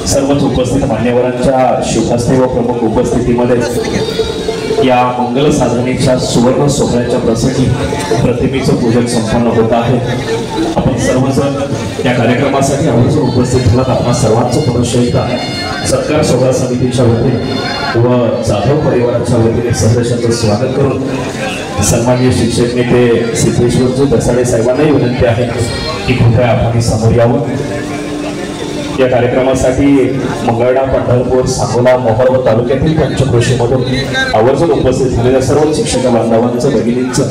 सर्वच उपस्थित मान्यवरांच्या शुभहस्ते व प्रमुख उपस्थितीमध्ये या मंगल साधनेच्या सुवर्ण सोहळ्याच्या प्रसंगी प्रतिमेचं पूजन संपन्न होत आहे। आपण सर्वजण या कार्यक्रमासाठी आवर्जून उपस्थित झालात। आपणा सर्वांचं पुनश्च एकदा सत्कार सोहळा समितीच्या वतीने व जाधव परिवाराच्या वतीने सहर्षाचं स्वागत करून सन्माननीय शिक्षक नेते सिद्धेश्वरजी दसाडे साहेबांनाही विनंती आहे की कृपया आपण समोर यावं। या कार्यक्रमासाठी मंगळवेढा, पंढरपूर, सांगोला, मोहोळ व तालुक्यातील पंचक्रोशीमधून आवर्जून उपस्थित झालेल्या सर्व शिक्षक बांधवांचं, भगिनींचं,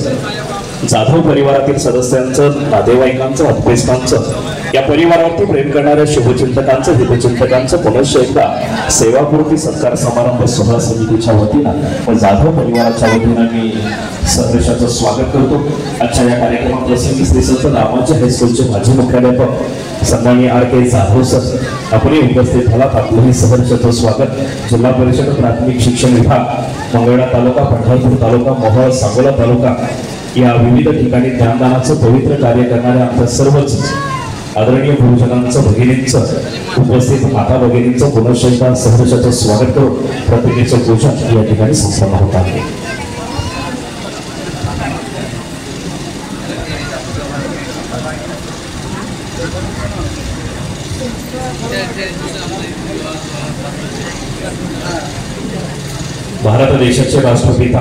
जाधव परिवारातील सदस्यांचं, नातेवाईकांचं, अभ्यासकांचं, या परिवारावरती प्रेम करणाऱ्या शुभचिंतकांचं, हितचिंतकांचं पुनश्च एकदा सेवापूर्ती सत्कार समारंभ सोहळा समितीच्या वतीनं व जाधव परिवाराच्या वतीनं मी सहर्षाचं स्वागत करतो। आजच्या या कार्यक्रमाप्रसंगी श्री संत रामाजी हायस्कूलचे माजी मुख्याध्यापक सन्माननीय R.K. जाधव सर आपणही उपस्थित झालात। आपलंही सहर्षाचं स्वागत। जिल्हा परिषद प्राथमिक शिक्षण विभाग मंगळवेढा तालुका, पंढरपूर तालुका, मोहोळ, सांगोला तालुका या विविध ठिकाणी ज्ञानदानाचं पवित्र कार्य करणाऱ्या आमच्या सर्वच आदरणीय गुरुजनांचं, भगिनींचं, उपस्थित माता भगिनींचं पुनश्च एकदा सहर्षाचं स्वागत करून प्रतिमेचं पूजन या ठिकाणी संपन्न होत आहे। भारत देशाचे राष्ट्रपिता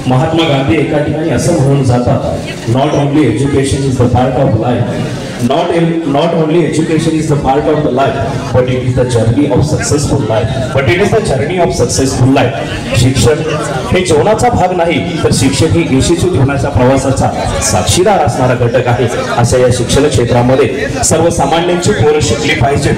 महात्मा गांधी एका ठिकाणी असं म्हणून जातात, not only education is the part of life, not only education is the part of the life, but it is the journey of successful life. But it is the journey of successful life. शिक्षण हे जीवनाचा भाग नाही, तर शिक्षण ही यशस्वी जीवनाच्या प्रवासाचा साक्षीदार असणारा घटक आहे। अशा या शिक्षण क्षेत्रामध्ये सर्वसामान्यांची पोरं शिकली पाहिजे,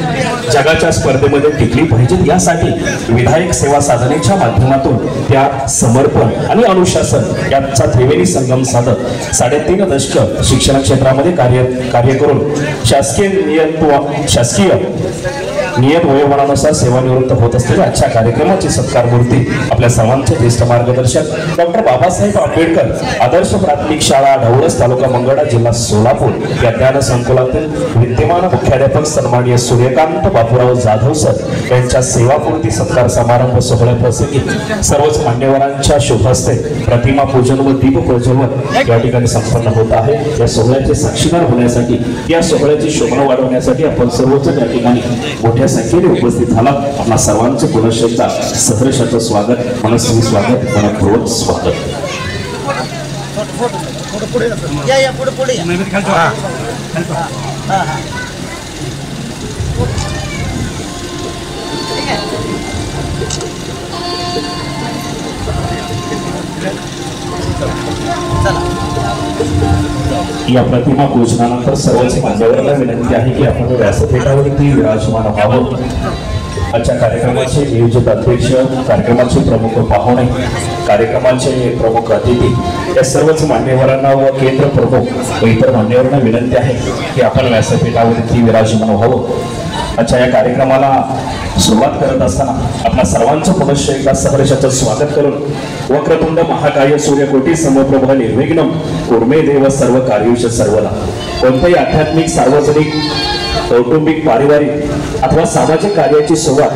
जगाच्या स्पर्धेमध्ये टिकली पाहिजे। यासाठी विधायक सेवा साधनेच्या माध्यमातून त्या समर्पण आणि अनुशासन यांचा त्रिवेणी संगम साधत 3.5 दशक शिक्षण क्षेत्रामध्ये कार्य करून शासकीय नियत वयोमानानुसार सेवानिवृत्त होत असलेल्या आजच्या कार्यक्रमाची सत्कार मूर्ती आपल्या सर्वांचे ज्येष्ठ मार्गदर्शक डॉक्टर बाबासाहेब आंबेडकर आदर्श प्राथमिक शाळा ढवळस, तालुका मंगळवेढा, जिल्हा सोलापूर या ज्ञान संकुलातील विद्यमान मुख्याध्यापक सन्माननीय सूर्यकांत बापूराव जाधव सर यांच्या सेवापूर्ती सत्कार समारंभ सोहळ्याप्रसंगी सर्वच मान्यवरांच्या शुभहस्ते प्रतिमा पूजन व दीप प्रज्वलन या ठिकाणी संपन्न होत आहे। या सोहळ्याचे साक्षीदार होण्यासाठी, या सोहळ्याची शोभा वाढवण्यासाठी आपण सर्वच या ठिकाणी मोठ्या संख्येने उपस्थित झाला। आपल्या सर्वांचे पुनश्च एकदा सहर्षाचं स्वागत, मनस्वी स्वागत, मनपूर्वक स्वागत। या प्रतिमा पूजनानंतर सर्वच मान्यवरांना विनंती आहे की आपण व्यासपीठावरती विराजमान व्हावं। आजच्या कार्यक्रमाचे नियोजित अध्यक्ष, कार्यक्रमाचे प्रमुख पाहुणे, कार्यक्रमाचे प्रमुख अतिथी या सर्वच मान्यवरांना व केंद्र प्रमुख व इतर मान्यवरांना विनंती आहे की आपण व्यासपीठावरती विराजमान व्हावं। आजच्या या कार्यक्रमाला सुरुवात करत असताना आपल्या सर्वांचं पुनश्च एकदा सहर्षाचं स्वागत करून वक्रतुंड महाकाय सूर्यकोटी समप्रभ निर्विघ्नं कुर्मे देव सर्व कार्येषु सर्वदा। कोणत्याही आध्यात्मिक, सार्वजनिक, कौटुंबिक, पारिवारिक अथवा सामाजिक कार्याची सुरुवात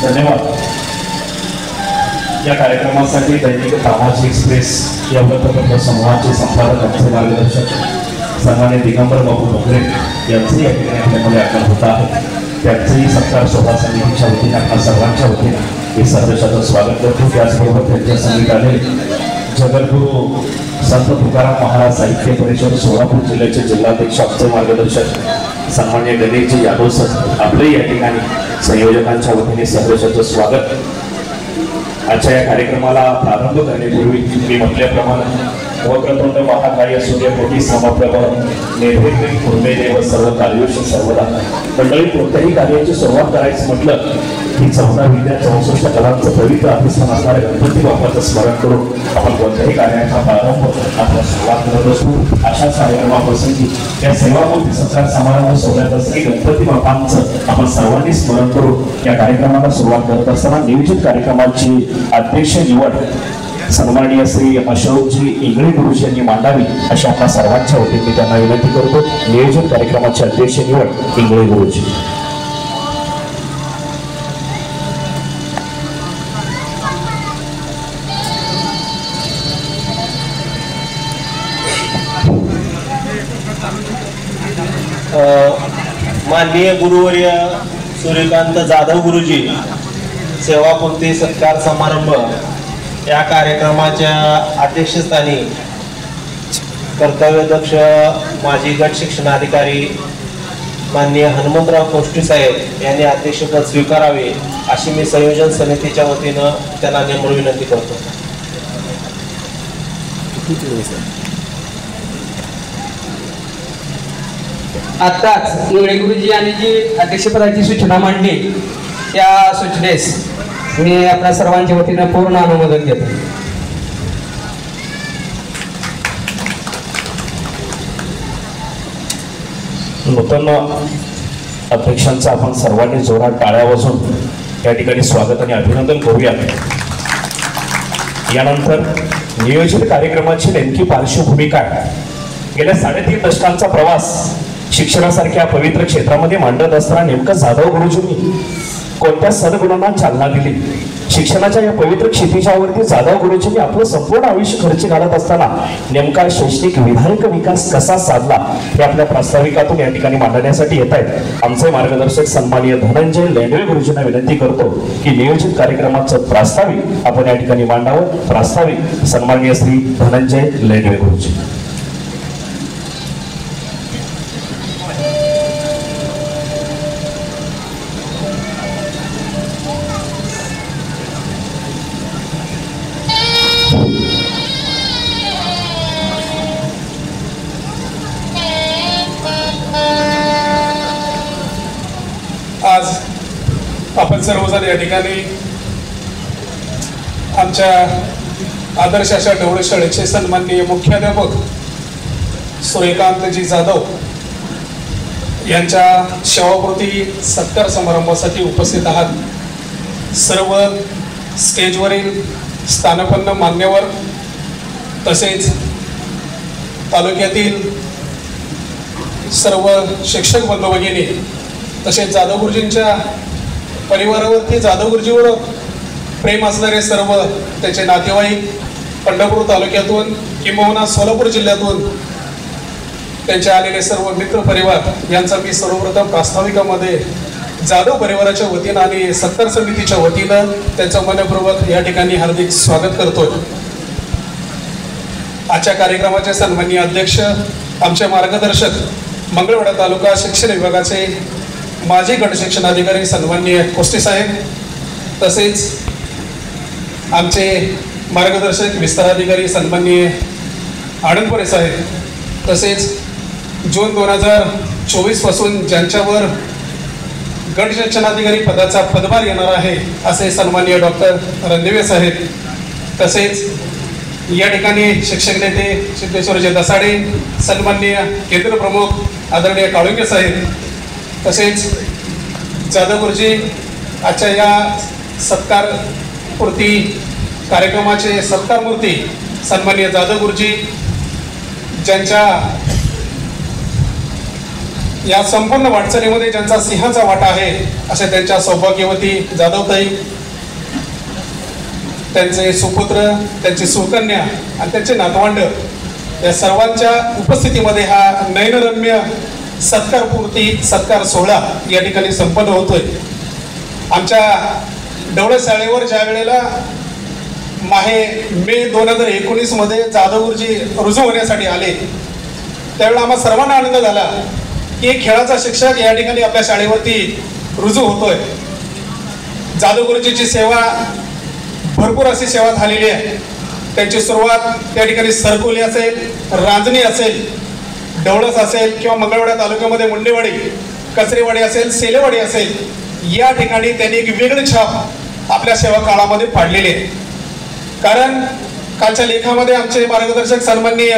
धन्यवाद. या कार्यक्रमासाठी दैनिक तामाजी एक्सप्रेस या वृत्तपत्र समूहाचे संपादक आमचे मार्गदर्शक सन्मान्य दिगंबर बाबू मोगरे यांचे या ठिकाणी आपल्यामध्ये आगमन होत आहे. त्यांचेही सत्कार शोभा समितीच्या वतीने आपल्या सर्वांच्या वतीने हे सर्वेशाचं स्वागत करतो. त्याचबरोबर त्यांच्या समितीत आलेले जगद्गुरू संत तुकाराम महाराज साहित्य परिषद सोलापूर जिल्ह्याचे जिल्हाध्यक्ष आमचे मार्गदर्शक सन्मान्य गणेशजी यादव सर आपले या ठिकाणी संयोजकांच्या वतीने सर्वेशाचं स्वागत. आजच्या या कार्यक्रमाला प्रारंभ करण्यापूर्वी मी म्हटल्याप्रमाणे वक्रतुंड महाकाय सूर्यकोटी समप्रभ निर्विघ्न कुर्मे देव सर्व कार्योषी सर्वदा. मंडळी कोणत्याही कार्याची सुरुवात करायचं म्हटलं की 14 विद्या 64 कलांचं पवित्र अभिस्थान असणाऱ्या गणपती बाप्पाचं स्मरण करून आपण कोणत्याही कार्याचा प्रारंभ आपण सुरुवात करत असतो. अशाच कार्यक्रमाप्रसंगी या सेवामूर्ती सत्कार समारंभ सोहळ्याप्रसंगी गणपती बाप्पांचं आपण सर्वांनी स्मरण करून या कार्यक्रमाला सुरुवात करत असताना नियोजित कार्यक्रमाची अध्यक्ष निवड सन्माननीय श्री अशोकजी इंगळे गुरुजी यांनी मांडावी अशी आपल्या सर्वांच्या वतीने मी त्यांना विनंती करतो. नियोजित कार्यक्रमाचे अध्यक्ष निवड इंगळे गुरुजी. माननीय गुरुवर्य सूर्यकांत जाधव गुरुजी सेवापूर्ती सत्कार समारंभ या कार्यक्रमाच्या अध्यक्षस्थानी कर्तव्यदक्ष माजी गट शिक्षणाधिकारी माननीय हनुमंतराव कोष्टी साहेब यांनी अध्यक्षपद स्वीकारावे अशी मी संयोजन समितीच्या वतीनं त्यांना नम्र विनंती करतो. आत्ताच इंगळे गुरुजी यांनी जी अध्यक्षपदाची सूचना मांडली त्या सूचनेस मी आपल्या सर्वांच्या वतीनं पूर्ण अनुमोदन देतो. नूतन अध्यक्षांचं आपण सर्वांनी जोरात टाळ्या वाजून या ठिकाणी स्वागत आणि अभिनंदन करूया. यानंतर नियोजित कार्यक्रमाची नेमकी पार्श्वभूमी काय? गेल्या 3.5 दशकांचा प्रवास शिक्षणासारख्या पवित्र क्षेत्रामध्ये मांडत असताना नेमकं जाधव गुरुजींनी कोणत्या सद्गुणांना चालना दिली? शिक्षणाच्या या पवित्र क्षितिजावरती जाधव गुरुजींनी आपलं संपूर्ण आयुष्य खर्च घालत असताना नेमका शैक्षणिक विधायक विकास कसा साधला हे आपल्या प्रास्ताविकातून या ठिकाणी मांडण्यासाठी येत आहेत. आमचे मार्गदर्शक सन्माननीय धनंजय लेंडवे गुरुजींना विनंती करतो की नियोजित कार्यक्रमाचं प्रास्ताविक आपण या ठिकाणी मांडावं. प्रास्ताविक सन्माननीय श्री धनंजय लेंडवे गुरुजी. आज आपण सर्वजण या ठिकाणी आमच्या आदर्श अशा ढवळे शाळेचे सन्माननीय मुख्याध्यापक सूर्यकांतजी जाधव यांच्या सेवापूर्ती सत्कार समारंभासाठी उपस्थित आहात. सर्व स्टेजवरील स्थानपन्न मान्यवर तसेच तालुक्यातील सर्व शिक्षक बंधू भगिनी तसेच जाधव गुरुजींच्या परिवारावरती जाधव गुरुजीवर प्रेम असणारे सर्व त्याचे नातेवाईक पंढरपूर तालुक्यातून किंबहुना सोलापूर जिल्ह्यातून त्यांचे आलेले सर्व मित्र परिवार यांचा मी सर्वप्रथम प्रास्ताविकामध्ये जाधव परिवाराच्या वतीनं आणि सत्कार समितीच्या वतीनं त्यांचं मनपूर्वक या ठिकाणी हार्दिक स्वागत करतोय. आजच्या कार्यक्रमाचे सन्माननीय अध्यक्ष आमचे मार्गदर्शक मंगळवेढा तालुका शिक्षण विभागाचे माजी गट शिक्षणाधिकारी सन्माननीय कोष्टे साहेब, तसेच आमचे मार्गदर्शक विस्ताराधिकारी सन्माननीय आनंदपुरे साहेब, तसेच जून 2024 पासून ज्यांच्यावर गट शिक्षणाधिकारी पदाचा पदभार येणार आहे असे सन्माननीय डॉक्टर रणदिवे साहेब, तसेच या ठिकाणी शिक्षक नेते सिद्धेश्वरजी दसाडे, सन्माननीय केंद्र प्रमुख आदरणीय काळुंगे साहेब, तसेच जाधव गुरुजी आजच्या या सत्कारपूर्ती कार्यक्रमाचे सत्कारमूर्ती सन्माननीय जाधव गुरुजी, ज्यांच्या या संपूर्ण वाटचालीमध्ये ज्यांचा सिंहाचा वाटा आहे असे त्यांच्या सौभाग्यवती जाधवताई, त्यांचे सुपुत्र, त्यांची सुकन्या आणि त्यांचे नातवंड या सर्वांच्या उपस्थितीमध्ये हा नयनरम्य सत्कार सोहळा या ठिकाणी संपन्न होतोय. आमच्या डवळे शाळेवर ज्या वेळेला मे 2019 मध्ये जाधव गुरुजी रुजू होण्यासाठी आले त्यावेळेला आम्हाला सर्वांना आनंद झाला की एक खेळाचा शिक्षक या ठिकाणी आपल्या शाळेवरती रुजू होतोय. जाधव गुरुजीची सेवा भरपूर अशी सेवा झालेली आहे. त्यांची सुरुवात त्या ठिकाणी सरकोली असेल, रांजणी असेल, ढवळस असेल किंवा मंगळवेढा तालुक्यामध्ये मुंडेवाडी, कचरेवाडी असेल, सेलेवाडी असेल, या ठिकाणी त्यांनी एक वेगळी छाप आपल्या सेवा काळामध्ये पाडलेली आहे. कारण कालच्या लेखामध्ये आमचे मार्गदर्शक सन्माननीय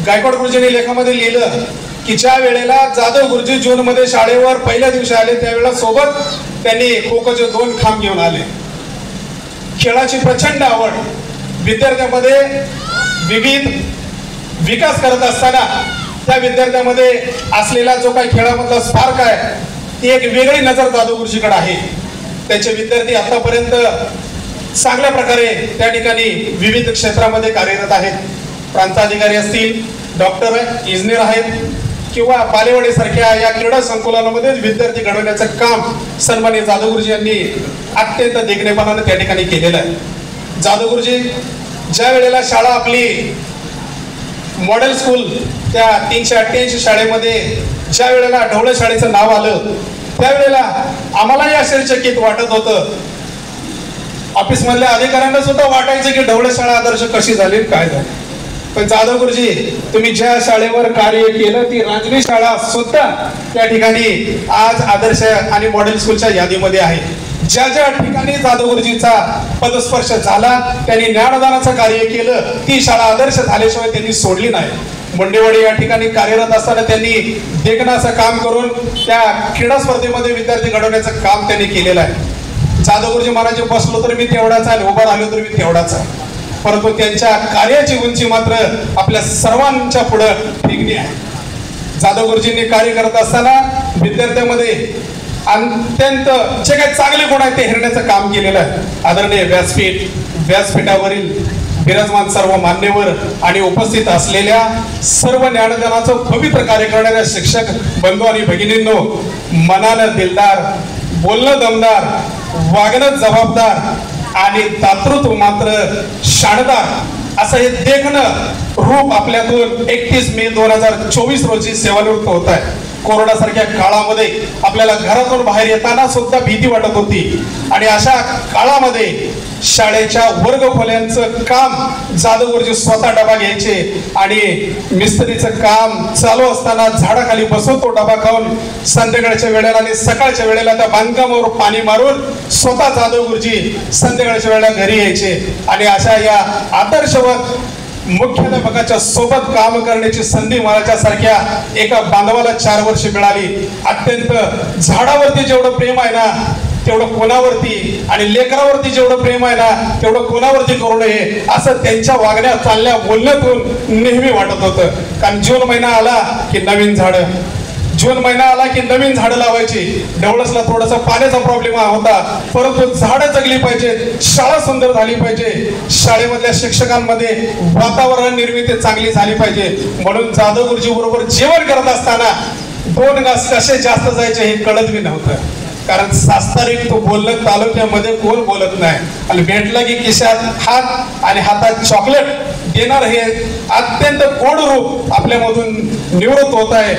गायकवाड गुरुजींनी लेखामध्ये लिहिलं की ज्या वेळेला जाधव गुरुजी जूनमध्ये शाळेवर पहिल्या दिवशी आले त्यावेळेला सोबत त्यांनी खो-खोचे 2 खांब घेऊन आले. खेळाची प्रचंड आवड विद्यार्थ्यांमध्ये विविध विकास करत असताना त्या विद्यार्थ्यांमध्ये असलेला जो काही खेळामधला स्पार्क आहे ती एक वेगळी नजर जाधव गुरुजीकडे आहे. त्यांचे विद्यार्थी आतापर्यंत चांगल्या प्रकारे त्या ठिकाणी विविध क्षेत्रामध्ये कार्यरत आहेत. प्रांताधिकारी असतील, डॉक्टर, इंजिनियर आहेत किंवा बालेवाडी सारख्या या क्रीडा संकुलांमध्ये विद्यार्थी घडवण्याचं काम सन्माननीय जाधव गुरुजी यांनी अत्यंत देखणेपणाने त्या ठिकाणी केलेलं आहे. जाधव गुरुजी ज्या वेळेला शाळा आपली मॉडेल स्कूल त्या 388 शाळेमध्ये ज्या वेळेला ढवळे शाळेचं नाव आलं त्यावेळेला आम्हालाही आश्चर्यचकित वाटत होतं. ऑफिसमधल्या अधिकाऱ्यांना सुद्धा वाटायचं की ढवळे शाळा आदर्श कशी झाली काय झाली. पण जाधव गुरुजी तुम्ही ज्या शाळेवर कार्य केलं ती रांजणी शाळा सुद्धा त्या ठिकाणी आज आदर्श आणि मॉडेल स्कूलच्या यादीमध्ये आहे. ज्या ज्या ठिकाणी जाधव गुरुजींचा पदस्पर्श झाला त्यांनी ज्ञानदानाचं कार्य केलं, ती शाळा आदर्श झाल्याशिवाय त्यांनी सोडली नाही. मुंडेवाडी या ठिकाणी कार्यरत असताना त्यांनी देखणाचं काम करून त्या क्रीडा स्पर्धेमध्ये विद्यार्थी घडवण्याचं काम त्यांनी केलेलं आहे. जाधव गुरुजी महाराज बसलो तर मी तेवढाच आहे, उभा राहिलो तर मी तेवढाच आहे, परंतु त्यांच्या कार्याची उंची मात्र आपल्या सर्वांच्या पुढे ठेकली आहे. जाधव गुरुजींनी कार्य करत असताना विद्यार्थ्यांमध्ये अत्यंत जे काही चांगले गुण आहेत ते हेरण्याचं काम केलेलं आहे. आदरणीय व्यासपीठावरील विराजमान सर्व मान्यवर आणि उपस्थित असलेल्या सर्व ज्ञानदानाचं पवित्र कार्य करणाऱ्या शिक्षक बंधू आणि भगिनींनो, मनानं दिलदार, बोलणं दमदार, वागणं जबाबदार आणि दातृत्व मात्र शानदार असं हे देखणं रूप आपल्यातून 31 मे 2024 रोजी सेवानिवृत्त होत आहे. कोरोनासारख्या काळामध्ये आपल्याला घरातून बाहेर येताना सुद्धा भीती वाटत होती आणि अशा काळामध्ये शाळेच्या वर्गखोल्यांचं काम जाधव गुरुजी स्वतः डबा घ्यायचे आणि मिस्त्रीचं काम चालू असताना झाडाखाली बसून तो डबा खाऊन संध्याकाळच्या वेळेला आणि सकाळच्या वेळेला त्या बांधकामावर पाणी मारून स्वतः जाधव गुरुजी संध्याकाळच्या वेळेला घरी यायचे आणि अशा या आदर्शवत मुख्याध्यापकाच्या सोबत काम करण्याची संधी महाराजा सारख्या एका बांधवाला 4 वर्ष मिळाली. अत्यंत झाडावरती जेवढं प्रेम आहे ना तेवढं कोणावरती आणि लेकरावरती जेवढं प्रेम आहे ना तेवढं कोणावरती करू नये असं त्यांच्या वागण्यात चालल्या बोलण्यातून नेहमी वाटत होतं. कारण जून महिना आला की नवीन झाडं, जून महिना आला की नवीन झाडं लावायची. ढवळसला थोडासा पाण्याचा प्रॉब्लेम होता, परंतु झाडं जगली पाहिजे, शाळा सुंदर झाली पाहिजे, शाळेमधल्या शिक्षकांमध्ये वातावरण निर्मिती चांगली झाली पाहिजे. म्हणून जाधव गुरुजी बरोबर जेवण करत असताना 2 घास कसे जास्त जायचे हे कळत बी नव्हतं. कारण सास्तारिक तो बोललं तालुक्यामध्ये कोण बोलत नाही आणि भेटलं की खिशात हात आणि हातात चॉकलेट देणार हे अत्यंत गोड रूप आपल्यामधून निवृत्त होत आहे.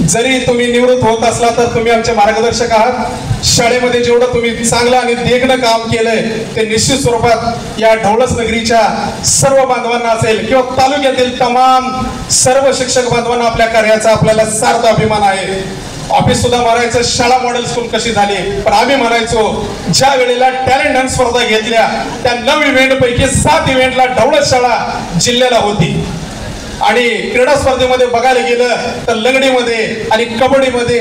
जरी तुम्ही निवृत्त होत असला तर तुम्ही आमचे मार्गदर्शक आहात. शाळेमध्ये जेवढं तुम्ही चांगलं आणि देखणं काम केलंय ते निश्चित स्वरूपात या ढवळस नगरीच्या सर्व बांधवांना असेल किंवा तालुक्यातील तमाम सर्व शिक्षक बांधवांना आपल्या कार्याचा आपल्याला सार्थ अभिमान आहे. ऑफिस सुद्धा म्हणायचं शाळा मॉडेल स्कूल कशी झाली, पण आम्ही म्हणायचो ज्या वेळेला टॅलेंट हंट स्पर्धा घेतल्या त्या 9 इव्हेंट पैकी 7 इव्हेंटला ढवळस शाळा जिल्ह्याला होती. आणि क्रीडा स्पर्धेमध्ये बघायला गेलं तर लंगडीमध्ये आणि कबड्डीमध्ये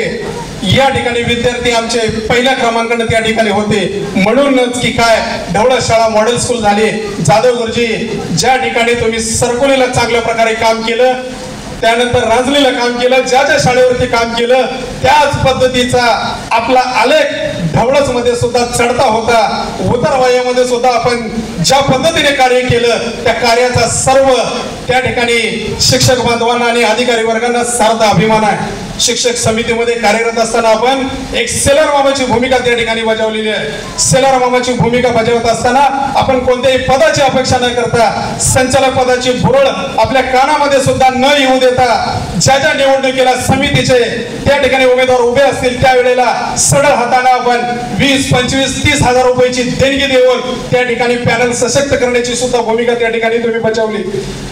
या ठिकाणी विद्यार्थी आमचे पहिल्या क्रमांकाने त्या ठिकाणी होते. म्हणूनच की काय ढवळस शाळा मॉडेल स्कूल झाली. जाधव गुरुजी ज्या ठिकाणी तुम्ही सरकोलीला चांगल्या प्रकारे काम केलं, त्यानंतर रांजणीला काम केलं, ज्या ज्या शाळेवरती काम केलं त्याच पद्धतीचा आपला आलेख ढवळस मध्ये सुद्धा चढता होता. उतरवायामध्ये सुद्धा आपण ज्या पद्धतीने कार्य केलं त्या कार्याचा सर्व त्या ठिकाणी शिक्षक बांधवांना आणि अधिकारी वर्गांना सार्थ अभिमान आहे. शिक्षक समितीमध्ये कार्यरत असताना आपण एक सेलर मामाची भूमिका त्या ठिकाणी बजावलेली आहे. सेलर मामाची भूमिका बजावत असताना आपण कोणत्याही पदाची अपेक्षा न करता संचालक पदाची भुरळ आपल्या कानामध्ये सुद्धा न येऊ देता ज्या ज्या निवडणुकीला समितीचे त्या ठिकाणी उमेदवार उभे असतील त्यावेळेला सरळ हाताने आपण 20, 25, 30 हजार रुपयाची देणगी देऊन त्या ठिकाणी पॅनल सशक्त करण्याची सुद्धा भूमिका त्या ठिकाणी तुम्ही बजावली.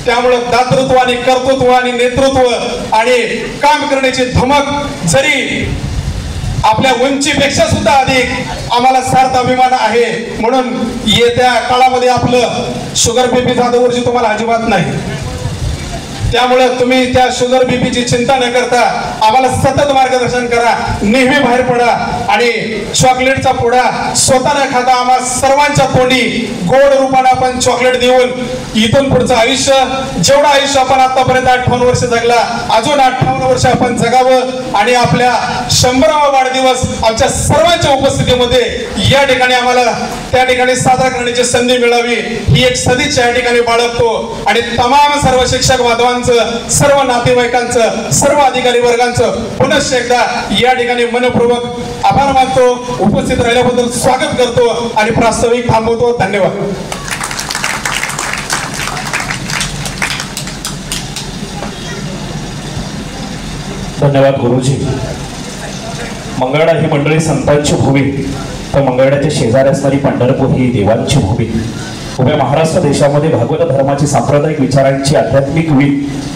त्यामुळे दातृत्व आणि कर्तृत्व आणि नेतृत्व आणि काम करण्याची धमक जरी आपल्या उंचीपेक्षा सुद्धा अधिक आम्हाला सार्थ अभिमान आहे. म्हणून येत्या काळामध्ये आपलं शुगर बीपी जाधव गुरुजी तुम्हाला अजिबात नाही. त्यामुळे तुम्ही त्या शुगर बीपीची चिंता न करता आम्हाला सतत मार्गदर्शन करा. नेहमी बाहेर पडा आणि चॉकलेटचा पुडा स्वतः न खाता आम्हा सर्वांच्या तोंडी गोड रूपाने आपण चॉकलेट देऊन इथून पुढचं आयुष्य जेवढं आयुष्य आपण आतापर्यंत 58 वर्ष जगला अजून 58 वर्ष आपण जगावं आणि आपल्या 100वा वाढदिवस आमच्या सर्वांच्या उपस्थितीमध्ये या ठिकाणी आम्हाला त्या ठिकाणी साजरा करण्याची संधी मिळावी ही एक सदिच्छा या ठिकाणी बाळगतो. आणि तमाम सर्व शिक्षक बांधवांचं, सर्व नातेवाईकांचं, सर्व अधिकारी वर्गांचं पुनश्च एकदा या ठिकाणी मनपूर्वक आभार मानतो. उपस्थित राहिल्याबद्दल स्वागत करतो आणि प्रास्ताविक थांबवतो. धन्यवाद. धन्यवाद गुरुजी. मंगळा ही मंडळी संतांची भूमी, तर मंगळाच्या शेजारी असणारी पंढरपूर ही देवांची भूमी. उभ्या महाराष्ट्र देशामध्ये भागवत धर्माची सांप्रदायिक विचारांची आध्यात्मिक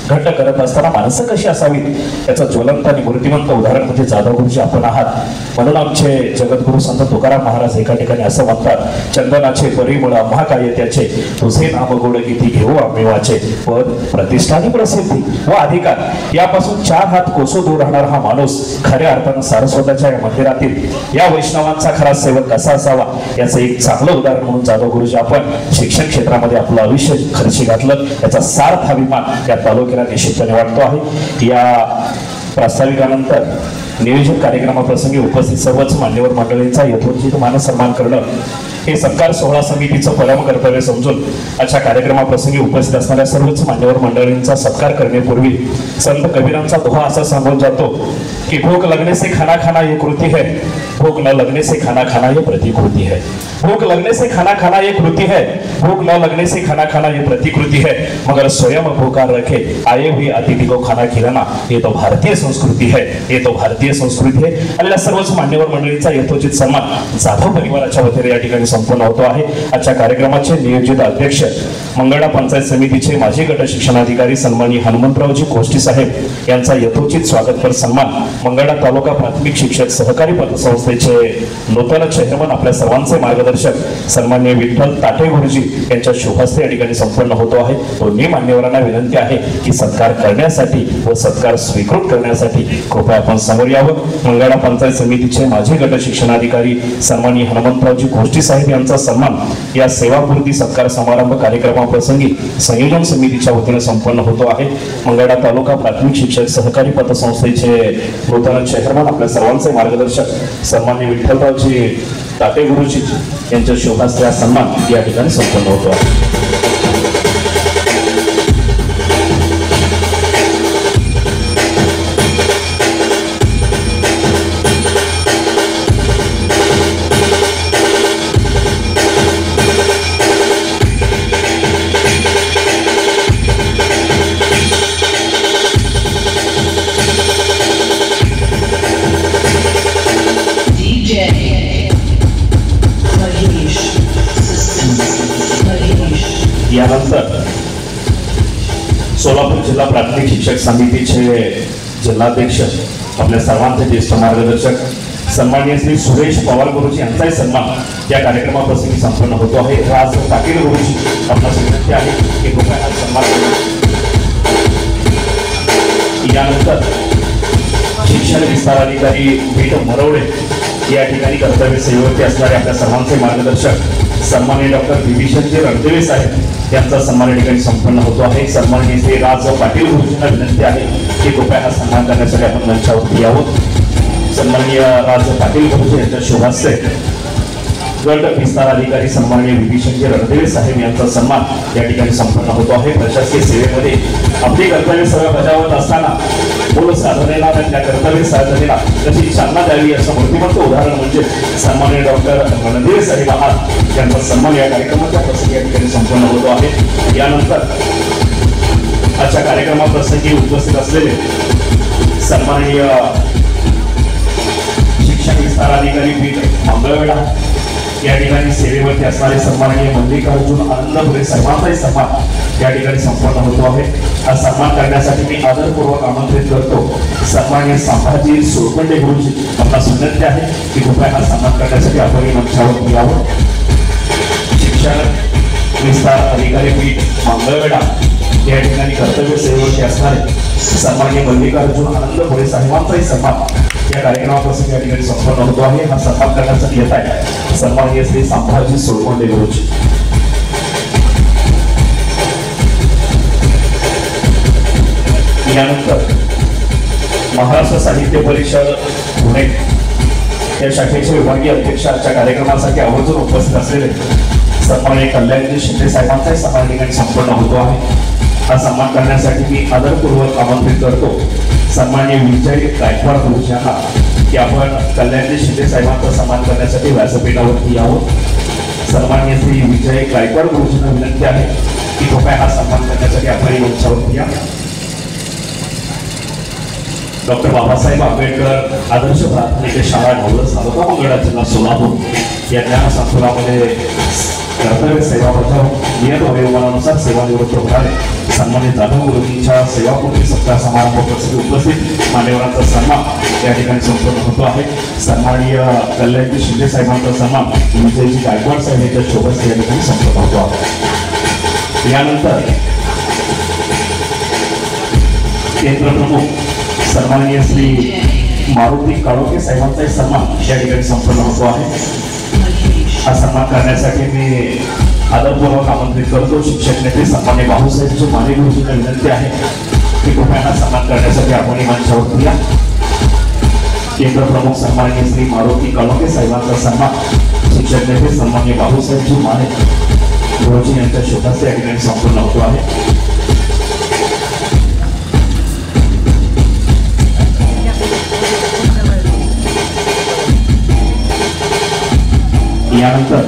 घट्ट करत असताना माणसं कशी असावीत याचं ज्वलंत आणि मूर्तिमंत उदाहरण म्हणजे जाधव गुरुजी आपण आहात. म्हणून आमचे जगद्गुरु संत तुकाराम महाराज एका ठिकाणी असं म्हणतात, चंदनाचे परिमळ आम्हा काय त्याचे, तुझे नाम गोड किती घेऊ आम्ही वाचे. पद, प्रतिष्ठा आणि प्रसिद्धी व अधिकार यापासून 4 हात कोसो दूर राहणार हा माणूस खऱ्या अर्थानं सारस्वताच्या या मंदिरातील या वैष्णवांचा खरा सेवक कसा असावा याचं एक चांगलं उदाहरण म्हणून जाधव गुरुजी आपण शिक्षण क्षेत्रामध्ये आपलं आयुष्य खर्ची घातलं याचा सार्थ अभिमान या तालुक्याला निश्चितपणे वाटतो आहे. या प्रास्ताविकानंतर नियोजित कार्यक्रमाप्रसंगी उपस्थित सर्वच मान्यवर मंडळींचा यथोचित मानसन्मान करणं हे सत्कार सोहळा समितीचं परम कर्तव्य समजून अशा कार्यक्रमाप्रसंगी उपस्थित असणाऱ्या सर्वच मान्यवर मंडळींचा सत्कार करण्यापूर्वी संत कबीरांचा दोहा असा सांगून जातो की भूख लगने से खाना खाना ये कृति है, भूख न लगने से खाना खाना ये प्रतिकृति है. भूख लगने से खाना खाना ये कृति है, भूख न लगने से खाना खाना ये प्रतिकृति है, मगर स्वयं भूखा रखे आए हुए अतिथि को खाना खिलाना ये तो भारतीय संस्कृती है, ये तो भारतीय संस्कृती है. आलेल्या सर्वच मान्यवर मंडळींचा यथोचित सन्मान जाधव परिवाराच्या वतीने या ठिकाणी संपन्न होतो आहे. आजच्या कार्यक्रमाचे नियोजित अध्यक्ष मंगळा पंचायत समितीचे माजी गट शिक्षणाधिकारी सन्माननीय हनुमंतरावजी कोष्टी साहेब यांचा यथोचित स्वागतपर सन्मान मंगळा तालुका प्राथमिक शिक्षक सहकारी पतसंस्थेचे नूतन चेअरमन आपल्या सर्वांचे मार्गदर्शक सन्माननीय विठ्ठल ताटे गुरुजी यांच्या शुभहस्ते या ठिकाणी संपन्न होतो आहे. दोन्ही मान्यवरांना विनंती आहे की सत्कार करण्यासाठी व सत्कार स्वीकृत करण्यासाठी कृपया आपण समोर यावं. मंगळा पंचायत समितीचे माजी गट शिक्षणाधिकारी सन्माननीय हनुमंतरावजी कोष्टी साहेब यांचा सन्मान या सेवापूर्ती सत्कार समारंभ कार्यक्रमाप्रसंगी संयोजन समितीच्या वतीने संपन्न होतो आहे. मंगळा तालुका प्राथमिक शिक्षक सहकारी पतसंस्थेचे नूतन चेअरमन आपल्या सर्वांचे मार्गदर्शक सन्माननीय विठ्ठलरावजी ताटे गुरुजी यांच्या शुभहस्ते हा सन्मान या ठिकाणी संपन्न होतो आहे. सोलापूर जिल्हा प्राथमिक शिक्षक समितीचे जिल्हाध्यक्ष आपल्या सर्वांचे ज्येष्ठ मार्गदर्शक सन्माननीय श्री सुरेश पवार गुरुजी यांचाही सन्मान या कार्यक्रमाप्रसंगी संपन्न होतो आहे। राज पाटील गुरुजी आपणास विनंती आहे की कृपया हा सन्मान यानंतर शिक्षण विस्तार अधिकारी पीठ मरवडे या ठिकाणी कर्तव्य सेवेवरती असणारे आपल्या सर्वांचे मार्गदर्शक सन्माननीय डॉक्टर विभीषणजी रणदेवे साहेब यांचा सन्मान या ठिकाणी संपन्न होतो आहे। सन्माननीय श्री राज पाटील गुरुजींना विनंती आहे की कृपया हा सन्मान करण्यासाठी आपण मंचावरती यावं। सन्माननीय राज पाटील गुरुजी यांच्या शुभास्ते गट विस्तार अधिकारी सन्माननीय विभीषणजी रणदेवे साहेब यांचा सन्मान या ठिकाणी संपन्न होतो आहे। प्रशासकीय सेवेमध्ये आपली कर्तव्य सेवा बजावत असताना मूळ साधनेला त्या कर्तव्य साधनेला कशी चालना द्यावी असं मूर्तिमंत उदाहरण म्हणजे सन्माननीय डॉक्टर रणदेवे साहेब आहात यांचा सन्मान या कार्यक्रमाच्या प्रसंगी या ठिकाणी संपन्न होतो आहे। यानंतर आजच्या कार्यक्रमाप्रसंगी उपस्थित असलेले सन्माननीय शिक्षण विस्तार अधिकारी पीठ मंगळवेढा या ठिकाणी सेवेवरती असणारे सन्माननीय मल्लिकार्जुन आनंदपुरे साहेबांचाही सन्मान या ठिकाणी संपन्न होतो आहे। हा सन्मान करण्यासाठी मी आदरपूर्वक आमंत्रित करतो सन्माननीय संभाजी सोळकुंडे गुरुजी आपणास विनंती आहे की कृपया हा सन्मान करण्यासाठी आपण मंचावर यावं। शिक्षण विस्तार अधिकारी पीठ मंगळवेढा या ठिकाणी कर्तव्य सेवेवरती असणारे सन्माननीय मल्लिकार्जुन आनंदपुरे साहेबांचाही सन्मान या कार्यक्रमाप्रसंगी या ठिकाणी संपन्न होतो आहे। हा सन्मान करण्यासाठी येत आहे सन्माननीय श्री संभाजी सोळकुंडे गुरुजी। यानंतर महाराष्ट्र साहित्य परिषद पुणे या शाखेचे विभागीय अध्यक्ष आजच्या कार्यक्रमासाठी आवर्जून उपस्थित असलेले सन्माननीय कल्याणजी शिंदे साहेबांचाही सन्मान ठिकाणी संपन्न होतो आहे। हा सन्मान करण्यासाठी मी आदरपूर्वक आमंत्रित करतो सन्माननीय विजय गायकवाड गुरुजी यांना की आपण कल्याणजी शिंदे साहेबांचा सन्मान करण्यासाठी व्यासपीठावरती यावं। सन्माननीय श्री विजय गायकवाड गुरुजींना विनंती आहे की कृपया हा सन्मान करण्यासाठी आपण मंचावरती या। डॉक्टर बाबासाहेब आंबेडकर आदर्श प्राथमिक शाळा ढवळस तालुका मंगळा जिल्हा सोलापूर या ज्ञान संकुलामध्ये कर्तव्य सेवा बजाव नियत वयोमानानुसार सेवानिवृत्त होणारे सन्मानित जाधव गुरुजींच्या सेवापूर्ती सत्कार समारंभ प्रसंगी उपस्थित मान्यवरांचा सन्मान या ठिकाणी संपन्न होतो आहे। सन्माननीय कल्याणजी शिंदे साहेबांचा सन्मान विजयजी गायकवाड साहेब यांच्या शोभस या ठिकाणी संपन्न होतो आहे। यानंतर केंद्र प्रमुख सन्माननीय श्री मारुती काळोखे साहेबांचाही सन्मान या ठिकाणी संपन्न होतो आहे। हा सन्मान करण्यासाठी मी आदरपूर्वक आमंत्रित करतो शिक्षक नेते सन्माननीय भाऊसाहेबजी माने गुरुजींना विनंती आहे की कृपया हा सन्मान करण्यासाठी आपण मंचावर या। केंद्र प्रमुख सन्माननीय श्री मारुती काळोखे साहेबांचा सन्मान शिक्षक नेते सन्माननीय भाऊसाहेबजी माने गुरुजी यांच्या शोभास या ठिकाणी संपन्न होतो आहे। यानंतर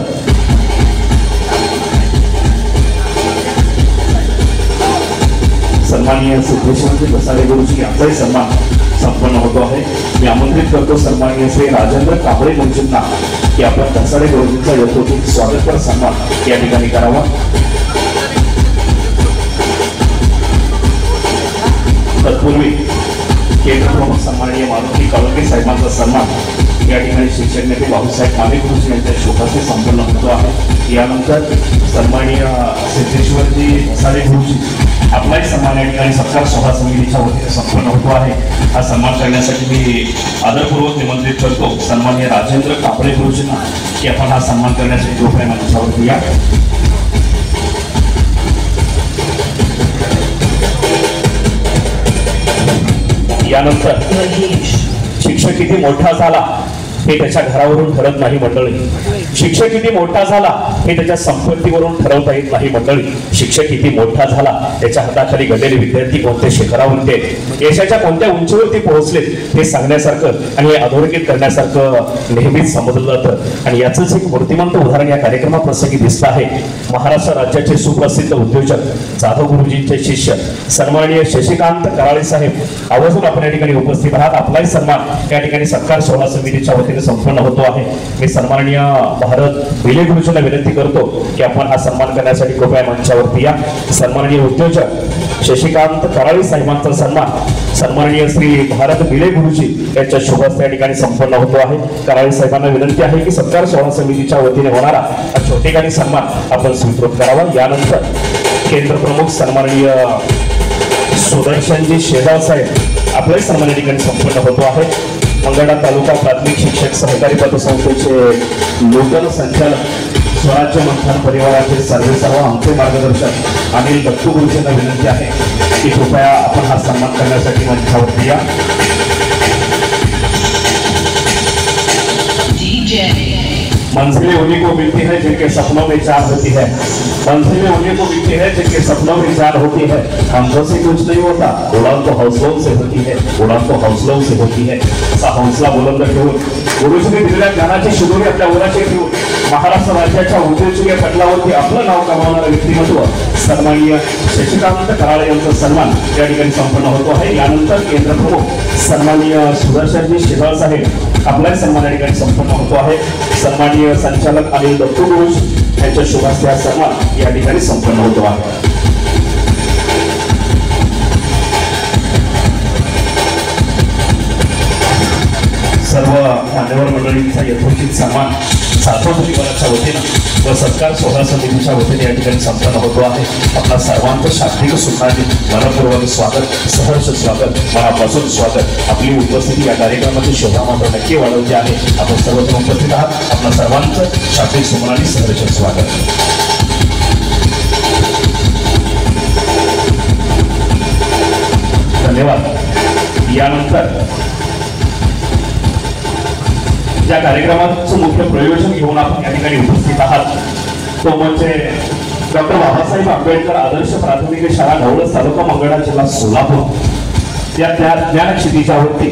सन्माननीय सिद्धेश्वरजी बसारे गुरुजी यांचाही सन्मान संपन्न होतो आहे। मी आमंत्रित करतो सन्माननीय श्री राजेंद्र कांबळे गुरुजींना की आपण बसारे गुरुजींचा यथोचित स्वागतपर सन्मान या ठिकाणी करावा। तत्पूर्वी केंद्र प्रमुख सन्माननीय मारुती काळोखे साहेबांचा सन्मान या ठिकाणी शिक्षक नेते भाऊसाहेब माने गुरुजी यांच्या शोभासे संपन्न होतो आहे। यानंतर सन्माननीय सिद्धेश्वरजी बसारे गुरुजी आपलाही सन्मान या ठिकाणी सत्कार सभा समितीच्या वतीने संपन्न होतो आहे। हा सन्मान करण्यासाठी मी आदरपूर्वक निमंत्रित करतो सन्माननीय राजेंद्र कांबळे गुरुजींना की आपण हा सन्मान करण्यासाठी कृपया मंचावरती या। यानंतर शिक्षक किती मोठा झाला हे त्याच्या घरावरून ठरत नाही मंडळी। शिक्षक किती मोठा झाला हे त्याच्या संपत्तीवरून ठरवता येत नाही मंडळी। शिक्षक किती मोठा झाला त्याच्या हाताखाली घडलेले विद्यार्थी कोणत्या शिखरावरती यशाच्या कोणत्या उंचीवरती पोहोचले हे सांगण्यासारखं आणि हे अधोरेखित करण्यासारखं नेहमीच समजलं जातं। आणि याचंच एक मूर्तिमंत उदाहरण या कार्यक्रमाप्रसंगी दिसतं आहे। महाराष्ट्र राज्याचे सुप्रसिद्ध उद्योजक जाधव गुरुजींचे शिष्य सन्माननीय शशिकांत कराळे साहेब आवर्जून आपण या ठिकाणी उपस्थित आहात। आपलाही सन्मान या ठिकाणी सत्कार सोहळा समितीच्या वतीने संपन्न होतो आहे। मी सन्माननीय भारत भिले गुरुजींना विनंती करतो की आपण हा सन्मान करण्यासाठी कृपया मंचावरती या. सन्माननीय उद्योजक शशिकांत कराळे साहेबांचा सन्माननीय श्री भारत भिले गुरुजी यांच्या शुभ हस्ते या ठिकाणी संपन्न होतो आहे. कराळे साहेबांना विनंती आहे की सत्कार सोहळा समितीच्या वतीने होणारा हा छोटेखानी सन्मान आपण स्वीकृत करावा. यानंतर केंद्र प्रमुख सन्माननीय सुदर्शनजी शेजाव साहेब आपले सन्मान या ठिकाणी संपन्न होतो आहे. मंगळा तालुका प्राथमिक शिक्षक सहकारी पतसंस्थेचे नूतन संचालक स्वराज्य मंथन परिवाराचे सर्व आमचे मार्गदर्शक अनिल दत्तू गुरुजींना विनंती आहे की कृपया आपण हा सन्मान करण्यासाठी मंचावरती या. मंजिलें उन्हीं को मिलती है जिनके सपनों में चार होती है. मंजिलें उन्हीं को मिलती है जिनके सपनों में चार होती है. हमको से कुछ नहीं होता, उड़ान तो हौसलों से होती है, उड़ान तो हौसलों से होती है. असा हौसला बुलंद ठेवून गुरुजींनी दिलेल्या ज्ञानाची शिदोरी आपल्या उराशी ठेवून महाराष्ट्र राज्याच्या उद्योजकीय पटलावरती आपलं नाव कमावणारं व्यक्तिमत्व सन्माननीय शशिकांत कराळे यांचा सन्मान या ठिकाणी संपन्न होतो आहे. यानंतर केंद्र प्रमुख सन्माननीय सुदर्शनजी शेजाळ साहेब आपलाही सन्मान या ठिकाणी संपन्न होतो आहे. सन्माननीय संचालक अनिल दत्तू गुरुजी यांच्या शुभ हस्ते हा सन्मान या ठिकाणी संपन्न होतो आहे. सर्व मान्यवर मंडळींचा यथोचित सन्मान साधव परिवाराच्या वतीनं व सत्कार सोहळा समितीच्या वतीने या ठिकाणी संपन्न होतो आहे. आपल्या सर्वांचं शाब्दिक सुखाने मनपूर्वक स्वागत, सहर्ष स्वागत, मनापासून स्वागत. आपली उपस्थिती या कार्यक्रमाची शोभा मात्र नक्की वाढवते आहे. आपण सर्वजण उपस्थित आहात. आपल्या सर्वांचं शाब्दिक सुखाने सहर्ष स्वागत. धन्यवाद. यानंतर ज्या कार्यक्रमाचं मुख्य प्रयोजन घेऊन आपण या ठिकाणी उपस्थित आहात तो म्हणजे डॉक्टर बाबासाहेब आंबेडकर आदर्श प्राथमिक शाळा ढवळस तालुका मंगळा जिल्हा सोलापूर या त्या ज्ञानक्षितिजावरती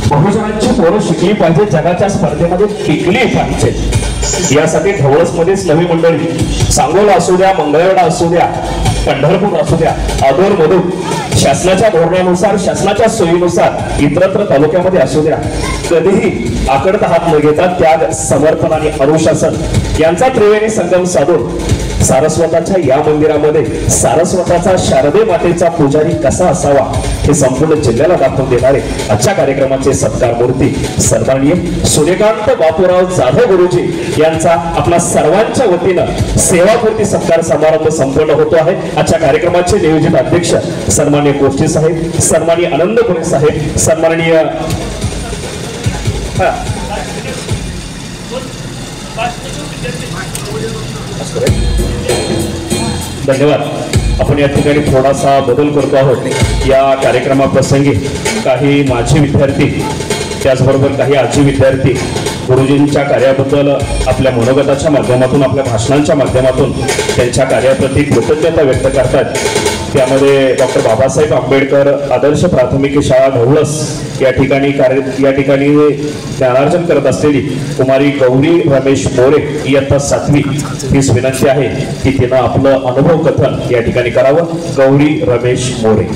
बहुजनांची पोरं शिकली पाहिजे, जगाच्या स्पर्धेमध्ये टिकली पाहिजे. यासाठी ढवळसमध्येच नवी मंडळी सांगोला असू द्या, मंगळवेढा असू द्या, पंढरपूर असू द्या, आदोर मधून शासनाच्या धोरणानुसार, शासनाच्या सोयीनुसार इतरत्र तालुक्यामध्ये असू द्या, कधीही आकडता हात न घेता त्याग, समर्पण आणि अनुशासन यांचा त्रिवेणी संगम साधून सारस्वताच्या या मंदिरामध्ये सारस्वताचा शारदे मातेचा पुजारी कसा असावा हे संपूर्ण जिल्ह्याला दाखवून देणारे आजच्या कार्यक्रमाचे सत्कार मूर्ती सन्माननीय सूर्यकांत बापूराव जाधव गुरुजी यांचा आपल्या सर्वांच्या वतीनं सेवापूर्ती सत्कार समारंभ संपन्न होतो आहे. आजच्या कार्यक्रमाचे नियोजित अध्यक्ष सन्माननीय गोष्टी साहेब, सन्माननीय आनंद पुणे साहेब, सन्माननीय धन्यवाद. आपण या ठिकाणी थोडासा बदल करतो आहोत. या कार्यक्रमाप्रसंगी काही माजी विद्यार्थी त्याचबरोबर काही आजी विद्यार्थी गुरुजींच्या कार्याबद्दल आपल्या मनोगताच्या माध्यमातून, आपल्या भाषणांच्या माध्यमातून त्यांच्या कार्याप्रती कृतज्ञता व्यक्त करतात. त्यामध्ये डॉक्टर बाबासाहेब आंबेडकर आदर्श प्राथमिक शाळा ढवळस या ठिकाणी ज्ञानार्जन करत असलेली कुमारी गौरी रमेश मोरे इयत्ता 7वी हीच विनंती आहे की तिनं आपलं अनुभव कथन या ठिकाणी करावं. गौरी रमेश मोरे.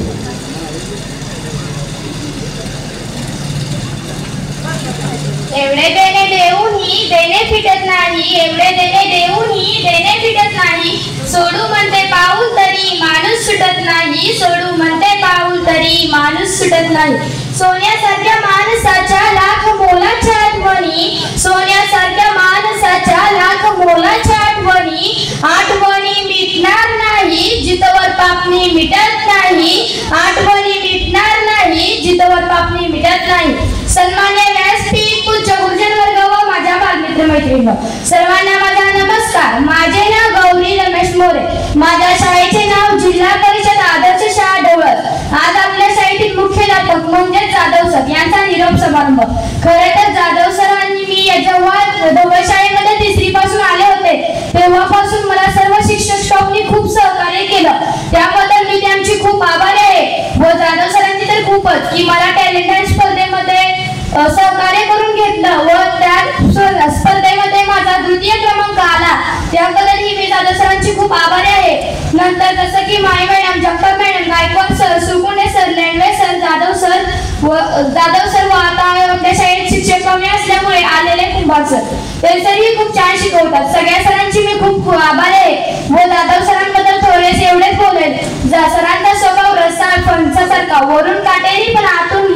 एवढे देणे देऊनही देणे फिटत नाही, एवढे देणे देऊनही देणे फिटत नाही. सोडू म्हणते पाऊल तरी माणूस सुटत नाही, सोडू म्हणते पाऊल तरी माणूस सुटत नाही. सोन्यासारख्या माणसाच्या लाख मोलाच्या आठवणी, सोन्यासारख्या माणसाच्या लाख मोलाच्या आठवणी, आठवणी मिटणार नाही जितवर पापणी मिटत नाही, आठवणी मिटणार नाही जितवर पापणी मिटत नाही. सन्मान्य व्यासपीठ, पूज्य गुरुजन वर्ग व माझ्या बालमित्र मैत्रिणी सर्वांना माझा नमस्कार. माझे नाव गौरी रमेश मोरे. माझ्या शाळेचे नाव जिल्हा परिषद आदर्श शाळा ढवळस. आज आपल्या शाळेतील मुख्याध्यापक म्हणजे जाधव सर यांचा निरोप समारंभ. खरे तर जाधव सरांनी मी जेव्हा ढवळस शाळेमध्ये 3री पासून आले होते तेव्हापासून मला सर्व शिक्षक स्टाफनी खूप सहकार्य केलं. त्याबद्दल मी त्यांची खूप आभारी आहे. व जाधव सरांनी तर खूपच की मला टॅलेंट स्पर्धेमध्ये सहकार्य करून घेतलं व त्या स्पर्धेमध्ये माझा 2य क्रमांक आला. त्याबद्दलही मी जाधव सरांची खूप आभारी आहे. नंतर जसं की my madam, Jagtap madam, Gaikwad sir, Sugune sir, Lendwe sir, Jadhav sir व जाधव सर आता आपल्या शाळेत शिक्षक कमी असल्यामुळे आलेले कुंभार सर ते सरही खूप छान शिकवतात. सगळ्या सरांची मी खूप आभारी आहे व जाधव सरांबद्दल थोडेसे एवढेच बोलेल. सरांचा स्वभाव रसाळ फणसासारखा, वरून काटेरी पण आतून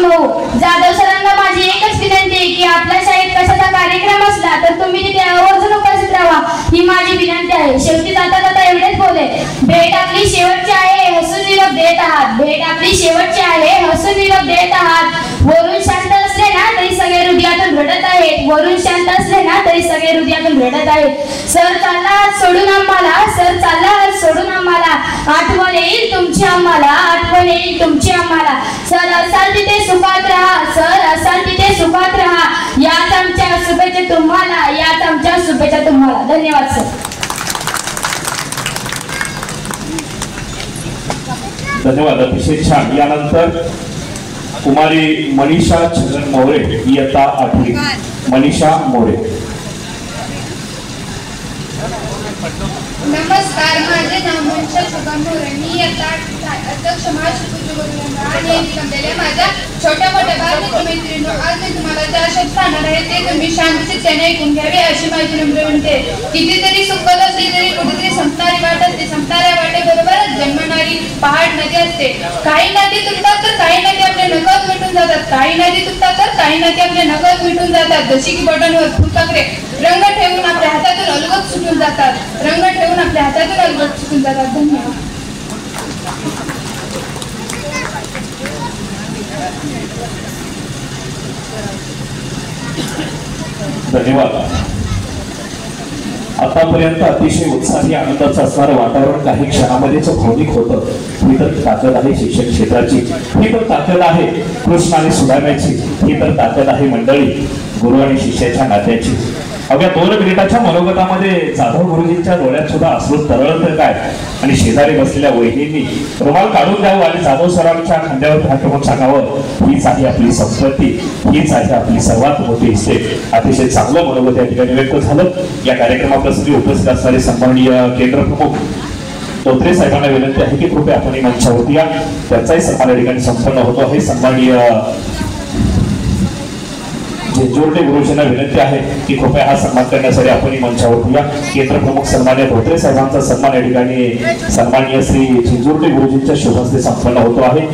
मऊ, जाधव सरांना माझी एकच विनंती आहे की आपल्या शाळेत कशाचा कार्यक्रम असला तर तुम्ही तिथे आवर्जून उपस्थित राहा, ही माझी विनंती आहे. शेवटी जाता जाता एवढेच बोले, भेट आपली शेवटची आहे, हसून निरोप देत आहात. भेट आपली शेवटची आहे, हसून निरोप देत आहात. वरून शांत असले ना तरी सगळे हृदयातून रडत आहेत, वरून शांत असले ना तरी सगळे हृदयातून रडत आहेत. सर चालला सोडून आम्हाला, सर चालला सोडून आम्हाला, आठवण येईल तुमची आम्हाला, आठवण येईल तुमची आम्हाला. सर असाल तिथे सुखात राहा, सर असाल तिथे सुखात राहा. याच आमच्या शुभेच्छा तुम्हाला, याच आमच्या शुभेच्छा तुम्हाला. धन्यवाद सर. धन्यवाद, अतिशय छान. यानंतर कुमारी मनीषा छगन मोरे, इयत्ता 8वी. मनीषा मोरे. नमस्कार, माझे नाव मनीषा छगन मोरे. मी इयत्ता 8वी अध्यक्ष महाशिवपूज्य गुरुवंदना आणि जमलेल्या माझ्या छोट्या मोठ्या बालमित्र आज मी तुम्हाला ज्या शब्द सांगणार आहे ते तुम्ही शांतचित्ताने ऐकून घ्यावे अशी माझी नम्र विनंती आहे. कितीतरी सुखद असली तरी कुठेतरी संपणारी वाट असते, संपणाऱ्या वाटेबरोबरच जन्मणारी पहाड नदी असते. काही नदी तुटतात तर काही नदी आपले नकळत मिटून जातात, काही नदी तुटतात तर काही नदी आपले नकळत मिटून जातात. जशी की बटनवर फुलपाखरे रंग ठेवून आपल्या हातातून अलगद सुटून जातात, रंग ठेवून आपल्या हातातून अलगद सुटून जातात. धन्यवाद. धन्यवाद. आतापर्यंत अतिशय उत्साही आनंदाचं असणारं वातावरण काही क्षणामध्येच भावनिक होतं. ही तर ताकद आहे शिक्षण क्षेत्राची, ही तर ताकद आहे कृष्ण आणि सुदाम्याची, ही तर ताकद आहे मंडळी गुरु आणि शिष्याच्या नात्याची. अवघ्या 2 मिनिटाच्या मनोगतामध्ये जाधव गुरुजींच्या डोळ्यात सुद्धा अश्रू तरळत काय, आणि शेजारी बसलेल्या वहिनींनी रुमाल काढून द्यावं आणि जाधव सरांच्या खांद्यावर हात ठेवून सांगावं, हीच आहे आपली संस्कृती, हीच आहे आपली सर्वात मोठी इस्टेट. अतिशय चांगलं मनोगत या ठिकाणी व्यक्त झालं. या कार्यक्रमाप्रसंगी उपस्थित असणारे सन्माननीय केंद्र प्रमुख धोत्रे साहेबांना विनंती आहे की कृपया आपण मंचावरती या. त्यांचाही सन्मान या ठिकाणी संपन्न होतो आहे. सन्माननीय झिंजुर्डे गुरुजींना विनंती आहे की कृपया हा सन्मान करण्यासाठी आपण मंचावरती या. केंद्र प्रमुख सन्माननीय धोत्रे साहेबांचा सन्मान या ठिकाणी सन्माननीय श्री झिंजुर्डे गुरुजींच्या शुभ हस्ते संपन्न होतो आहे.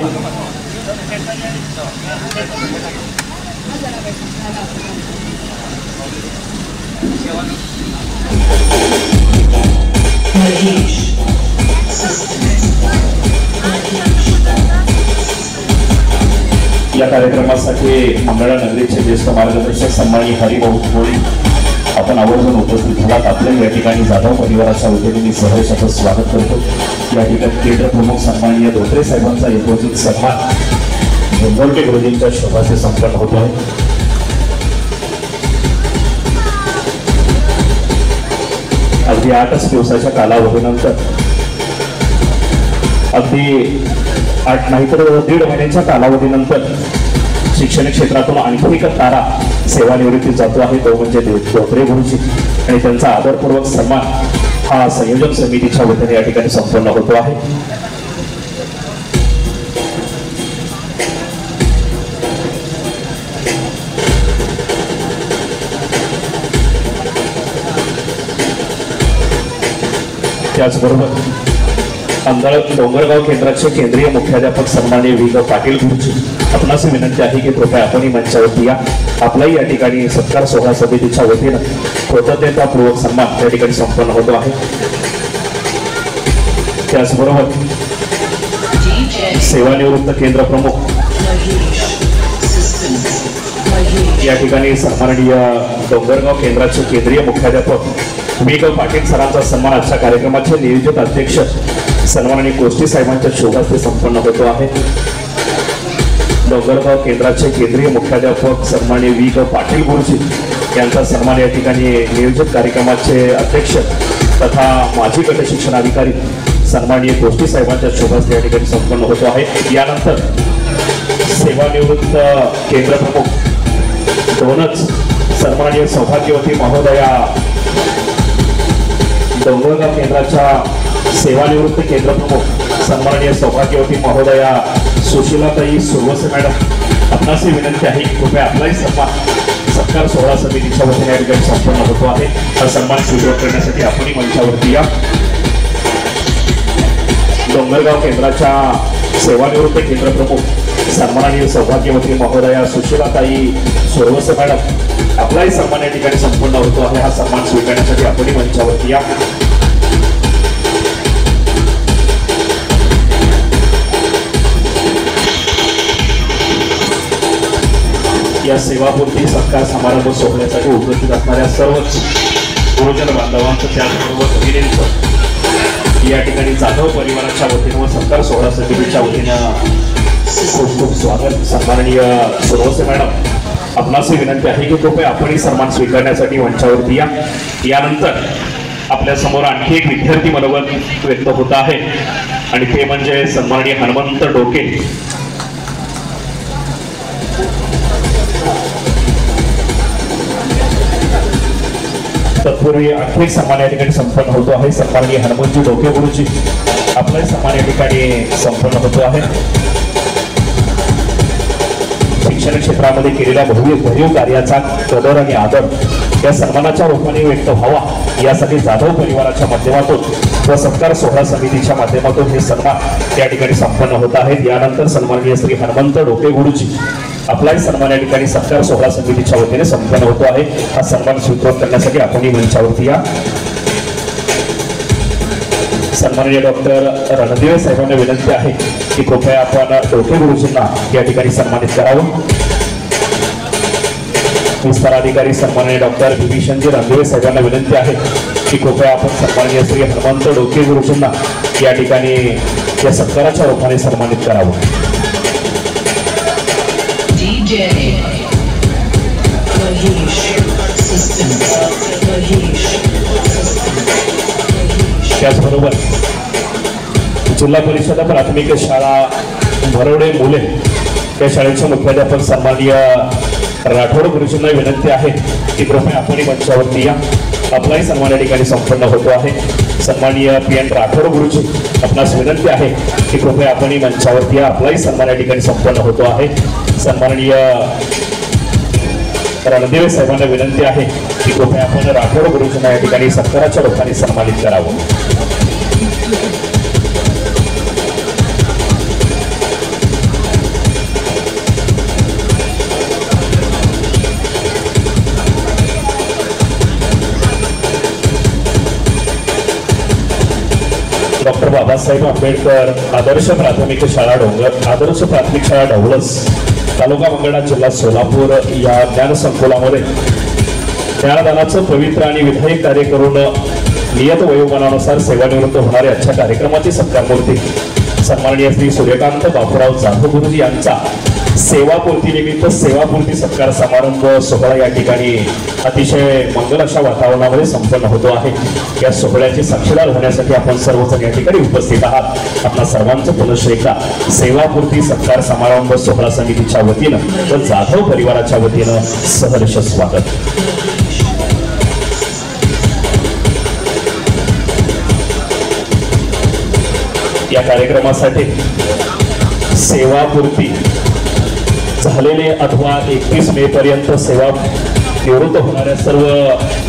या कार्यक्रमासाठी मंगळा नगरीचे ज्येष्ठ मार्गदर्शक सन्माननीय हरिभाऊ कोळी आपण आवर्जून उपस्थित झालात. आपल्या या ठिकाणी जाधव परिवाराच्या वतीने मी सहर्ष स्वागत करतो. या ठिकाणी केंद्र प्रमुख सन्माननीय धोत्रे साहेबांचा यथोचित सन्मान झिंजुर्डे गुरुजींच्या शोभाचे संपन्न होत आहे. अगदी 8 दिवसाच्या कालावधीनंतर, अगदी 8 नाही तर 1.5 महिन्याच्या कालावधीनंतर शिक्षण क्षेत्रातून आणखी एक तारा सेवानिवृत्तीत जातो आहे, तो म्हणजे धोत्रे गुरुजी. आणि त्यांचा आदरपूर्वक सन्मान हा संयोजन समितीच्या वतीने या ठिकाणी संपन्न होतो आहे. त्याचबरोबर डोंगरगाव केंद्राचे केंद्रीय मुख्याध्यापक सन्माननीय V. पाटील गुरुजी, आपणास विनंती आहे की कृपया आपणही मंचावरती या. आपलाही या ठिकाणी सत्कार सोहळा समितीच्या वतीनं कृतज्ञतापूर्वक सन्मान या ठिकाणी संपन्न होतो आहे. त्याचबरोबर सेवानिवृत्त केंद्र प्रमुख या ठिकाणी सन्माननीय डोंगरगाव केंद्राचे केंद्रीय मुख्याध्यापक V. पाटील सरांचा सन्मान आजच्या कार्यक्रमाचे नियोजित अध्यक्ष सन्माननीय गोष्टी साहेबांच्या शोभास्ते संपन्न होतो आहे. डोंगरगाव केंद्राचे केंद्रीय मुख्याध्यापक सन्माननीय V. पाटील गुरुजी यांचा सन्मान या ठिकाणी नियोजित कार्यक्रमाचे अध्यक्ष तथा माजी गट शिक्षणाधिकारी सन्माननीय गोष्टी साहेबांच्या शोभास्ते या ठिकाणी संपन्न होतो आहे. यानंतर सेवानिवृत्त केंद्र प्रमुख 2च सन्माननीय सौभाग्यवती महोदया डोंगरगाव केंद्राच्या सेवानिवृत्त केंद्र प्रमुख सन्माननीय सौभाग्यवती महोदया सुशीलाताई सुरवसे मॅडम आपणासही विनंती आहे कृपया आपलाही सत्कार सोहळा समितीच्या वतीने या ठिकाणी संपन्न होतो आहे. हा सन्मान स्वीकार करण्यासाठी आपणही मंचावरती या. डोंगरगाव केंद्राच्या सेवानिवृत्त केंद्र प्रमुख सन्माननीय सौभाग्यवती महोदया सुशीलाताई सुरवसे मॅडम आपलाही सन्मान या ठिकाणी संपन्न होतो आहे. हा सन्मान स्वीकारण्यासाठी आपणही मंचावरती या. या सेवापूर्ती सत्कार समारंभ सोहळ्यासाठी उपस्थित असणाऱ्या सर्वच गुरुजन बांधवांचं त्याचबरोबर भगिनींचं या ठिकाणी जाधव परिवाराच्या वतीनं व सत्कार सोहळा समितीच्या वतीनं खूप खूप स्वागत. सन्माननीय सुरवसे मॅडम आपणासही विनंती आहे की कृपया आपणही सन्मान स्वीकारण्यासाठी मंचावरती या. यानंतर आपल्या समोर आणखी एक विद्यार्थी मनोगत व्यक्त होत आहे आणि ते म्हणजे सन्माननीय हनुमंत डोके. तत्पूर्वी आणखी एक सन्मान या ठिकाणी संपन्न होतो आहे. सन्माननीय हनुमंतजी डोके गुरुजी आपलाही सन्मान या ठिकाणी संपन्न होतो आहे. शिक्षण क्षेत्रामध्ये केलेल्या भरीव कार्याचा कदर आणि आदर या सन्मानाच्या रूपाने व्यक्त व्हावा यासाठी जाधव परिवाराच्या माध्यमातून व सत्कार सोहळा समितीच्या माध्यमातून हे सन्मान या ठिकाणी संपन्न होत आहेत. यानंतर सन्माननीय श्री हनुमंत डोके गुरुजी आपलाही सन्मान या ठिकाणी सत्कार सोहळा समितीच्या वतीने संपन्न होतो आहे. हा सन्मान स्वीकार करण्यासाठी आपणही मंचावरती या. सन्माननीय डॉक्टर रणदेवे साहेबांना विनंती आहे की कृपया आपण डोके गुरुजींना या ठिकाणी सन्मानित करावं. विस्तार अधिकारी सन्माननीय डॉक्टर विभीषणजी रणदेवे साहेबांना विनंती आहे की कृपया आपण सन्माननीय श्री हनुमंत डोके गुरुजींना या ठिकाणी या सत्काराच्या रूपाने सन्मानित करावं. त्याचबरोबर जिल्हा परिषद प्राथमिक शाळा भरवडे मुले या शाळेचे मुख्याध्यापक सन्माननीय राठोड गुरुजींना विनंती आहे की कृपया आपणही मंचावरती या. आपलाही सन्मान या ठिकाणी संपन्न होतो आहे. सन्माननीय PN राठोड गुरुजी आपणास विनंती आहे की कृपया आपणही मंचावरती या. आपलाही सन्मान या ठिकाणी संपन्न होतो आहे. सन्माननीय रणदेवे साहेबांना विनंती आहे की कृपया आपण राठोड गुरुजींना या ठिकाणी सत्काराच्या रूपाने सन्मानित करावं. डॉक्टर बाबासाहेब आंबेडकर आदर्श प्राथमिक शाळा आदर्श प्राथमिक शाळा ढवळस तालुका मंगळा जिल्हा सोलापूर या ज्ञान संकुलामध्ये ज्ञानदानाचं पवित्र आणि विधायक कार्य करून नियत वयोमानानुसार सेवानिवृत्त होणाऱ्या आजच्या कार्यक्रमाची सत्कारमूर्ती सन्माननीय श्री सूर्यकांत बापूराव जाधव गुरुजी यांचा सेवापूर्ती निमित्त सेवापूर्ती सत्कार समारंभ सोहळा या ठिकाणी अतिशय मंगल अशा वातावरणामध्ये संपन्न होतो आहे. या सोहळ्याचे साक्षीदार होण्यासाठी आपण सर्वजण या ठिकाणी उपस्थित आहात. आपल्या सर्वांचं पुनश्च एकदा सेवापूर्ती सत्कार समारंभ सोहळा समितीच्या वतीनं व जाधव परिवाराच्या वतीनं सहर्ष स्वागत. या कार्यक्रमासाठी सेवापूर्ती झालेले अथवा 31 मे पर्यंत सेवा निवृत्त होणाऱ्या सर्व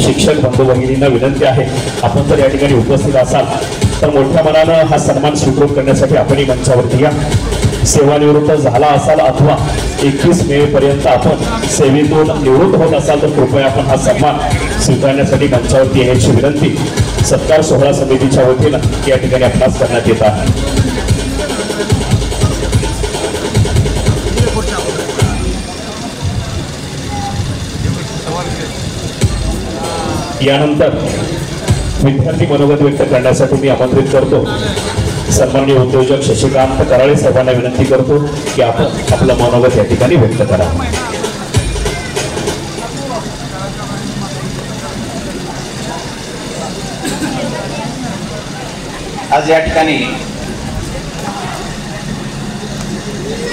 शिक्षक बंधू भगिनींना विनंती आहे आपण जर या ठिकाणी उपस्थित असाल तर मोठ्या मनानं हा सन्मान स्वीकृत करण्यासाठी आपणही मंचावरती या. सेवानिवृत्त झाला असाल अथवा 21 मे पर्यंत आपण सेवेतून निवृत्त होत असाल तर कृपया आपण हा सन्मान स्वीकारण्यासाठी मंचावरती येण्याची विनंती सत्कार सोहळा समितीच्या वतीनं या ठिकाणी आपणास करण्यात येत आहे. यानंतर विद्यार्थी मनोगत व्यक्त करण्यासाठी मी आमंत्रित करतो सन्माननीय उद्योजक शशिकांत कराळे साहेबांना विनंती करतो की आपण आपलं मनोगत या ठिकाणी व्यक्त करा. आज या ठिकाणी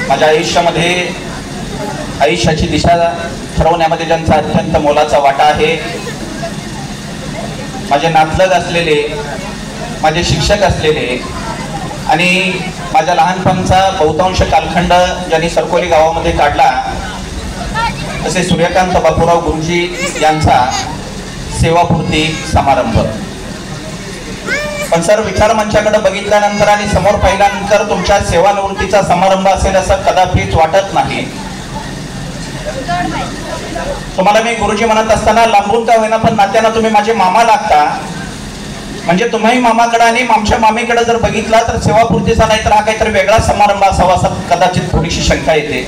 माझ्या आयुष्याची दिशा ठरवण्यामध्ये ज्यांचा अत्यंत मोलाचा वाटा आहे, माझे नातलग असलेले, माझे शिक्षक असलेले आणि माझ्या लहानपणचा बहुतांश कालखंड ज्यांनी सरकोली गावामध्ये काढला तसे सूर्यकांत बापूराव गुरुजी यांचा सेवापूर्ती समारंभ. पण सर, विचार मंचाकडे बघितल्यानंतर आणि समोर पाहिल्यानंतर तुमच्या सेवानिवृत्तीचा समारंभ असेल असं कदापिच वाटत नाही. तुम्हाला मी गुरुजी म्हणत असताना लांबून का होईना पण नात्यानं तुम्ही माझे मामा लागता. म्हणजे तुम्ही मामाकडे आणि आमच्या मामीकडे जर बघितला तर सेवापूर्तीचा नाही तर हा काहीतरी वेगळा समारंभ असावा असं कदाचित थोडीशी शंका येते.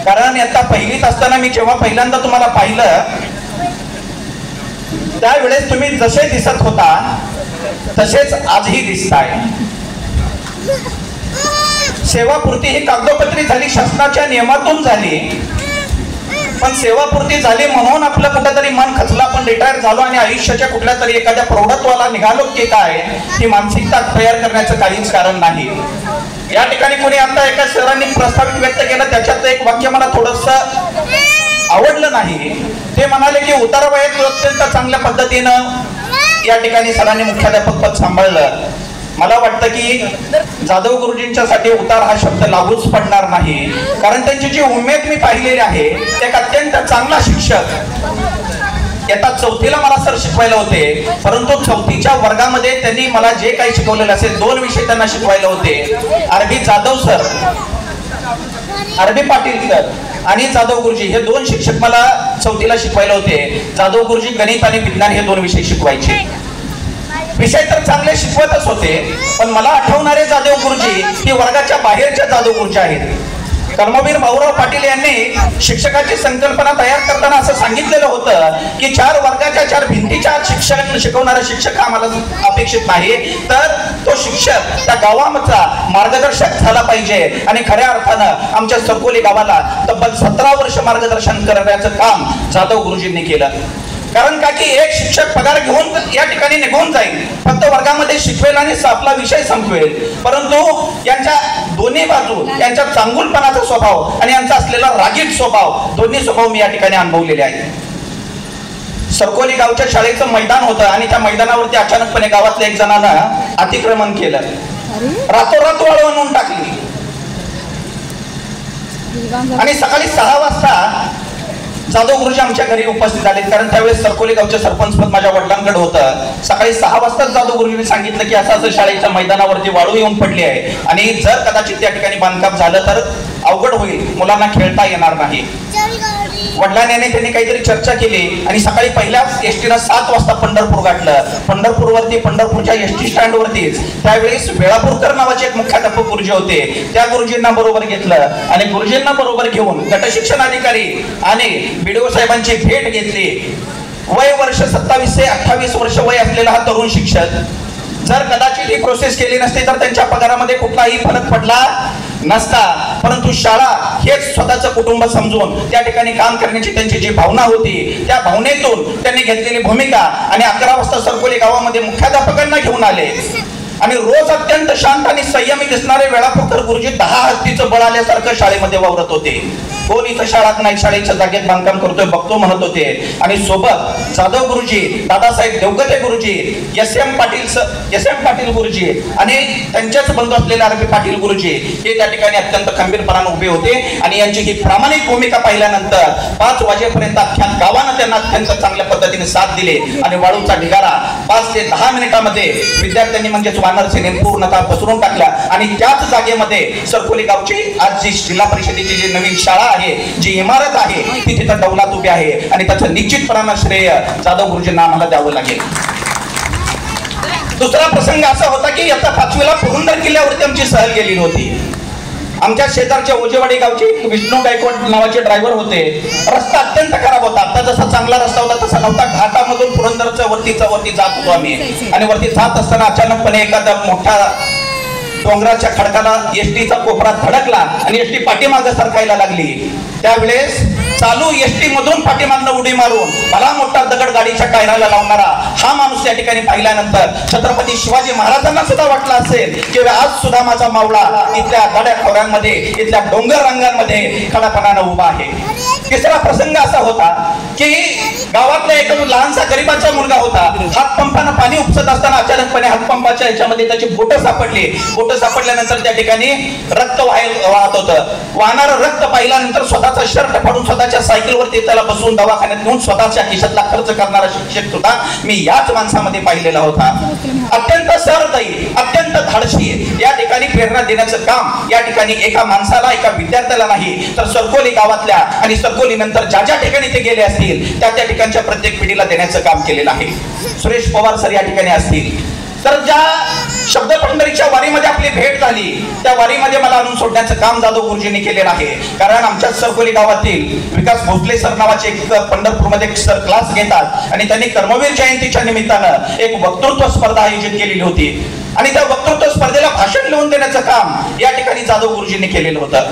कारण आता पहिलीत असताना मी जेव्हा पहिल्यांदा तुम्हाला पाहिलं त्यावेळेस तुम्ही जसे दिसत होता तसेच आजही दिसताय. सेवापूर्ती ही कागदोपत्री झाली, शासनाच्या नियमातून झाली, पण सेवापूर्ती झाली म्हणून आपलं कुठेतरी मन खचलं, आपण रिटायर झालो आणि आयुष्याच्या कुठल्या तरी एखाद्या प्रौढत्वाला निघालो की काय, ही मानसिकता तयार करण्याचं काहीच कारण नाही. या ठिकाणी कोणी आता एका सरांनी प्रस्तावित व्यक्त केलं, त्याच्यात एक वाक्य मला थोडंसं आवडलं नाही. ते म्हणाले की उतारवयात अत्यंत चांगल्या पद्धतीनं या ठिकाणी सरांनी मुख्याध्यापक पद सांभाळलं. मला वाटतं की जाधव गुरुजींच्यासाठी उतार हा शब्द लागूच पडणार नाही, कारण त्यांची जी उमेद मी पाहिलेली आहे, एक अत्यंत चांगला शिक्षक. येतात चौथीला मला सर शिकवायला होते, परंतु चौथीच्या वर्गामध्ये त्यांनी मला जे काही शिकवलेलं असेल 2 विषय त्यांना शिकवायला होते. अरबी जाधव सर, अरबी पाटील सर आणि जाधव गुरुजी हे 2 शिक्षक मला चौथीला शिकवायला होते. जाधव गुरुजी गणित आणि विज्ञान हे 2 विषय शिकवायचे. विषय तर चांगले शिकवतच होते, पण मला आठवणारे जाधव गुरुजी ही वर्गाच्या बाहेरच्या जाधव गुरुजी आहेत. कर्मवीर भाऊराव पाटील यांनी शिक्षकाची संकल्पना तयार करताना असं सांगितलेलं होतं की 4 वर्गाच्या 4 भिंतीच्या शिक्षक शिकवणारा शिक्षक हा मला अपेक्षित नाही, तर तो शिक्षक त्या गावाचा मार्गदर्शक झाला पाहिजे. आणि खऱ्या अर्थानं आमच्या सरकोली गावाला तब्बल 17 वर्ष मार्गदर्शन करण्याचं काम जाधव गुरुजींनी केलं. कारण का की एक शिक्षक पगार घेऊन या ठिकाणी निघून जाईल, फक्त वर्गामध्ये शिकवेल आणि आपला विषय संपवेल, परंतु यांच्या दोन्ही बाजू, यांच्या चांगुलपणाचा स्वभाव आणि यांचा असलेला रागीट स्वभाव, दोन्ही स्वभाव मी या ठिकाणी अनुभवलेले आहेत. सरकोली गावच्या शाळेचं मैदान होतं आणि त्या मैदानावरती अचानकपणे गावातल्या एक जणानं अतिक्रमण केलं, रातोरात वाळू आणून टाकली. आणि सकाळी 6 वाजता जाधव गुरुजी आमच्या घरी उपस्थित झाले, कारण त्यावेळेस सरकोली गावचे सरपंच पद माझ्या वडिलांकडे होतं. सकाळी 6 वाजताच जाधव गुरुजींनी सांगितलं की असं शाळेच्या मैदानावरती वाळू येऊन पडली आहे आणि जर कदाचित त्या ठिकाणी बांधकाम झालं तर अवघड होईल, मुलांना खेळता येणार नाही. वडिलांनी त्यांनी काहीतरी चर्चा केली आणि सकाळी पहिल्याच एसटीनं 7 वाजता पंढरपूर गाठलं. पंढरपूरवरती, पंढरपूरच्या एसटी स्टँडवरतीच त्यावेळेस वेळापूरकर नावाचे एक मुख्याध्यापक गुरुजी होते, त्या गुरुजींना बरोबर घेतलं आणि गुरुजींना बरोबर घेऊन गटशिक्षण अधिकारी आणि बीडीओ साहेबांची भेट घेतली. वय वर्ष 27 ते 28 वर्ष वय असलेला हा तरुण शिक्षक, जर कदाचित ही प्रोसेस केली नसती तर त्यांच्या पगारामध्ये कुठलाही फरक पडला नसता, परंतु शाळा हेच स्वतःचं कुटुंब समजून त्या ठिकाणी काम करण्याची त्यांची जी भावना होती, त्या भावनेतून त्यांनी घेतलेली भूमिका आणि 11 वाजता सरकोली गावामध्ये मुख्याध्यापकांना घेऊन आले आणि रोज अत्यंत शांत आणि संयमी दिसणारे वेळापूरकर गुरुजी 10 हत्तीचं बळ आल्यासारखं शाळेमध्ये वावरत होते. कोण इथं शाळात नाही, शाळेच्या जागेत बांधकाम करतोय बघतो म्हणत होते. आणि सोबत जाधव गुरुजी, दादासाहेब देवगते गुरुजी, एस.एम. पाटील गुरुजी आणि त्यांच्याच बंधू असलेले अरबी पाटील गुरुजी हे त्या ठिकाणी अत्यंत खंबीरपणाने उभे होते. आणि यांची ही प्रामाणिक भूमिका पाहिल्यानंतर 5 वाजेपर्यंत अख्ख्या गावानं त्यांना अत्यंत चांगल्या पद्धतीने साथ दिली आणि वाळूचा ढिगारा 5 ते 10 मिनिटांमध्ये विद्यार्थ्यांनी म्हणजेच वानर सेनेने पूर्णतः पसरून टाकला. आणि त्याच जागेमध्ये सरकोली गावची आज जी जिल्हा परिषदेची जी नवीन शाळा आहे, जी इमारत आहे, ती तिथं डौलात उभी आहे आणि त्याचं निश्चितपणानं श्रेय जाधव गुरुजींना आम्हाला द्यावं लागेल. दुसरा प्रसंग असा होता की आता 5वीला पुरंदर किल्ल्यावरती आमची सहल गेलेली होती. आमच्या शेजारच्या ओजेवाडी गावचे विष्णू गायकवाड नावाचे ड्रायव्हर होते. रस्ता अत्यंत खराब होता, आता जसा चांगला रस्ता होता तसा नव्हता. घाटामधून पुरंदरच्या वरती जात होतो आम्ही आणि वरती जात असताना अचानकपणे एखादा मोठा डोंगराच्या खडकाला एसटीचा कोपरा धडकला आणि एसटी पाठीमागे सरकायला लागली. त्यावेळेस चालू एसटी मधून पाठीमागनं उडी मारून मला मोठा दगड गाडीच्या टायराला लावणारा हा माणूस त्या ठिकाणी पाहिल्यानंतर छत्रपती शिवाजी महाराजांना सुद्धा वाटलं असेल की आज सुद्धा माझा मावळा इथल्या गाड्या खोऱ्यांमध्ये, इथल्या डोंगर रंगांमध्ये खडापणानं उभा आहे. तिसरा प्रसंग असा होता की गावातला एक लहानसा गरीबाचा मुलगा होता. हातपंपानं पाणी उपसत असताना अचानकपणे हातपंपाच्या नावाच्या ह्याच्यामध्ये त्याची बोटं सापडली. बोटं सापडल्यानंतर त्या ठिकाणी रक्त वाहत होतं. वाहणारं रक्त पाहिल्यानंतर स्वतःचा शर्ट फाडून स्वतःच्या सायकलवरती त्याला बसवून दवाखान्यात नेऊन स्वतःच्या खिशातला खर्च करणारा शिक्षक सुद्धा मी याच माणसामध्ये पाहिलेला होता. अत्यंत सहृदयी, अत्यंत धाडसी या ठिकाणी प्रेरणा देण्याचं काम या ठिकाणी एका माणसाला, एका विद्यार्थ्याला नाही तर सरकोली गावातल्या आणि सरकोली नंतर ज्या ज्या ठिकाणी ते गेले असतील त्या ठिकाणच्या प्रत्येक पिढीला देण्याचं काम केलेलं आहे. सुरेश पवार सर या ठिकाणी असतील. तर ज्या शब्द पंढरीच्या वारीमध्ये आपली भेट झाली त्या वारीमध्ये मला आणून सोडण्याचं काम जाधव गुरुजींनी केलेलं आहे. कारण आमच्या सरकोली गावातील विकास भोसले सर नावाचे एक पंढरपूरमध्ये सर क्लास घेतात आणि त्यांनी कर्मवीर जयंतीच्या निमित्तानं एक वक्तृत्व स्पर्धा आयोजित केलेली होती आणि त्या वक्तृत्व स्पर्धेला भाषण लिहून देण्याचं काम या ठिकाणी जाधव गुरुजींनी केलेलं होतं.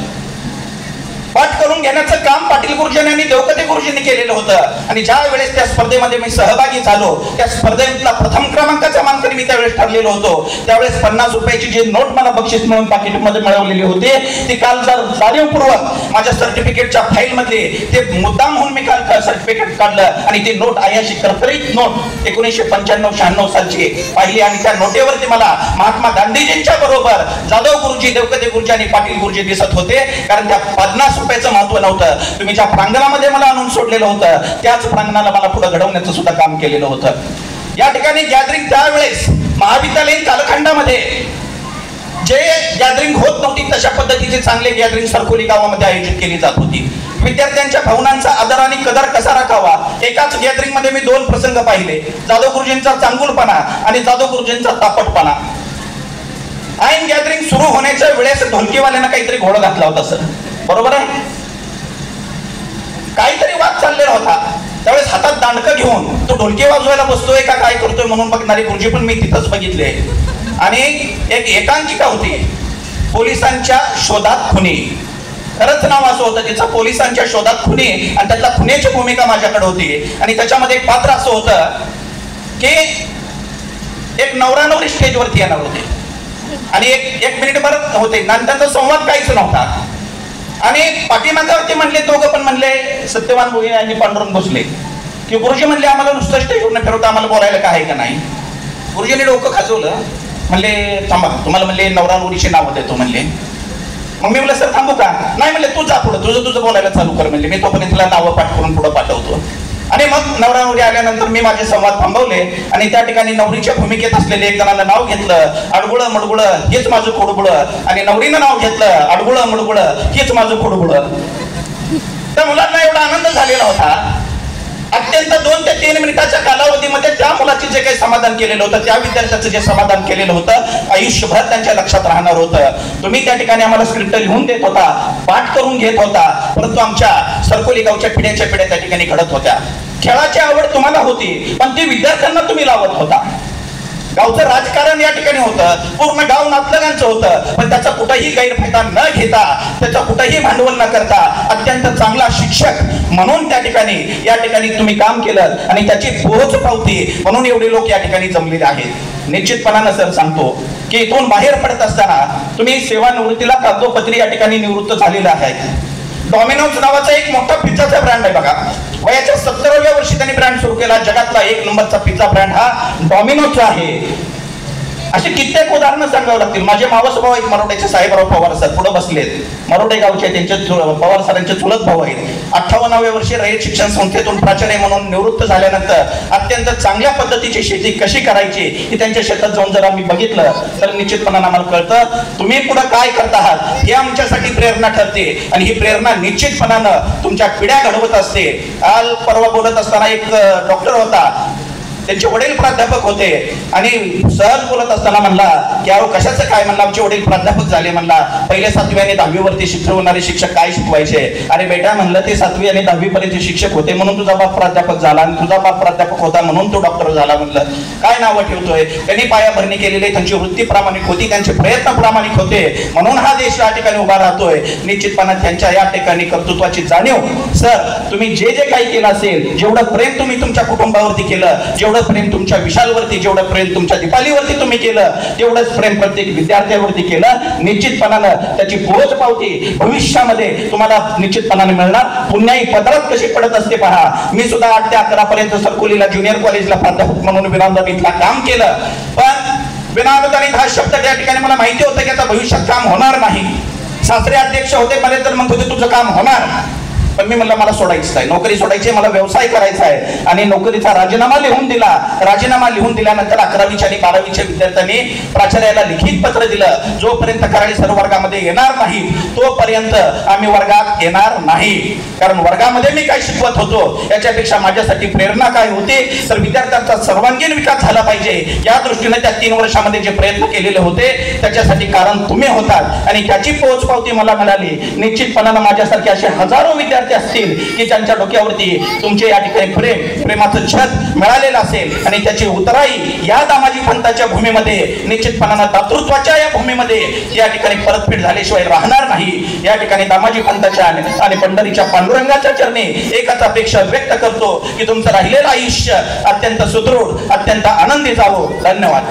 पाठ करून घेण्याचं काम पाटील गुरुजींनी आणि देवकते गुरुजींनी केलेलं होतं. आणि ज्या वेळेस त्या स्पर्धेमध्ये मी सहभागी झालो त्या स्पर्धेतला प्रथम क्रमांकाचा मानकरी मी त्यावेळेस ठरलेलो होतो. त्यावेळेस 50 रुपयाची जी नोट मला बक्षीस म्हणून पाकिटमध्ये मिळवलेली होती ती काल जर जाणीवपूर्वक माझ्या सर्टिफिकेटच्या फाईल मध्ये ते मुद्दाम म्हणून मी काल सर्टिफिकेट काढलं आणि ती नोट आहे अशी करकरीत नोट 1995-96 सालची पाहिली आणि त्या नोटेवरती मला महात्मा गांधीजींच्या बरोबर जाधव गुरुजी, देवकते गुरुजी आणि पाटील गुरुजी दिसत होते. कारण त्या 50 रुपयाचं महत्व नव्हतं. तुम्ही ज्या प्रांगणामध्ये मला आणून सोडलेलं होतं त्याच प्रांगणाला मला पुढे घडवण्याचं सुद्धा काम केलेलं होतं. या ठिकाणी गॅदरिंग त्यावेळेस महाविद्यालयीन कालखंडामध्ये जे गॅदरिंग होत नव्हती तशा पद्धतीची चांगली गॅदरिंग सरकोली गावामध्ये आयोजित केली जात होती. विद्यार्थ्यांच्या भावनांचा आदर आणि कदर कसा राखावा एकाच गॅदरिंग मध्ये मी 2 प्रसंग पाहिले. जाधव गुरुजींचा चांगुलपणा आणि जाधव गुरुजींचा तापटपणा. ऐन गॅदरिंग सुरू होण्याच्या वेळेस ढोलकीवाल्यानं काहीतरी घोळ घातला होता सर, बरोबर आहे? काहीतरी वाद चाललेला होता. त्यावेळेस हातात दांडकं घेऊन तो ढोलकी वाजवायला बसतोय का काय करतोय म्हणून बघणारे गुरुजी पण मी तिथंच बघितले. आणि एक एकांकिका होती, पोलिसांच्या शोधात खुनी. खरंच नाव असं होतं तिचं, पोलिसांच्या शोधात खुनी. आणि त्यातला खुनीची भूमिका माझ्याकडे होती. आणि त्याच्यामध्ये एक पात्र असं होतं की एक नवरा नवरी स्टेजवरती येणार होते आणि एक मिनिटभर होते. नंतरचा संवाद काहीच नव्हता. आणि पाठीमागावरती म्हणले, दोघं पण म्हणले, सत्यवान भोये आणि पांडुरंग भोसले, की गुरुजी म्हणले आम्हाला नुसतं स्टेजवर फिरवता, आम्हाला बोलायला काय आहे का नाही. गुरुजींनी डोकं खाजवलं, म्हणले थांबा तुम्हाला म्हणले नवरा नवरीची नावं देतो म्हणले. मग मी म्हणलं सर थांबू का? नाही म्हणले तू जा पुढं, तुझं बोलायला चालू कर म्हणले, मी तोपर्यंत तुला नावं पाठ करून पुढं पाठवतो. आणि मग नवरा नवरी आल्यानंतर मी माझे संवाद थांबवले आणि त्या ठिकाणी नवरीच्या भूमिकेत असलेले एक जणांना नाव घेतलं, अडगुळं मडगुळं हेच माझं खोडबुळं. आणि नवरीनं नाव घेतलं, अडगुळं मडगुळं हेच माझं खोडबुळं. त्या मुलांना एवढा आनंद झालेला होता. अत्यंत 2 ते 3 मिनिटाच्या कालावधीमध्ये त्या मुलाचे जे काही समाधान केलेलं होतं, त्या विद्यार्थ्याचं जे समाधान केलेलं होतं आयुष्यभर त्यांच्या लक्षात राहणार होतं. तुम्ही त्या ठिकाणी आम्हाला स्क्रिप्ट लिहून देत होता, पाठ करून घेत होता, परंतु आमच्या सरकोली गावच्या पिढ्याच्या पिढ्या त्या ठिकाणी घडत होत्या. खेळाची आवड तुम्हाला होती पण ती विद्यार्थ्यांना तुम्ही लावत होता. गावचं राजकारण या ठिकाणी होतं, पूर्ण गाव नातलगांचं होतं, पण त्याचा कुठेही गैरफायदा न घेता, त्याचा कुठेही भांडवल न करता अत्यंत चांगला शिक्षक म्हणून त्या ठिकाणी तुम्ही काम केलं आणि त्याची पोहोच पावती म्हणून एवढे लोक या ठिकाणी जमलेले आहेत. निश्चितपणानं सर सांगतो की इथून बाहेर पडत असताना तुम्ही सेवानिवृत्तीला कागदोपत्री या ठिकाणी निवृत्त झालेला आहे. डॉमिनोज नावाचा एक मोठा पिझ्झाचा ब्रँड आहे बघा. वयाच्या 70व्या वर्षी त्यांनी ब्रँड सुरू केला. जगातला 1 नंबरचा पिझ्झा ब्रँड हा डॉमिनोजचा आहे. अशी कित्येक उदाहरणं सांगावं लागतील. माझे मावस भाऊ आहेत मरोड्याचे साहेबराव पवार सर, पुढे बसलेत, मरोडे गावचे, त्यांचे पवार सरांचे चुलत भाऊ आहेत. 58व्या वर्षी रयत शिक्षण संस्थेतून प्राचार्य म्हणून निवृत्त झाल्यानंतर अत्यंत चांगल्या पद्धतीची शेती कशी करायची ही त्यांच्या शेतात जाऊन जर आम्ही बघितलं तर निश्चितपणानं आम्हाला कळतं तुम्ही पुढे काय करत आहात हे आमच्यासाठी प्रेरणा ठरते. आणि ही प्रेरणा निश्चितपणानं तुमच्या पिढ्या घडवत असते. काल परवा बोलत असताना एक डॉक्टर होता, त्यांचे वडील प्राध्यापक होते आणि सहज बोलत असताना म्हणला की अहो कशाचं काय, म्हणला आमचे वडील प्राध्यापक झाले. म्हणला पहिले 7वी आणि 10वी वरती शिकवणारे शिक्षक काय शिकवायचे? अरे बेटा म्हणलं ते 7वी आणि 10वी पर्यंत शिक्षक होते म्हणून तुझा बाप प्राध्यापक झाला आणि तुझा बाप प्राध्यापक होता म्हणून तो डॉक्टर झाला. म्हणलं काय नावं ठेवतोय? त्यांनी पायाभरणी केलेली, त्यांची वृत्ती प्रामाणिक होती, त्यांचे प्रयत्न प्रामाणिक होते म्हणून हा देश या ठिकाणी उभा राहतोय. निश्चितपणे त्यांच्या या ठिकाणी कर्तृत्वाची जाणीव. सर तुम्ही जे जे काही केलं असेल, जेवढं प्रेम तुम्ही तुमच्या कुटुंबावरती केलं, जेवढं प्रेम तुमच्या विशालवरती, जेवढं प्रेम तुमच्या दीपालीवरती तुम्ही केलं, तेवढंच प्रेम प्रत्येक विद्यार्थ्यावरती केलं. निश्चितपणानं त्याची पोहोच पावती भविष्यामध्ये तुम्हाला निश्चितपणाने मिळणार. पुण्याही पदरात कशी पडत असते पहा. मी सुद्धा 8 ते 11 पर्यंत सरकोलीला ज्युनियर कॉलेजला प्राध्यापक म्हणून विरामदारीतला काम केलं, पण विनानुदानित हा शब्द त्या ठिकाणी मला माहिती होतं की आता भविष्यात काम होणार नाही. सासरे अध्यक्ष होते, मला तर म्हणत होते तुझं काम होणार, पण मी म्हणलं मला सोडायचं आहे, नोकरी सोडायची, मला व्यवसाय करायचा आहे. आणि नोकरीचा राजीनामा लिहून दिला. राजीनामा लिहून दिल्यानंतर 11वीच्या आणि 12वीच्या विद्यार्थ्यांनी प्राचार्याला लिखित पत्र दिलं, जोपर्यंत कराडी सर वर्गामध्ये येणार नाही तोपर्यंत आम्ही वर्गात येणार नाही. कारण वर्गामध्ये मी काय शिकवत होतो याच्यापेक्षा माझ्यासाठी प्रेरणा काय होती, तर विद्यार्थ्यांचा सर्वांगीण विकास झाला पाहिजे या दृष्टीने त्या 3 वर्षामध्ये जे प्रयत्न केलेले होते त्याच्यासाठी कारण तुम्ही होतात. आणि त्याची पोचपावती मला मिळाली. निश्चितपणानं माझ्यासारखे असे हजारो विद्यार्थी असतील की ज्यांच्या डोक्यावरती तुमचे या ठिकाणी प्रेमाचं छत मिळालेलं असेल आणि त्याची उतराई या दामाजी पंथाच्या भूमीमध्ये निश्चितपणानं दातृत्वाच्या या भूमीमध्ये या ठिकाणी परतफेड झाल्याशिवाय राहणार नाही. या ठिकाणी दामाजी पंथाच्या आणि पंढरीच्या पांडुरंगाच्या चरणी एकच अपेक्षा व्यक्त करतो की तुमचं राहिलेलं आयुष्य अत्यंत सुदृढ, अत्यंत आनंदी जावो. धन्यवाद.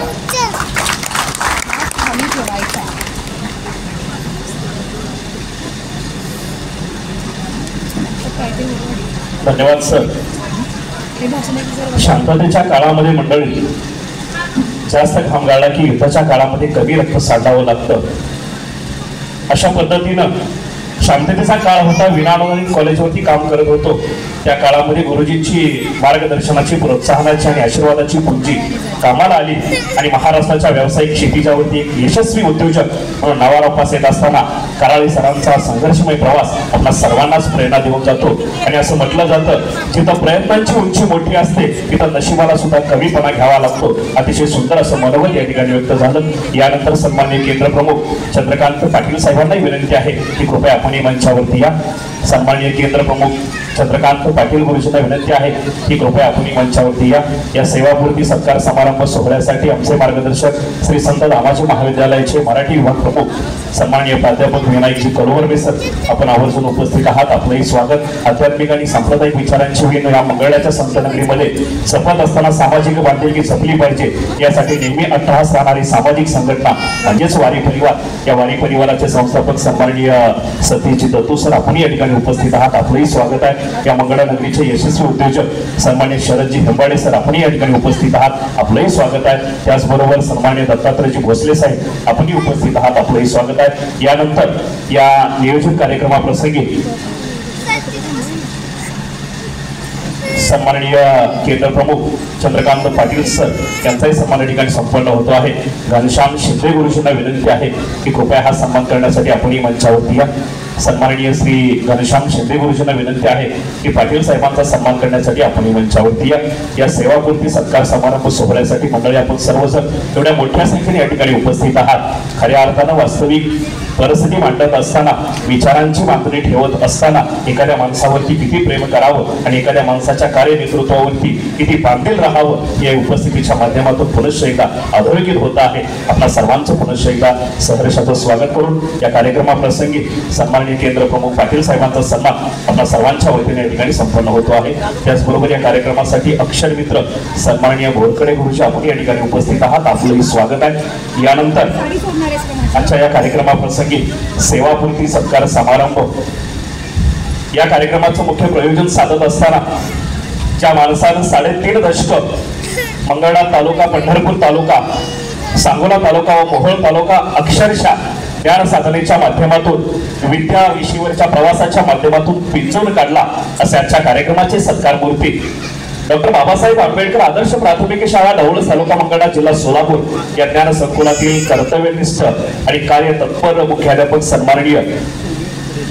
धन्यवाद सर. शांततेच्या काळामध्ये मंडळी जास्त घाम गाळला की युद्धाच्या काळामध्ये कमी रक्त सांडावं लागतं. अशा पद्धतीनं शांततेचा काळ होता. विनानुदानित कॉलेजवरती काम करत होतो. त्या काळामध्ये गुरुजींची मार्गदर्शनाची, प्रोत्साहनाची आणि आशीर्वादाची पुंजी कामाला आली आणि महाराष्ट्राच्या व्यावसायिक क्षितिजावरती एक यशस्वी उद्योजक म्हणून नावारोपास येत असताना कराळे सरांचा संघर्षमय प्रवास आपल्या सर्वांनाच प्रेरणा देऊन जातो. आणि असं म्हटलं जातं, जिथं प्रयत्नांची उंची मोठी असते तिथं नशिबाला सुद्धा कमीपणा घ्यावा लागतो. अतिशय सुंदर असं मनोगत या ठिकाणी व्यक्त झालं. यानंतर सन्माननीय केंद्र प्रमुख चंद्रकांत पाटील साहेबांनाही विनंती आहे की कृपया आपण मंचावरती या. सन्माननीय केंद्र प्रमुख चंद्रकांत पाटील गुरुजींना विनंती आहे की कृपया आपण मंचावरती या. या सेवापूर्ती सत्कार समारंभ सोहळ्यासाठी आमचे मार्गदर्शक श्री संत दामाजी महाविद्यालयाचे मराठी विभाग प्रमुख सन्माननीय प्राध्यापक विनायकजी कलोवर्मे सर आपण आवर्जून उपस्थित आहात. आपलंही स्वागत. आध्यात्मिक आणि सांप्रदायिक विचारांची विण या मंगळाच्या संतनगरीमध्ये जपत असताना सामाजिक बांधिलकी जपली पाहिजे यासाठी नेहमी अट्टहास राहणारी सामाजिक संघटना म्हणजेच वारी परिवार. या वारी परिवाराचे संस्थापक सन्माननीय सतीजी दत्तू सर आपण या ठिकाणी उपस्थित आहात. आपलंही स्वागत आहे. या मंगळा नगरीचे यशस्वी उद्योजक सन्माननीय शरदजी हेंबाडे सर आपण या ठिकाणी उपस्थित आहात. आपलंही स्वागत आहे. त्याचबरोबर सन्माननीय दत्तात्रयजी भोसले साहेब आपणही उपस्थित आहात. आपलंही स्वागत आहे. यानंतर या नियोजित कार्यक्रमाप्रसंगी सन्माननीय केंद्र प्रमुख चंद्रकांत पाटील सर यांचाही सन्मान या ठिकाणी संपन्न होतो आहे. घनश्याम शिंदे गुरुजींना विनंती आहे की कृपया हा सन्मान करण्यासाठी आपणही मंचावरती या. सन्माननीय श्री घनश्याम शिंदे गुरुजींना विनंती आहे की पाटील साहेबांचा सन्मान करण्यासाठी आपणही मंचावरती या. या सेवापूर्ती सत्कार समारंभ सोहळ्यासाठी मंडळी आपण सर्वजण एवढ्या मोठ्या संख्येने या ठिकाणी उपस्थित आहात. खऱ्या अर्थानं वास्तविक परिस्थिती मांडत असताना, विचारांची मागणी ठेवत असताना एखाद्या माणसावरती किती प्रेम करावं आणि एखाद्या माणसाच्या कार्य नेतृत्वावरती किती बांधील राहावं या उपस्थितीच्या माध्यमातून पुनश्च एकदा अधोरेखित होत आहे. आपल्या सर्वांचं पुनश्च एकदा सहर्षाचं स्वागत करून या कार्यक्रमाप्रसंगी सन्माननीय केंद्र प्रमुख पाटील साहेबांचा सन्मान आपल्या सर्वांच्या वतीने या ठिकाणी संपन्न होतो आहे. त्याचबरोबर या कार्यक्रमासाठी अक्षर मित्र सन्माननीय बोरकडे गुरुजी आपण या ठिकाणी उपस्थित आहात. आपलंही स्वागत आहे. यानंतर आजच्या या कार्यक्रमाप्रसंगी सेवापूर्ती सत्कार समारंभ या कार्यक्रमाचं मुख्य प्रयोजन साधत असताना ज्या माणसानं 3.5 दशक मंगळा तालुका, पंढरपूर तालुका, सांगोला तालुका व मोहोळ तालुका अक्षरशः ज्ञान साधनेच्या माध्यमातून विद्या विषयीवरच्या प्रवासाच्या माध्यमातून पिंजून काढला असे आजच्या कार्यक्रमाचे सत्कारमूर्ती डॉक्टर बाबासाहेब आंबेडकर आदर्श प्राथमिक शाळा ढवळ तालुका मंगळा जिल्हा सोलापूर या ज्ञान संकुलातील कर्तव्यनिष्ठ आणि कार्य तत्पर मुख्याध्यापक सन्माननीय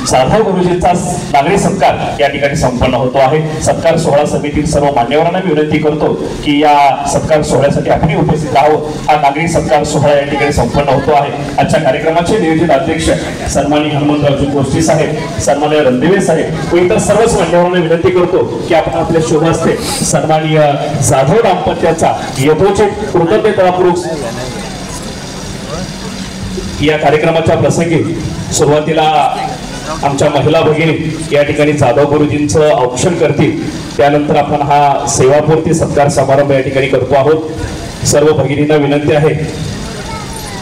जाधव गुरुजींचा नागरी सत्कार या ठिकाणी संपन्न होतो आहे. सत्कार सोहळा समितीतील सर्व मान्यवरांना विनंती करतो की या सत्कार सोहळ्यासाठी आपण उपस्थित राहावं. हा नागरी सत्कार सोहळा या ठिकाणी संपन्न होतो आहे. आजच्या कार्यक्रमाचे नियोजित अध्यक्ष सन्माननीय हनुमंतरावजी गोष्टी साहेब, सन्माननीय रणदिवे साहेब व इतर सर्वच मान्यवरांना विनंती करतो की आपण आपल्या शुभ हस्ते सन्माननीय जाधव दाम्पत्याचा यथोचित कृतज्ञतापूर्वक या कार्यक्रमाच्या प्रसंगी सुरुवातीला आमच्या महिला भगिनी या ठिकाणी जाधव गुरुजींचं औक्षण करतील. त्यानंतर आपण हा सेवापूर्ती सत्कार समारंभ या ठिकाणी करतो आहोत. सर्व भगिनींना विनंती आहे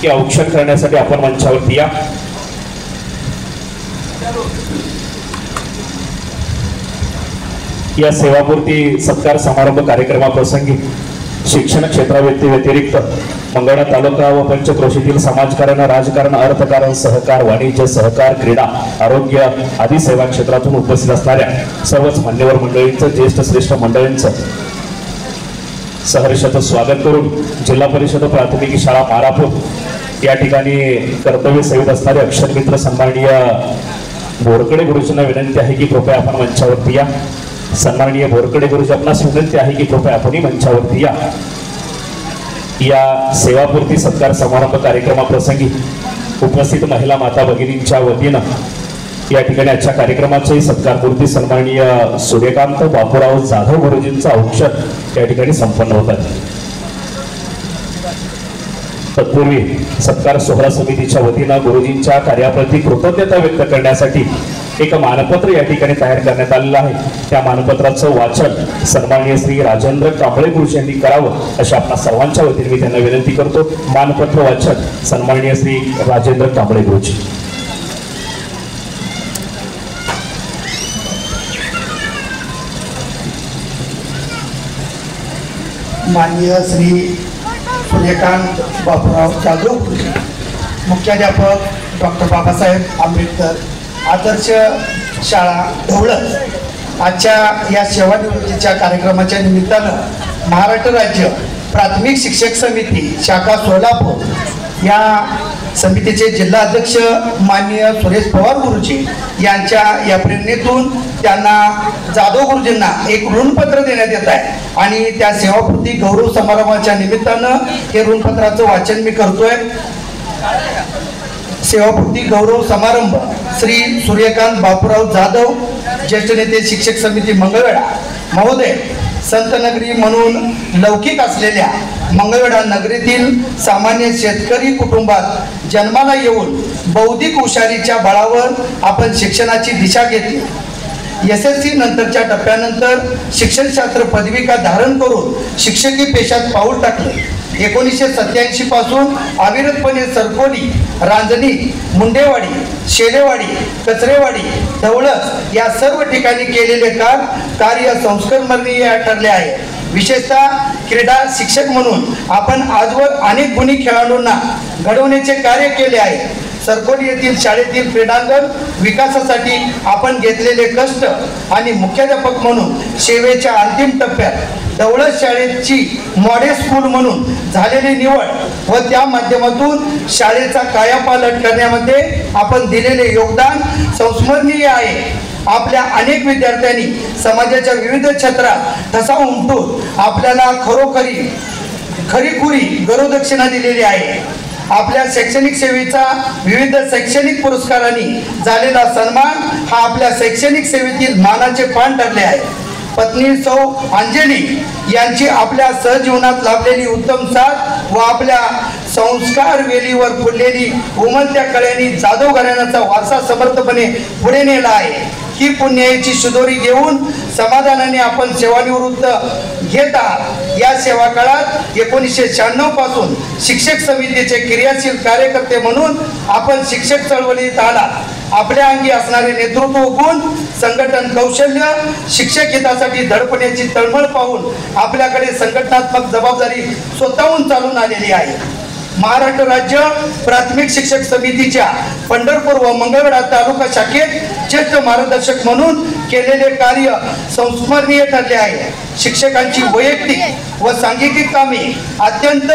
की औक्षण करण्यासाठी आपण मंचावरती या. या सेवापूर्ती सत्कार समारंभ कार्यक्रमाप्रसंगी शिक्षण क्षेत्राव्यतिरिक्त मंगळवेढा तालुका व पंचक्रोशीतील समाजकारण, राजकारण, अर्थकारण, सहकार, वाणिज्य, सहकार, क्रीडा, आरोग्य आदी सेवा क्षेत्रातून उपस्थित असणाऱ्या सर्वच मान्यवर मंडळींचं, ज्येष्ठ श्रेष्ठ मंडळींचं सहर्षाचं स्वागत करून जिल्हा परिषद प्राथमिक शाळा मारापूर या ठिकाणी कर्तव्य सेवेत असणारे अक्षरमित्र सन्माननीय बोरकडे गुरुजींना विनंती आहे की कृपया आपण मंचावरती या. सन्माननीय बोरकडे गुरुजी आपणास विनंती आहे की कृपया आपणही मंचावरती या. या सेवापूर्ती सत्कार समारंभ कार्यक्रमाप्रसंगी उपस्थित महिला माता भगिनींच्या वतीनं या ठिकाणी आजच्या कार्यक्रमाचे सत्कारपूर्ती सन्माननीय सूर्यकांत बापूराव जाधव गुरुजींचा औक्षण या ठिकाणी संपन्न होतात. तत्पूर्वी सत्कार सोहळा समितीच्या वतीनं गुरुजींच्या कार्याप्रती कृतज्ञता व्यक्त करण्यासाठी एक मानपत्र या ठिकाणी तयार करण्यात आलेलं आहे. त्या मानपत्राचं वाचन सन्माननीय श्री राजेंद्र कांबळे गुरुजी यांनी करावं अशा आपल्या सर्वांच्या वतीने मी त्यांना विनंती करतो. मानपत्र वाचन सन्माननीय श्री राजेंद्र कांबळे गुरुजी. माननीय श्री सूर्यकांत बापूराव जाधव, मुख्याध्यापक डॉक्टर बाबासाहेब आंबेडकर आदर्श शाळा ढवळस, आजच्या या सेवानिवृत्तीच्या कार्यक्रमाच्या निमित्तानं महाराष्ट्र राज्य प्राथमिक शिक्षक समिती शाखा सोलापूर या समितीचे जिल्हा अध्यक्ष माननीय सुरेश पवार गुरुजी यांच्या या प्रेरणेतून त्यांना जाधव गुरुजींना एक ऋणपत्र देण्यात येत आहे आणि त्या सेवापूर्ती गौरव समारंभाच्या निमित्तानं हे ऋणपत्राचं वाचन मी करतोय. सेवापूर्ती गौरव समारंभ श्री सूर्यकांत बापूराव जाधव, ज्येष्ठ नेते शिक्षक समिती मंगळवेढा महोदय, संत नगरी म्हणून लौकिक असलेल्या मंगळवेढा नगरीतील सामान्य शेतकरी कुटुंबात जन्माला येऊन बौद्धिक हुशारीच्या बळावर आपण शिक्षणाची दिशा घेतली. SSC नंतरच्या टप्प्यानंतर शिक्षणशास्त्र पदविका धारण करून शिक्षकी पेशात पाऊल टाकले. 1987 पासून अविरतपणे सरकोली, रांजणी, मुंडेवाडी, शेलेवाडी, कचरेवाडी, ढवळस या सर्व ठिकाणी केलेले कार्य संस्मरणीय ठरले आहे. विशेषतः क्रीडा शिक्षक म्हणून आपण आजवर अनेक गुणी खेळाडूंना घडवण्याचे कार्य केले आहे. सरकोली येथील शाळेतील क्रीडांगण विकासासाठी आपण घेतलेले कष्ट आणि मुख्याध्यापक म्हणून सेवेच्या अंतिम टप्प्यात ढवळस शाळेची मॉडेल स्कूल म्हणून झालेली निवड व त्या माध्यमातून शाळेचा कायापालट करण्यामध्ये आपण दिलेले योगदान संस्मरणीय आहे. आपल्या अनेक विद्यार्थ्यांनी समाजाच्या विविध क्षेत्रात ठसा उमटून आपल्याला खरीखुरी गौरवदक्षिणा दिलेली आहे. आपल्या शैक्षणिक सेवेचा विविध शैक्षणिक पुरस्कारांनी झालेला सन्मान हा आपल्या शैक्षणिक सेवेतील मानाचे पान ठरले आहे. पत्नी सौ अंजली यांची आपल्या सहजीवनात लाभलेली उत्तम साथ व आपल्या संस्कार वेलीवर फुललेली उमलत्या कळ्यांनी जाधव घराण्याचा वारसा समर्थपणे पुढे नेला आहे. ही पुण्याची शिदोरी घेऊन समाधानाने आपण सेवानिवृत्त घेत आहात. या सेवा काळात 1996 पासून शिक्षक समितीचे क्रियाशील कार्यकर्ते म्हणून आपण शिक्षक चळवळीत आलात. आपल्या अंगी असणारे नेतृत्व गुण, संघटन कौशल्य, शिक्षक हितासाठी धडपण्याची तळमळ पाहून आपल्याकडे संघटनात्मक जबाबदारी स्वतःहून चालून आलेली आहे. महाराष्ट्र राज्य प्राथमिक शिक्षक समितीच्या पंढरपूर व मंगळवेढा तालुका शाखेत ज्येष्ठ मार्गदर्शक म्हणून केलेले कार्य संस्मरणीय ठरले आहे. शिक्षकांची वैयक्तिक व सांघिक कामे अत्यंत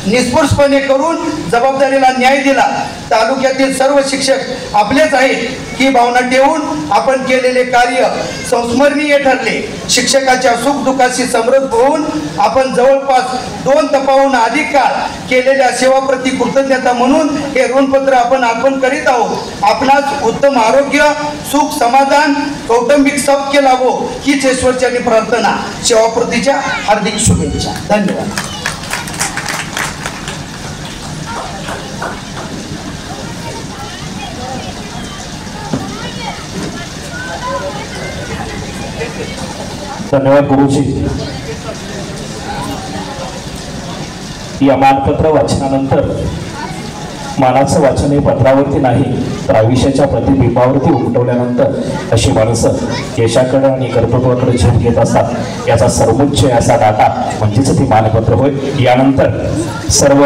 निस्पृहपणे करून जबाबदारीला न्याय दिला. तालुक्यातील सर्व शिक्षक आपलेच आहेत ही भावना ठेवून आपण केलेले कार्य संस्मरणीय ठरले. शिक्षकाच्या सुखदुःखाशी समृद्ध होऊन आपण जवळपास 2 तपाहून अधिक काळ केलेल्या सेवाप्रती कृतज्ञता म्हणून हे ऋणपत्र आपण अर्पण करीत आहोत. आपणास उत्तम आरोग्य, सुख, समाधान, कौटुंबिक सौख्य लाभो हीच ईश्वरचरणी प्रार्थना. सेवापूर्तीच्या हार्दिक शुभेच्छा. धन्यवाद. धन्यवाद गुरुजी. या मानपत्र वाचनानंतर मानाचं वाचन हे पत्रावरती नाही तर आयुष्याच्या प्रतिबिंबावरती उमटवल्यानंतर अशी माणसं यशाकडे आणि कर्तृत्वाकडे झेप घेत असतात. याचा सर्वोच्च असा डाटा म्हणजेच ती मानपत्र होय. यानंतर सर्व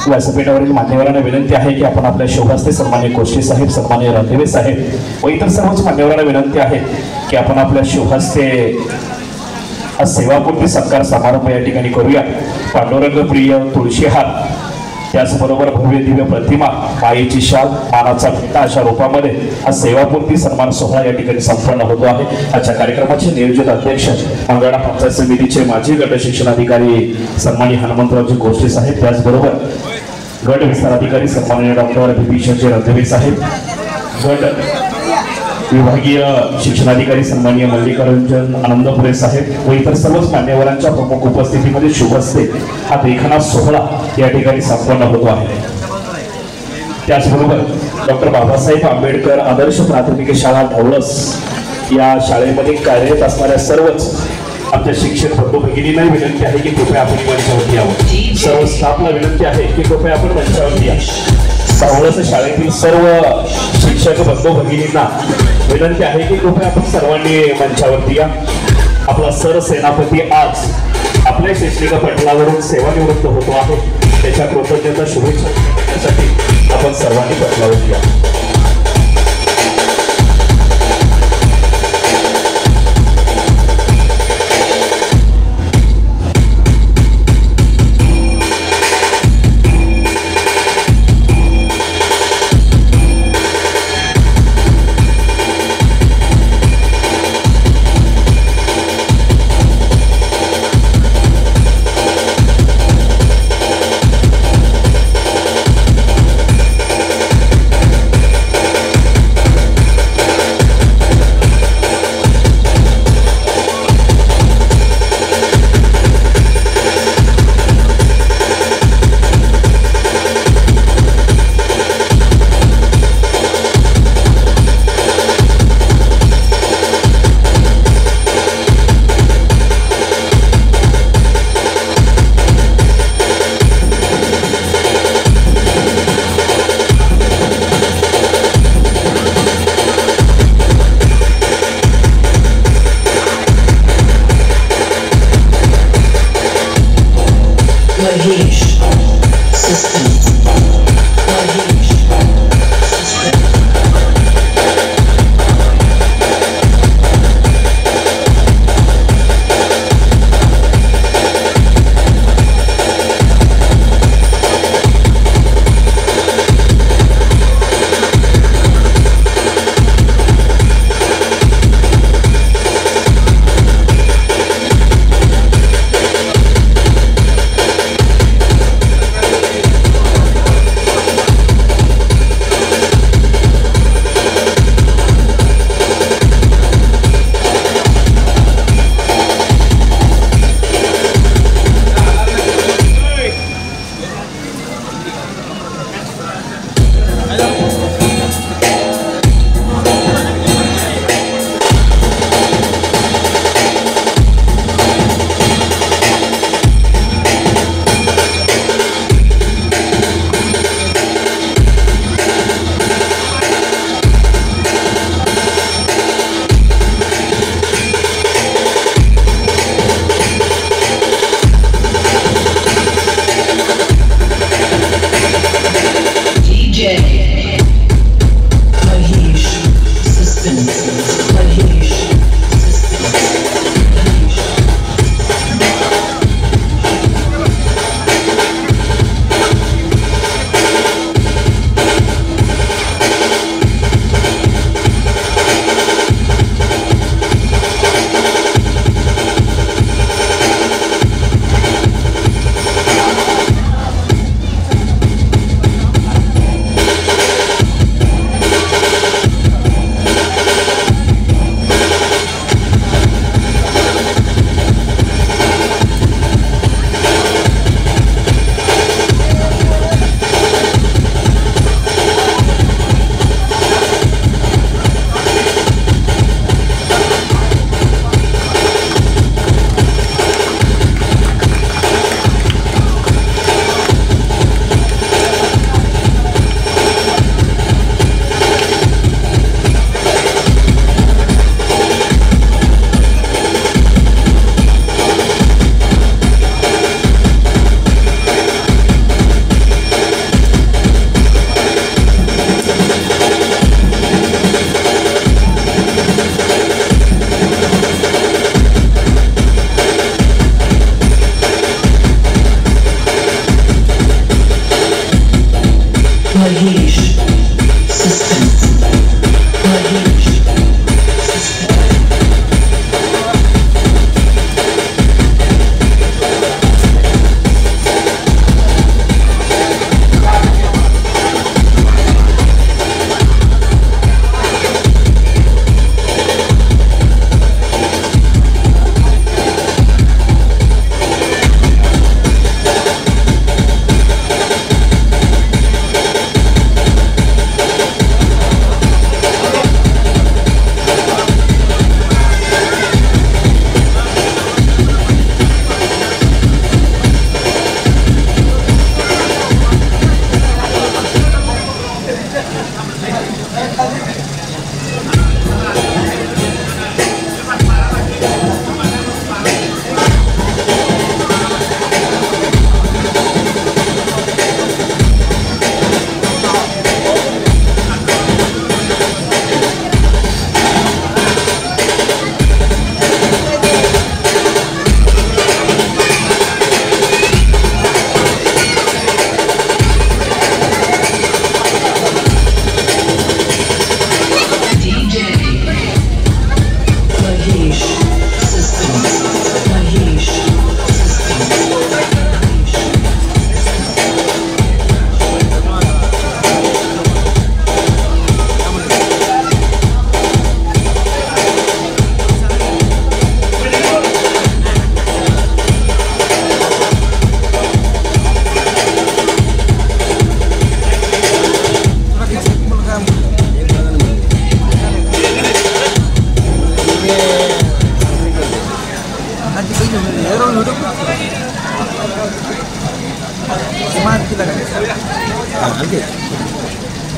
व्यासपीठावरील मान्यवरांना विनंती आहे की आपण आपल्या शोभास्ते सन्मान्य कोष्टी साहेब, सन्मान्य रणदिवे साहेब व इतर सर्वच मान्यवरांना विनंती आहे की आपण आपल्या शोभास्ते हा सेवापूर्ती सत्कार समारंभ या ठिकाणी करूया. पांडुरंग प्रिय तुळशीहार, त्याचबरोबर भव्य दिव्य प्रतिमा, मायेची शाल, मानाचा भिंता अशा रूपामध्ये हा सेवापूर्ती सन्मान सोहळा या ठिकाणी संपन्न होतो आहे. आजच्या कार्यक्रमाचे नियोजित अध्यक्ष मंगळा पंचायत समितीचे माजी गट शिक्षणाधिकारी सन्माननीय हनुमंतरावजी गोष्टी साहेब, त्याचबरोबर गट विस्तार अधिकारी सन्माननीय डॉक्टर बिभीषणजी रणदिवे साहेब, गट विभागीय शिक्षणाधिकारी सन्माननीय मल्लिकार्जुन आनंदपुरे साहेब व इतर सर्वच मान्यवरांच्या प्रमुख उपस्थितीमध्ये शुभस्ते हा देखणा सोहळा या ठिकाणी संपन्न होतो आहे. त्याचबरोबर डॉक्टर बाबासाहेब आंबेडकर आदर्श प्राथमिक शाळा ढवळस या शाळेमध्ये कार्यरत असणाऱ्या सर्वच आमच्या शिक्षक बंधू भगिनींना विनंती आहे की कृपया आपण मंचावरती यावं. सर्व स्टाफला विनंती आहे की कृपया आपण मंचावरती या. ढवळस शाळेतील सर्व शिक्षक बंधू भगिनींना विनंती आहे की कृपया आपण सर्वांनी मंचावरती या. आपला सरसेनापती आज आपल्या शैक्षणिक पटलावरून सेवानिवृत्त होतो आहे. त्याच्या कृतज्ञता शुभेच्छा देण्यासाठी आपण सर्वांनी पटलावरती या.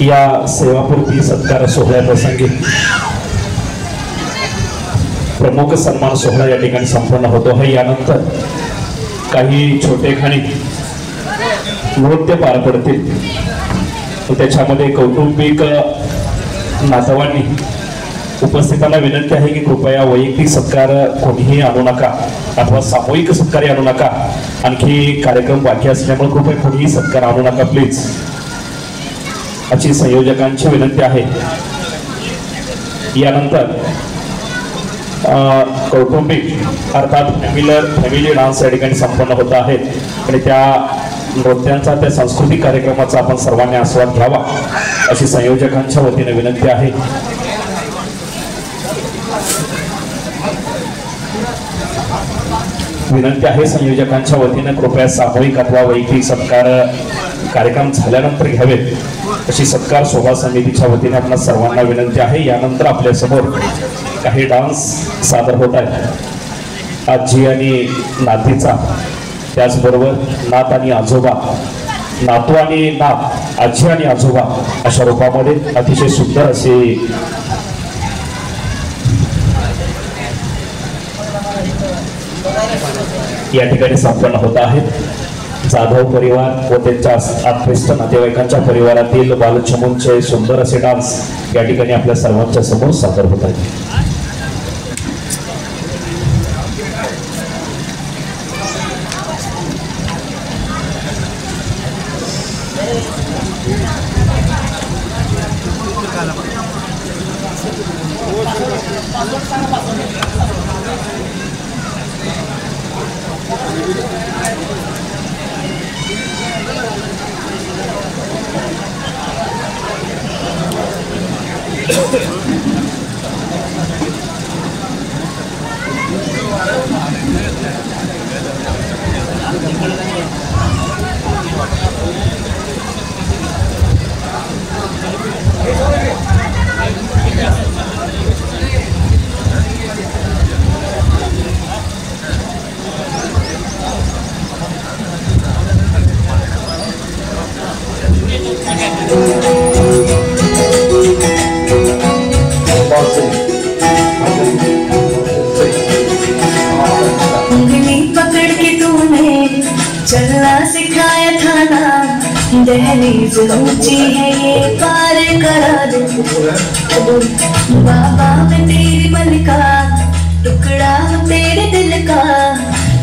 या सेवापूर्ती सत्कार सोहळ्याप्रसंगी प्रमुख सन्मान सोहळा या ठिकाणी संपन्न होतो आहे। यानंतर काही छोटेखानी नृत्य पार पडतील। त्याच्यामध्ये कौटुंबिक नातवांनी उपस्थितांना विनंती आहे की कृपया वैयक्तिक सत्कार कोणीही आणू नका अथवा सामूहिक सत्कार आणू नका। आणखी कार्यक्रम बाकी असल्यामुळे कृपया कोणीही सत्कार आणू नका प्लीज, अशी संयोजकांची विनंती आहे। यानंतर कौटुंबिक अर्थात फॅमिली डान्स या ठिकाणी संपन्न होत आहे आणि त्या नृत्यांचा त्या सांस्कृतिक कार्यक्रमाचा आपण सर्वांनी आस्वाद घ्यावा अशी संयोजकांच्या वतीने विनंती आहे। विनंती आहे संयोजकांच्या वतीने कृपया सामूहिक अथवा वैयक्तिक सत्कार कार्यक्रम झाल्यानंतर घ्यावेत अशी सत्कार शोभा समितीच्या वतीने आपल्या सर्वांना विनंती आहे। यानंतर आपल्या समोर काही डान्स सादर होत आहेत। आजी आणि नातीचा, त्याचबरोबर नात आणि आजोबा, नातू आणि नात, आजी आणि आजोबा अशा रूपामध्ये अतिशय सुंदर असे या ठिकाणी संपन्न होत आहेत। जाधव परिवार व त्यांच्या आत्मीय नातेवाईकांच्या परिवारातील बालचमूंचे सुंदर असे डान्स या ठिकाणी आपल्या सर्वांच्या समोर सादर होत आहेत। दहलीज ऊंची है ये पार करा दे बाबा मैं तेरी मलिका, टुकड़ा हूँ तेरे दिल का,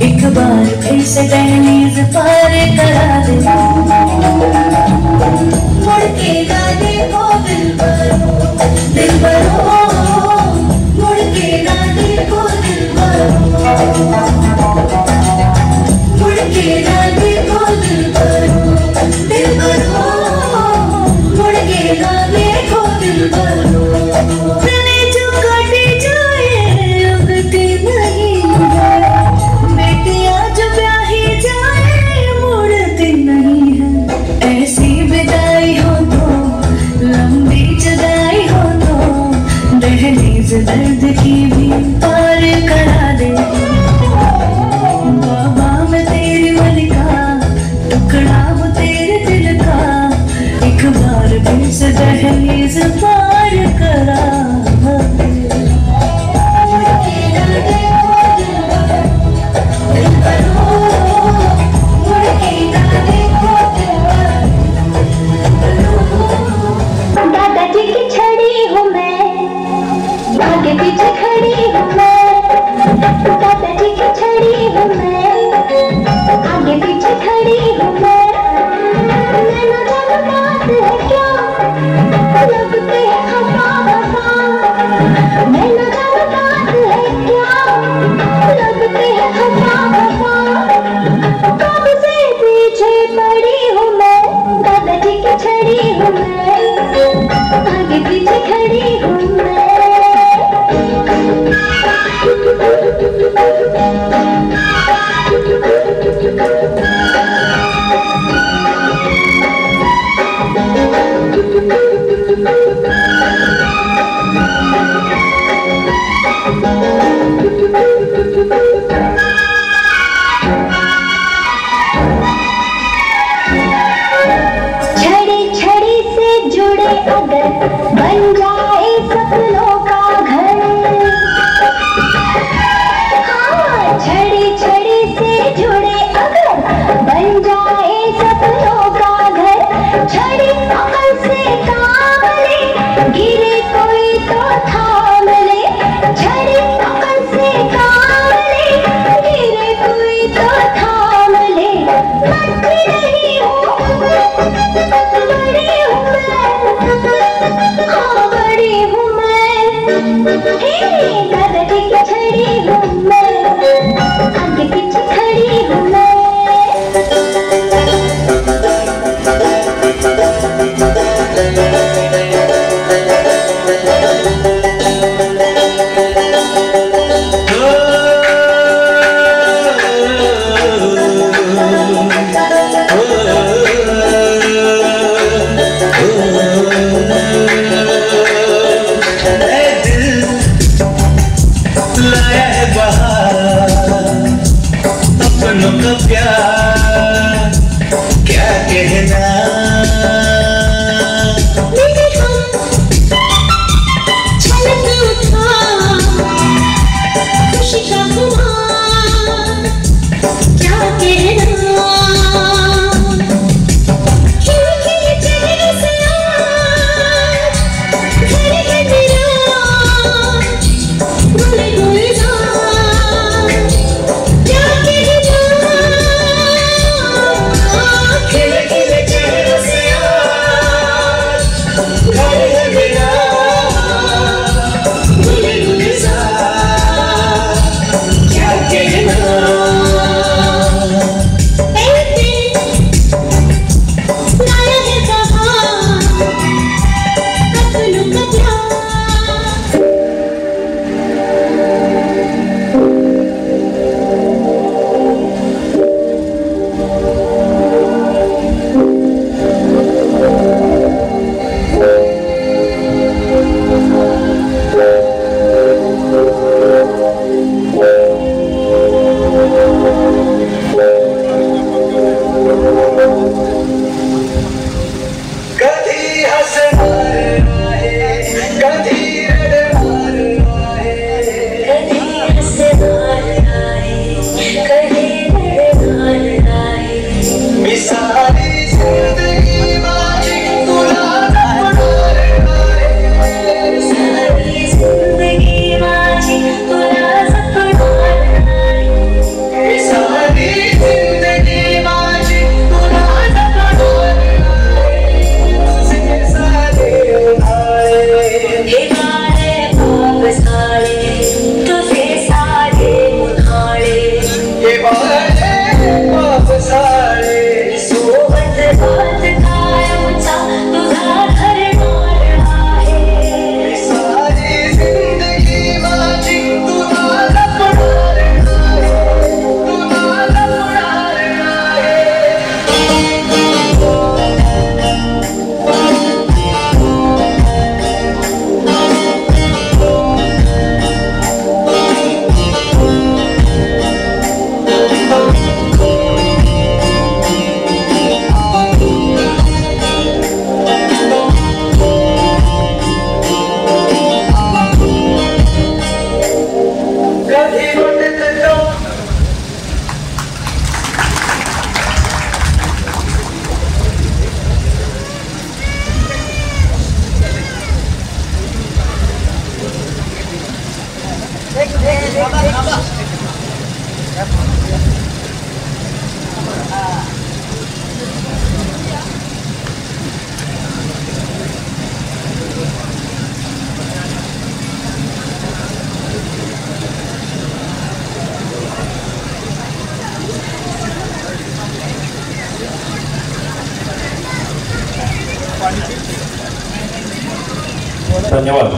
एक बार फिर से दहलीज पार करा दे। मुड़ के ना देखो दिलबरो, दिलबरो, मुड़ के ना देखो दिलबरो, मुड़ के ना देखो दिलबरो, दिलबरो, मुड़ के ना देखो दिलबरो। तने जो काटे जाए उगती नहीं है, बेटियां जो ब्याही जाए मुड़ती नहीं है। ऐसी विदाई हो तो, लंबी जुदाई हो तो, दहलीज दर्द की भी पार करा दे। बाबा मैं तेरी मलिका, टुकड़ा हूँ तेरे दिल का, एक बार फिर से दहलीज पार करा दे। दादाजी की छड़ी हूँ मैं, आगे पीछे खड़ी हूँ मैं, दादाजी की छड़ी हूँ मैं, आगे पीछे खड़ी हूँ मैं। मैं न जानू बात है क्या, लगते हैं खफा खफा, मैं न जानू बात है क्या, लगते हैं खफा खफा। कब से पीछे पड़ी हूँ मैं, दादाजी की छड़ी हूँ मैं, आगे पीछे खड़ी हूँ मैं। छड़ी धन्यवाद.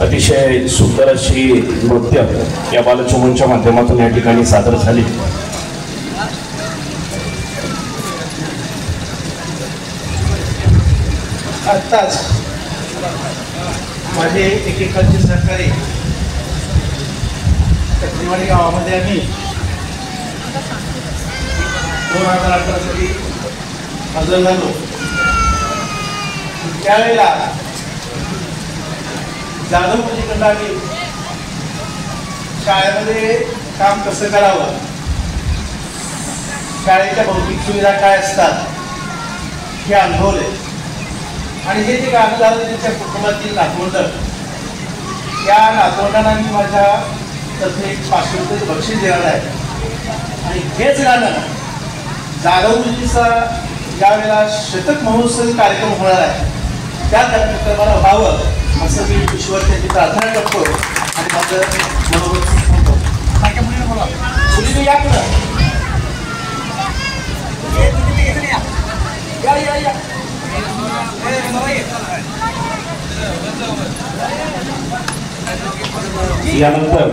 अतिशय सुंदर अशी नृत्य या बालचमूंच्या माध्यमातून या ठिकाणी सादर झाली. आत्ताच माझे एकेकालचे सहकारी कचरीवाडी गावामध्ये आम्ही 2018 साली हजर झालो. त्यावेळेला जाधव गुरुजीकडनं आम्ही शाळेमध्ये काम कसं करावं, शाळेच्या भौतिक सुविधा काय असतात हे अनुभवले. आणि हे जे गाणं झालं त्यांच्या कुटुंबातील नातवंड, त्या नातवंडांना मी माझ्या तर्फे एक 500 रुपयाचं बक्षीस देणार आहे. आणि हेच गाणं जाधव गुरुजीचा ज्या वेळेला शतक महोत्सव कार्यक्रम होणार आहे त्या कार्यक्रमाला व्हावं असं मी ईश्वर त्यांची प्रार्थना करतो. आणि माझं मनोगत सांगतो. मुली या पुढं यानंतर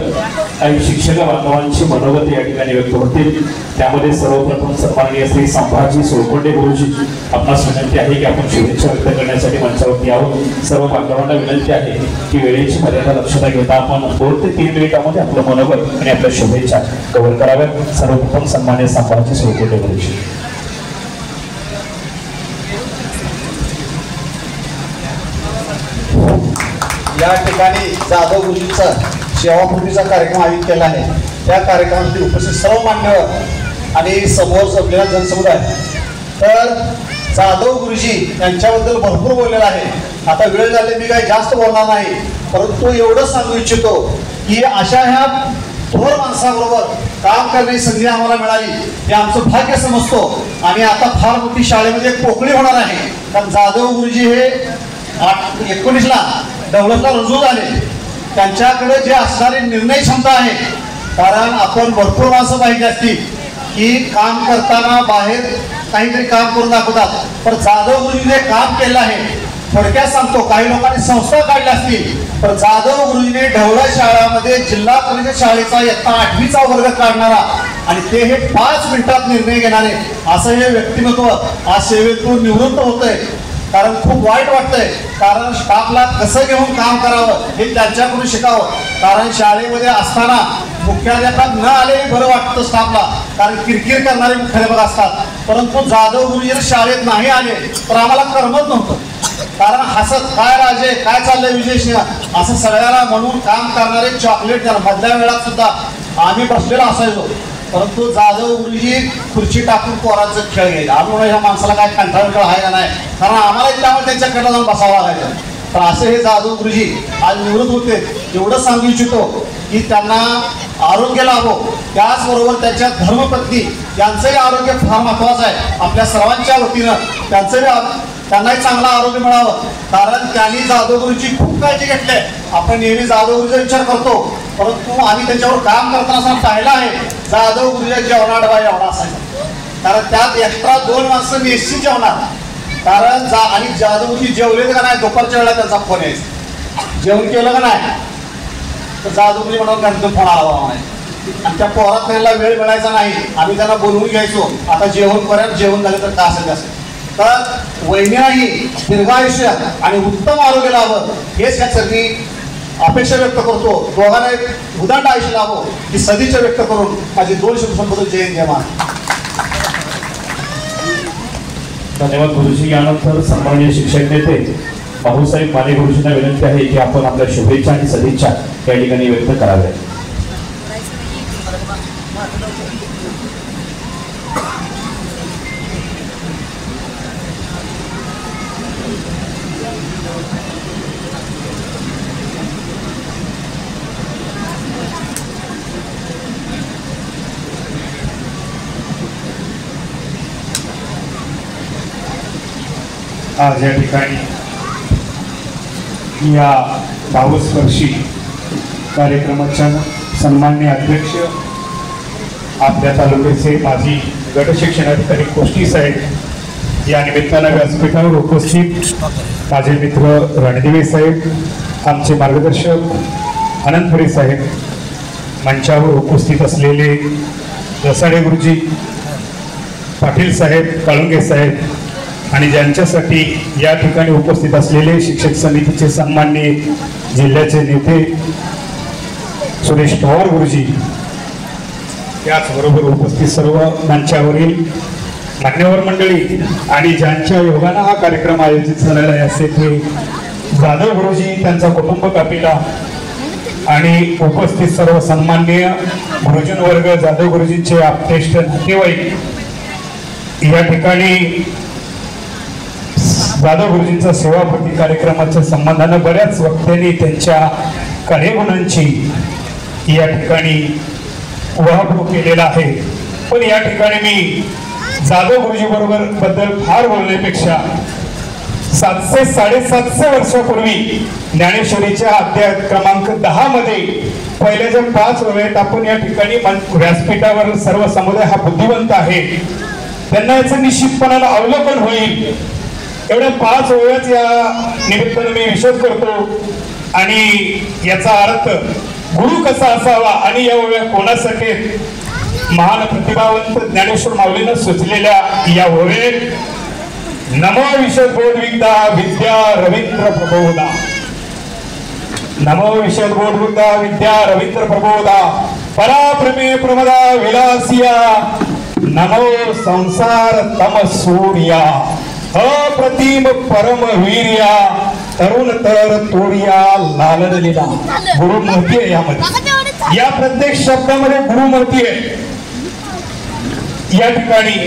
काही शिक्षक बांधवांची मनोगत या ठिकाणी व्यक्त होतील. त्यामध्ये सर्वप्रथम सन्माननीय श्री संभाजी सोळकोंडे गुरुजी आपणास विनंती आहे की आपण शुभेच्छा व्यक्त करण्यासाठी मंचावरती यावं. सर्व बांधवांना विनंती आहे की वेळेची मर्यादा लक्षात घेता आपण 2 ते 3 मिनिटांमध्ये आपलं मनोगत आणि आपल्या शुभेच्छा कव्हर कराव्यात. सर्वप्रथम सन्माननीय संभाजी सोळकोंडे गुरुजी. या ठिकाणी जाधव गुरुजींचा सेवापूर्तीचा कार्यक्रम आयोजित केला आहे. त्या कार्यक्रमामध्ये उपस्थित सर्व मान्यवर आणि समोर जमलेला जनसमुदाय. तर जाधव गुरुजी यांच्याबद्दल भरपूर बोललेला आहे. आता वेळ झाले, मी काही जास्त बोलणार नाही, परंतु एवढंच सांगू इच्छितो की अशा ह्या थोर माणसाबरोबर काम करण्याची संधी आम्हाला मिळाली हे आमचं भाग्य समजतो. आणि आता फार मोठी शाळेमध्ये एक पोकळी होणार आहे. कारण जाधव गुरुजी हे 19ला दौलतला रुजू झाले. त्यांच्याकडे जे असणारी निर्णय क्षमता आहे, कारण आपण भरपूर माणसं पाहिजे असतील की काम करताना बाहेर काहीतरी काम करून दाखवतात, पण जाधव गुरुजीने काम केलं आहे. थोडक्यात सांगतो, काही लोकांनी संस्था काढल्या असतील, पण जाधव गुरुजीने ढवळा शाळामध्ये जिल्हा परिषद शाळेचा इयत्ता 8वीचा वर्ग काढणारा आणि ते हे 5 मिनिटात निर्णय घेणारे असं हे व्यक्तिमत्व आज सेवेतून निवृत्त होतंय. कारण खूप वाईट वाटतंय, कारण स्टाफला कसं घेऊन काम करावं हे त्यांच्याकडून शिकावं. कारण शाळेमध्ये असताना मुख्याध्यापक न आलेली बरं वाटतं स्टाफला, कारण किरकिर करणारे मुख्याध्यापक असतात. परंतु जाधव गुरुजी शाळेत नाही आले तर आम्हाला करमत नव्हतं. कारण हसत काय राजे काय चाललंय विजय असं सगळ्याला म्हणून काम करणारे चॉकलेट मधल्या वेळात सुद्धा आम्ही बसलेलो असायचो. परंतु जाधव गुरुजी खुर्ची टाकून पोरांचं खेळ घ्यायला. आम्ही ह्या माणसाला काय कंटाळून खेळ आहे का नाही, कारण आम्हाला त्यामुळे त्यांच्याकडे जाऊन बसावं लागायचं. तर असे हे जाधव गुरुजी आज निवृत्त होते. एवढं सांगू इच्छितो की त्यांना आरोग्य लाभो, त्याचबरोबर त्यांच्या धर्मपत्नी यांचंही आरोग्य फार महत्वाचं आहे. आपल्या सर्वांच्या वतीनं त्यांनाही चांगलं आरोग्य मिळावं. कारण त्यांनी जाधव गुरुजी खूप काळजी घेतली. आपण नेहमी जाधव गुरुजीचा विचार करतो, परंतु आम्ही त्यांच्यावर काम करताना पाहिलं आहे जाधव गुरुजीचा जेवणा डबा एवढा असायचा. कारण त्यात एक्स्ट्रा 2 माणसं निश्चित जेवणार. कारण आणि जाधव गुरुजी जेवले का नाही दुपारच्या वेळेला त्यांचा फोन यायचा, जेवण केलं का नाही तर जाधव गुरुजी म्हणून त्यांचा फोन आला म्हणायचा. आणि त्या पोरात त्यांना वेळ मिळायचा नाही. आम्ही त्यांना बोलवून घ्यायचो, आता जेवण करूया, जेवण झालं तर का असेल असं. तर वैन्याही दीर्घायुष्य आणि उत्तम आरोग्य लाभत हेच या चरणी अपेक्षा व्यक्त करतो. दोघांना एक उदांड आयुष्य लाभो ही सदिच्छा व्यक्त करून माझी 2 शब्द संबोधन जय जयमान. धन्यवाद गुरुजी. यानंतर सन्माननीय शिक्षक नेते भाऊसाहेब माने गुरुजींना विनंती आहे की आपण आपल्या शुभेच्छा आणि सदिच्छा या ठिकाणी व्यक्त कराव्या. आज या ठिकाणी या भावस्पर्शी कार्यक्रमाच्या सन्माननीय अध्यक्ष आपल्या तालुक्याचे माजी गट शिक्षणाधिकारी कोष्टी साहेब या निमित्तानं व्यासपीठावर उपस्थित माझे मित्र रणदिवे साहेब, आमचे मार्गदर्शक अनंतपुरे साहेब, मंचावर उपस्थित असलेले रसाडे गुरुजी, पाटील साहेब, काळुंगे साहेब आणि ज्यांच्यासाठी या ठिकाणी उपस्थित असलेले शिक्षक समितीचे सन्माननीय जिल्ह्याचे नेते सुरेश पवार गुरुजी, त्याचबरोबर उपस्थित सर्व मंचावरील मान्यवर मंडळी आणि ज्यांच्या योगानं हा कार्यक्रम आयोजित झालेला आहे असे ते जाधव गुरुजी, त्यांचा कुटुंब कापिला आणि उपस्थित सर्व सन्माननीय गुरुजन वर्ग, जाधव गुरुजींचे आपतेष्ट नातेवाईक, या ठिकाणी जाधव गुरुजींचा सेवापूर्ती कार्यक्रमाच्या संबंधानं बऱ्याच वक्त्यांनी त्यांच्या कार्यगुणांची या ठिकाणी उहापोह केलेला आहे. पण या ठिकाणी मी जाधव गुरुजी बद्दल फार बोलण्यापेक्षा 700-750 वर्षापूर्वी ज्ञानेश्वरीच्या अध्याय क्रमांक 10 मध्ये पहिल्याच्या 5 ओव्यात आपण या ठिकाणी व्यासपीठावर सर्व समुदाय हा बुद्धिवंत आहे, त्यांना याचं निश्चितपणाला अवलोकन होईल एवढ्या 5 ओव्यात या निमित्तानं मी विशद करतो. आणि याचा अर्थ गुरु कसा असावा आणि या ओव्या कोणासाठी महान प्रतिभावंत ज्ञानेश्वर माऊलीनं सुचलेल्या या ओव्यात नमो विशद बोधविद्या विद्या रवींद्र प्रबोधा, नमो विशद बोधविद्या विद्या रवींद्र प्रबोधा, पराप्रमे प्रमदा विलासिया, नमो संसार तम सूर्या, अप्रतिम परम वीर्या, तरुण तर तोडिया लालन लीला. गुरु महती आहे यामध्ये, या प्रत्येक शब्दामध्ये गुरु महती आहे. या ठिकाणी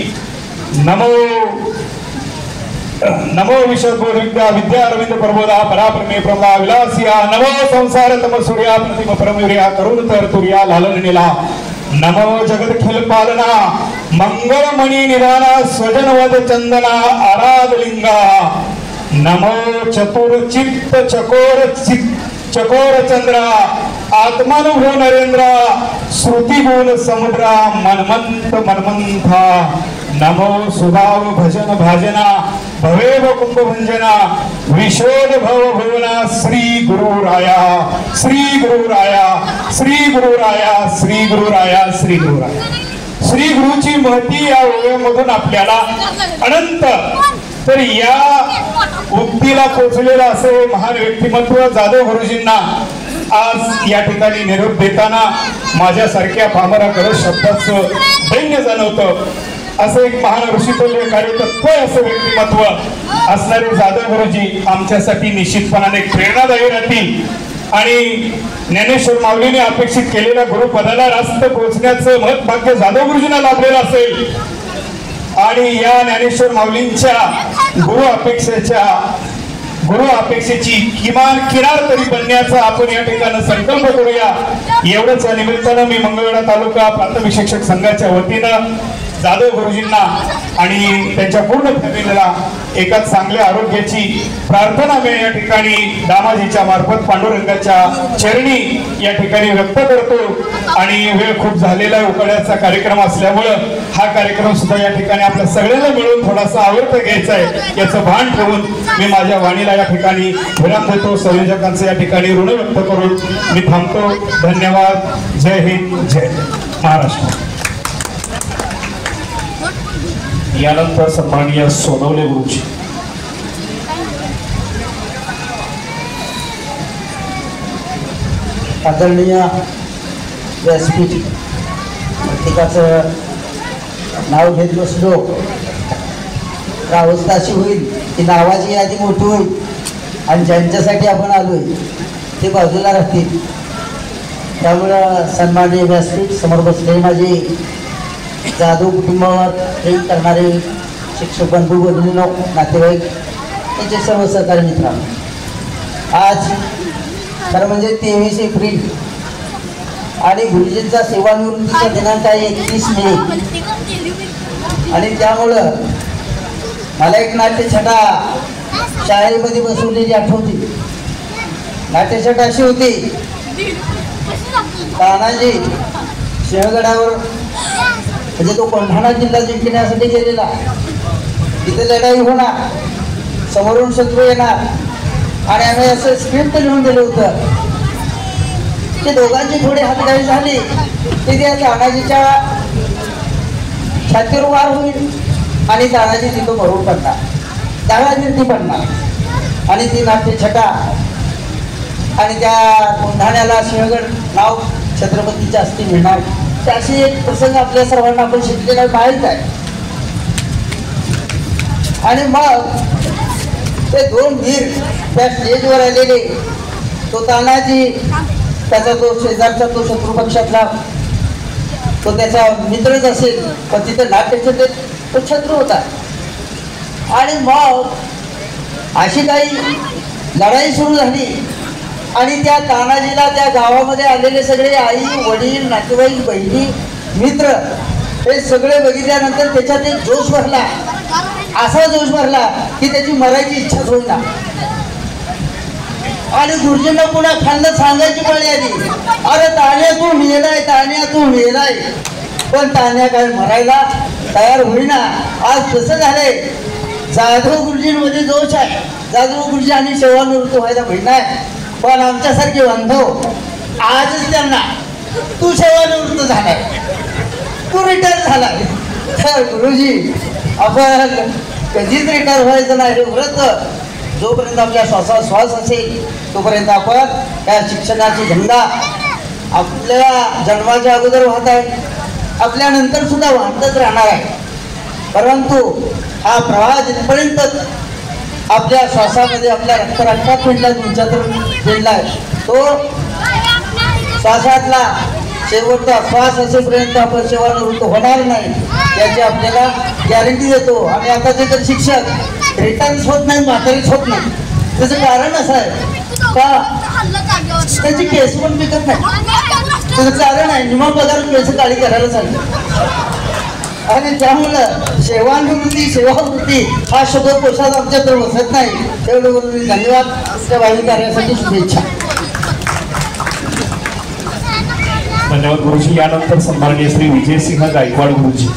नमो विशद बोधविद्या विद्या रवींद्र प्रबोधा, पराप्रमे प्रमदा विलासिया, नमो संसार तम सूर्या, प्रतिम परम वीर्या, तरुण तर तोडिया लालन लीला, नमो जगदखिल पालना, मंगलमणि निधाना, स्वजनवद चंदना आराधलिंगा, नमो चतुर चित्त चकोर चंद्रा, आत्मानुभव नरेंद्र, श्रुती गुण समुद्रा, मनमंथा, नमो सुभाव भजन भाजना, भवेव कुंभभंजना, विशोध भव भुवना, श्री गुरुराया, श्री गुरुराया, श्री गुरुराया, श्री गुरुराया, श्री गुरुराया. श्री गुरुची महती या ओव्यामधून आपल्याला अनंत. तर या उक्तीला पोचलेलं असे महान व्यक्तिमत्व जाधव गुरुजींना आज या ठिकाणी निरोप देताना माझ्यासारख्या पामराकडे शब्दाचं दैन्य जाणवतं. असं एक महान ऋषितुल्य कार्यतत्व असं व्यक्तिमत्व असणारे जाधव गुरुजी आमच्यासाठी निश्चितपणाने प्रेरणादायी राहतील. आणि ज्ञानेश्वर माऊलीने अपेक्षित केलेल्या गुरुपदाला रास्त पोहोचण्याचं महत् भाग्य जाधव गुरुजींना लाभलेलं असेल. आणि या ज्ञानेश्वर माऊलींच्या गुरु अपेक्षेची किमान किनार तरी बनण्याचा आपण या ठिकाणी संकल्प करूया. एवढंच या निमित्तानं मी मंगळवेढा तालुका प्राथमिक शिक्षक संघाच्या वतीनं जाधव गुरुजींना आणि त्यांच्या पूर्ण फॅमिलीला एका चांगल्या आरोग्याची प्रार्थना मी या ठिकाणी दामाजीच्या मार्फत पांडुरंगाच्या चरणी या ठिकाणी व्यक्त करतो. आणि वेळ खूप झालेला उकड्याचा कार्यक्रम असल्यामुळं हा कार्यक्रम सुद्धा या ठिकाणी आपल्या सगळ्यांना मिळून थोडासा आवर्त घ्यायचा आहे याचं भान ठेवून मी माझ्या वाणीला या ठिकाणी विराम देतो. संयोजकांचं या ठिकाणी ऋण व्यक्त करून मी थांबतो. धन्यवाद. जय हिंद, जय महाराष्ट्र. यानंतर सन्माननीय सोनवणे गुरुजी. आदरणीय व्यासपीठ, प्रत्येकाचं नाव घेत बसलो तर अवस्था अशी होईल की नावाची यादी मोठी होईल आणि ज्यांच्यासाठी आपण आलोय ते बाजूला राहतील. त्यामुळं सन्माननीय व्यासपीठ, समोर बसले माझे जाधव कुटुंबावर प्रेम करणारे शिक्षक बंधू भगिनींनो, नातेवाईक, त्यांचे सर्व सहकारी मित्रांनो, आज खरं म्हणजे 23 एप्रिल आणि गुरुजींचा सेवानिवृत्तीचा दिनांक आहे 31 मे. आणि त्यामुळं मला एक नाट्यछटा शाळेमध्ये बसवलेली आठवते. नाट्यछटा अशी होती, तानाजी सिंहगडावर म्हणजे तो कोंढाणा जिल्हा जिंकण्यासाठी गेलेला, तिथे लढाई होणार, समोरून शत्रू येणार आणि आम्ही असं स्क्रिप्ट लिहून दिलं होतं. ते दोघांची थोडी हातगाडी झाली की त्या तानाजीच्या छातीवर वार होईल आणि तानाजी तिथं मरून पडणार, त्यावेळी पडणार आणि ती नाट्यछटा आणि त्या कोंढाण्याला सिंहगड नाव छत्रपतीच्या हस्ते मिळणार. अशी एक प्रसंग आपल्या सर्वांना आपण शिकलेला माहीत आहे. आणि मग ते दोन वीर त्या स्टेजवर आलेले, तो तानाजी, त्याचा तो शेजारचा तो शत्रुपक्षातला तो त्याचा मित्रच असेल, पण तिथे नाट्याचे तो शत्रू होता. आणि मग अशी काही लढाई सुरू झाली आणि त्या तानाजीला त्या गावामध्ये आलेले सगळे आई वडील नातेवाईक बहिणी मित्र हे सगळे बघितल्यानंतर त्याच्यात एक जोश भरला, असा जोश भरला की त्याची मरायची इच्छाच होईना. आणि गुरुजींना पुन्हा खांदा सांगायची पाळी आली, अरे तान्या तू मेलाय, तान्या तू मेलाय. पण तान्या काय मरायला तयार होईना. आज कसं झालंय, जाधव गुरुजींमध्ये जोश आहे. जाधव गुरुजी आणि सेवानिवृत्त व्हायला बहीण आहे, पण आमच्यासारखे बांधव आजच त्यांना तू सेवानिवृत्त झालाय, तू रिटायर झालाय. तर गुरुजी आपण कधीच रिटायर व्हायचं नाही. हे व्रत जोपर्यंत आपल्या श्वासात श्वास असेल तोपर्यंत आपण त्या शिक्षणाची झेंडा आपल्या जन्माच्या अगोदर वाहत आहे, आपल्यानंतर सुद्धा वाहतच राहणार आहे. परंतु हा प्रवाह जिथपर्यंत आपल्या श्वासामध्ये आपल्या रक्तात फिरला, तुमच्यातून फिरलाय, तो श्वासातला शेवटचा श्वास असेपर्यंत आपण सेवानिवृत्त होणार नाही याची आपल्याला गॅरंटी देतो. आणि आताचे तर शिक्षक रिटर्न्स होत नाही, म्हातारीच होत नाही. त्याचं कारण असं आहे का त्याची केस पण पिकत नाही. त्याचं कारण आहे निमा पगार केस काळी करायला सांगितलं. आणि त्यामुळं सेवावृत्ती हा शब्दकोशात आमच्याकडे बसत नाही. तेवढं बोलून मी धन्यवाद. त्या भावी कार्यासाठी शुभेच्छा. धन्यवाद गुरुजी. यानंतर सन्माननीय श्री विजयसिंह गायकवाड गुरुजी,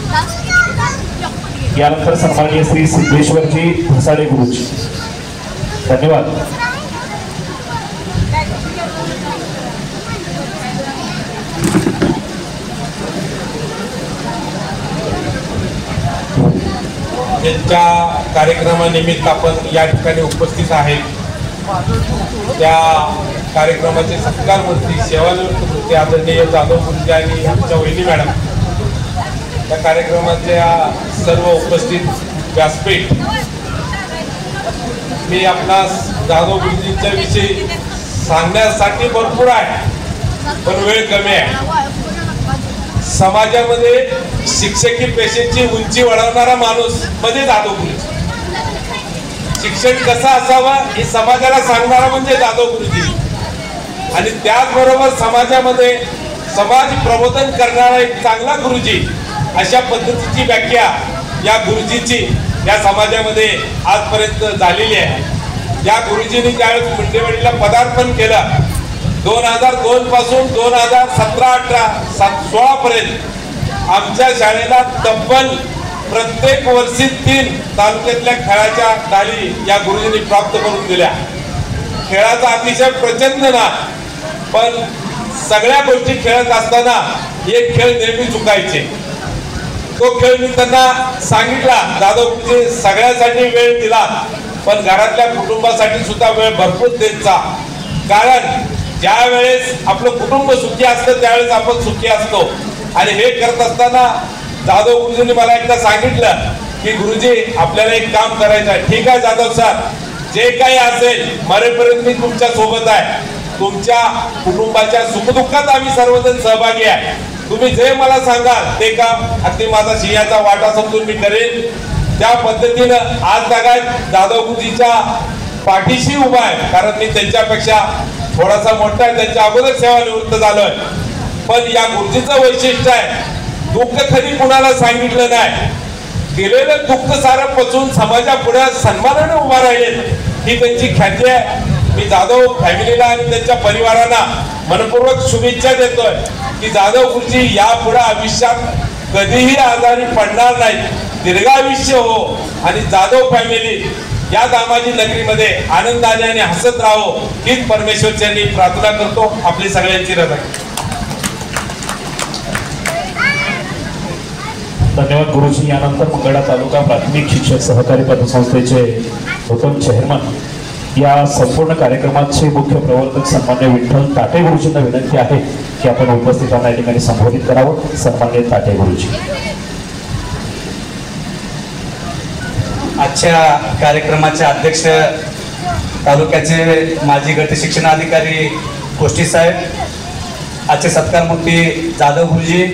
यानंतर सन्माननीय श्री सिद्धेश्वरजी भसाडे गुरुजी. धन्यवाद. त्यांच्या कार्यक्रमानिमित्त आपण या ठिकाणी उपस्थित आहे. त्या कार्यक्रमाचे सत्कार मंत्री सेवानिवृत्त होते आदरणीय जाधव गुरुजी आणि आमच्या वहिनी मॅडम. त्या कार्यक्रमाच्या सर्व उपस्थित व्यासपीठ, मी आपणास जाधव गुरुजींच्या विषयी सांगण्यासाठी भरपूर आहे, पण वेळ कमी आहे. समाजामध्ये शिक्षकी पेशेची उंची वाढवणारा माणूस म्हणजे जाधव गुरुजी. शिक्षण कसं असावं हे समाजाला सांगणारा म्हणजे जाधव गुरुजी. आणि त्याचबरोबर समाजामध्ये समाज प्रबोधन करणारा एक चांगला गुरुजी, अशा पद्धतीची व्याख्या या गुरुजीची या समाजामध्ये आजपर्यंत झालेली आहे. या गुरुजींनी ज्यावेळेस मुंडेवाडीला पदार्पण केलं 2002 पासून 2017-18-16 पर्यंत आमच्या शाळेला तब्बल प्रत्येक वर्षी 3 तालुक्यातल्या खेळाच्या डाली या गुरुजींनी प्राप्त करून दिल्या. खेळाचा अतिशय प्रचंड ना, पण सगळ्या गोष्टी खेळत असताना एक खेळ नेहमी चुकायचे. तो खेळ मी त्यांना सांगितला, जाधव गुरुजी सगळ्यासाठी वेळ दिला, पण घरातल्या कुटुंबासाठी सुद्धा वेळ भरपूर देत जा. कारण ज्या वेळेस आपलं कुटुंब सुखी असतं त्यावेळेस आपण सुखी असतो. आणि हे करत असताना जाधव गुरुजींनी मला एकदा सांगितलं की गुरुजी आपल्याला एक काम करायचं आहे. ठीक आहे जाधव सर, जे काही असेल मरेपर्यंत मी तुमच्या सोबत आहे. तुमच्या कुटुंबाच्या सुखदुःखात आम्ही सर्वजण सहभागी आहे. तुम्ही जे मला सांगाल ते काम अगदी माझा सिंहाचा वाटा समजून मी करेन. त्या पद्धतीनं आज जगात जाधव गुरुजीच्या पाठीशी उभा आहे. कारण मी त्यांच्यापेक्षा थोडासा मोठा आहे, त्यांच्या अगोदर सेवानिवृत्त झालोय. पण या गुरुजीचं वैशिष्ट्य आहे, दुःख कधी कुणाला सांगितलं नाही. दिलेलं दुःख सारं पचून समाजापुढे सन्मानाने उभा राहिले, ही त्यांची ख्याती आहे. मी जाधव फॅमिलीला आणि त्यांच्या परिवारांना मनपूर्वक शुभेच्छा देतोय की जाधव गुरुजी यापुढे आयुष्यात कधीही आजारी पडणार नाही, दीर्घायुष्य हो. आणि जाधव फॅमिली या दामाजी नगरीमध्ये आनंदाने आणि हसत राहो हीच परमेश्वरच्यांनी प्रार्थना करतो. आपली सगळ्यांची रजा. धन्यवाद गुरुजी. यानंतर मंगळा तालुका प्राथमिक शिक्षक सहकारी पतसंस्थेचे नूतन चेअरमन, या संपूर्ण कार्यक्रमाचे मुख्य प्रवर्तक सन्मान्य विठ्ठल ताटे गुरुजींना विनंती आहे की आपण उपस्थितांना या ठिकाणी संबोधित करावं. सन्मान्य ताटे गुरुजी. आजच्या कार्यक्रमाचे अध्यक्ष तालुक्याचे माजी गट शिक्षणाधिकारी कोष्टी साहेब, आजचे सत्कारमूर्ती जाधव गुरुजी,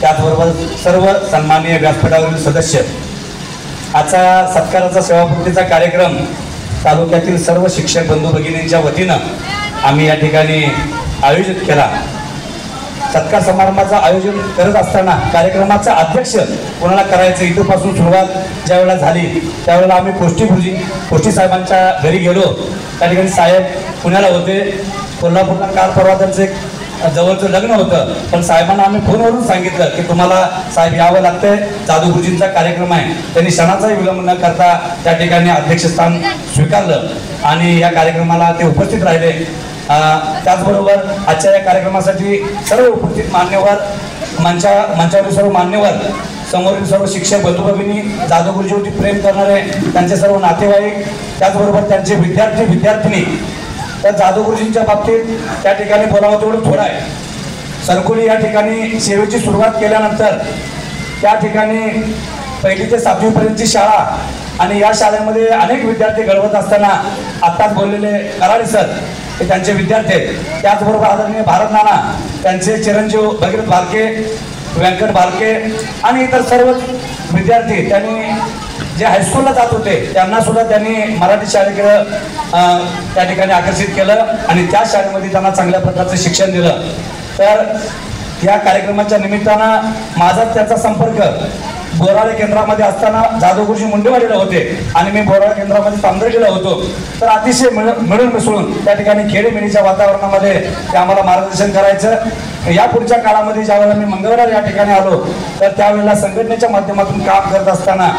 त्याचबरोबर सर्व सन्माननीय व्यासपीठावरील सदस्य, आजचा सत्काराचा सेवापूर्तीचा कार्यक्रम तालुक्यातील सर्व शिक्षक बंधू भगिनींच्या वतीनं आम्ही या ठिकाणी आयोजित केला. सत्कार समारंभाचं आयोजन करत असताना कार्यक्रमाचा अध्यक्ष कोणाला करायचं इथपासून सुरुवात ज्या वेळेला झाली त्यावेळेला आम्ही कोष्टी साहेबांच्या घरी गेलो. त्या ठिकाणी साहेब पुण्याला होते, कोल्हापूरला काल परवा त्यांचं एक जवळचं लग्न होतं, पण साहेबांना आम्ही फोनवरून सांगितलं की तुम्हाला साहेब यावं लागतंय, जाधव गुरुजींचा कार्यक्रम आहे. त्यांनी क्षणाचाही विलंब न करता त्या ठिकाणी अध्यक्षस्थान स्वीकारलं आणि या कार्यक्रमाला ते उपस्थित राहिले. त्याचबरोबर आजच्या या कार्यक्रमासाठी सर्व उपस्थित मान्यवर, मंचावरील सर्व मान्यवर, समोरील सर्व शिक्षक बंधू भगिनी, जाधव गुरुजीवरती प्रेम करणारे त्यांचे सर्व नातेवाईक, त्याचबरोबर त्यांचे विद्यार्थिनी. तर जाधव गुरुजींच्या बाबतीत त्या ठिकाणी बोलावं तेवढं थोडं आहे. सरकुली या ठिकाणी सेवेची सुरुवात केल्यानंतर त्या ठिकाणी 1ली ते 7वी पर्यंतची शाळा आणि या शाळेमध्ये अनेक विद्यार्थी घडवत असताना आत्ताच बोललेले कराडे सर हे त्यांचे विद्यार्थी आहेत. त्याचबरोबर आदरणीय भारत नाना, त्यांचे चिरंजीव भगीरथ बालके, व्यंकट बालके आणि इतर सर्व विद्यार्थी, त्यांनी जे हायस्कूलला जात होते त्यांना सुद्धा त्यांनी मराठी शाळेकडे त्या ठिकाणी आकर्षित केलं आणि त्या शाळेमध्ये त्यांना चांगल्या प्रकारचं शिक्षण दिलं. तर या कार्यक्रमाच्या निमित्तानं माझा त्याचा संपर्क बोराळे केंद्रामध्ये असताना जाधव गुरुजी मुंडेवाडीला होते आणि मी बोराळे केंद्रामध्ये तांदळीला होतो. तर अतिशय मिळून मिसळून त्या ठिकाणी खेडेमेडीच्या वातावरणामध्ये ते आम्हाला मार्गदर्शन करायचं. या पुढच्या काळामध्ये ज्यावेळेला मी मंगळवार या ठिकाणी आलो तर त्यावेळेला संघटनेच्या माध्यमातून काम करत असताना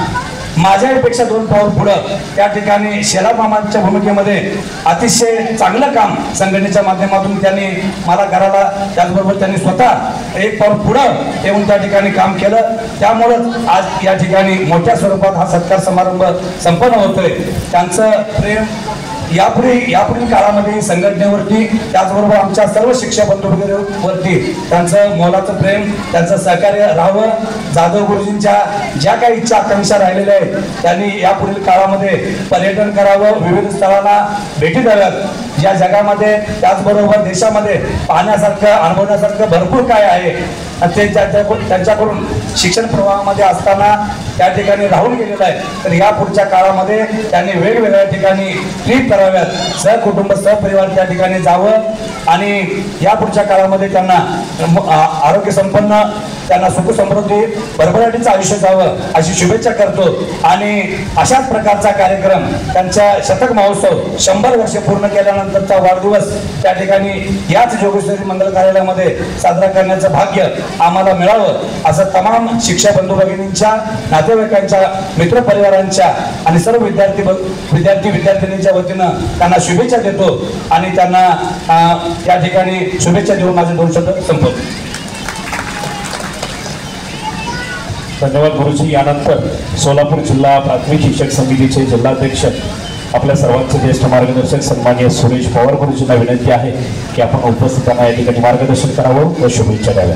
माझ्यापेक्षा 2 पाऊल पुढं त्या ठिकाणी शेलार मामांच्या भूमिकेमध्ये अतिशय चांगलं काम संघटनेच्या माध्यमातून त्यांनी मला करायला, त्याचबरोबर त्यांनी स्वतः 1 पाऊल पुढं येऊन त्या ठिकाणी काम केलं. त्यामुळं आज या ठिकाणी मोठ्या स्वरूपात हा सत्कार समारंभ संपन्न होतोय. त्यांचं प्रेम यापुढील काळामध्ये संघटनेवरती, त्याचबरोबर आमच्या सर्व शिक्षक बंधूवरती त्यांचं मोलाचं प्रेम, त्यांचं सहकार्य राहावं. जाधव गुरुजींच्या ज्या काही इच्छा आकांक्षा राहिलेल्या आहेत त्यांनी यापुढील काळामध्ये पर्यटन करावं, विविध स्थळांना भेटी द्याव्यात. या जगामध्ये त्याचबरोबर देशामध्ये पाहण्यासारखं, अनुभवण्यासारखं भरपूर काय आहे ते त्यांच्याकडून शिक्षण प्रवाहामध्ये असताना त्या ठिकाणी राहून गेलेलं आहे. तर या पुढच्या काळामध्ये त्यांनी वेगवेगळ्या ठिकाणी ट्रीप कराव्यात, सहकुटुंब सहपरिवार त्या ठिकाणी जावं आणि या पुढच्या काळामध्ये त्यांना आरोग्य संपन्न, त्यांना सुख समृद्धी भरभराटीचं आयुष्य जावं अशी शुभेच्छा करतो. आणि अशाच प्रकारचा कार्यक्रम त्यांच्या शतक महोत्सव 100 वर्षे पूर्ण केल्यानंतरचा वाढदिवस त्या ठिकाणी याच जोगेश्वरी मंगल कार्यालयामध्ये साजरा करण्याचं भाग्य आम्हाला मिळावं असं तमाम शिक्षक बंधू भगिनींच्या, नातेवाईकांच्या, मित्रपरिवारांच्या आणि सर्व विद्यार्थिनींच्या वतीनं त्यांना शुभेच्छा देतो आणि त्यांना या ठिकाणी शुभेच्छा देऊन माझे 2 शब्द संपवतो. धन्यवाद गुरुजी. यानंतर सोलापूर जिल्हा प्राथमिक शिक्षक समितीचे जिल्हाध्यक्ष, आपल्या सर्वांचे ज्येष्ठ मार्गदर्शक सन्माननीय सुरेश पवार गुरुजींना विनंती आहे की आपण उपस्थितांना या ठिकाणी मार्गदर्शन करावं व शुभेच्छा द्याव्या.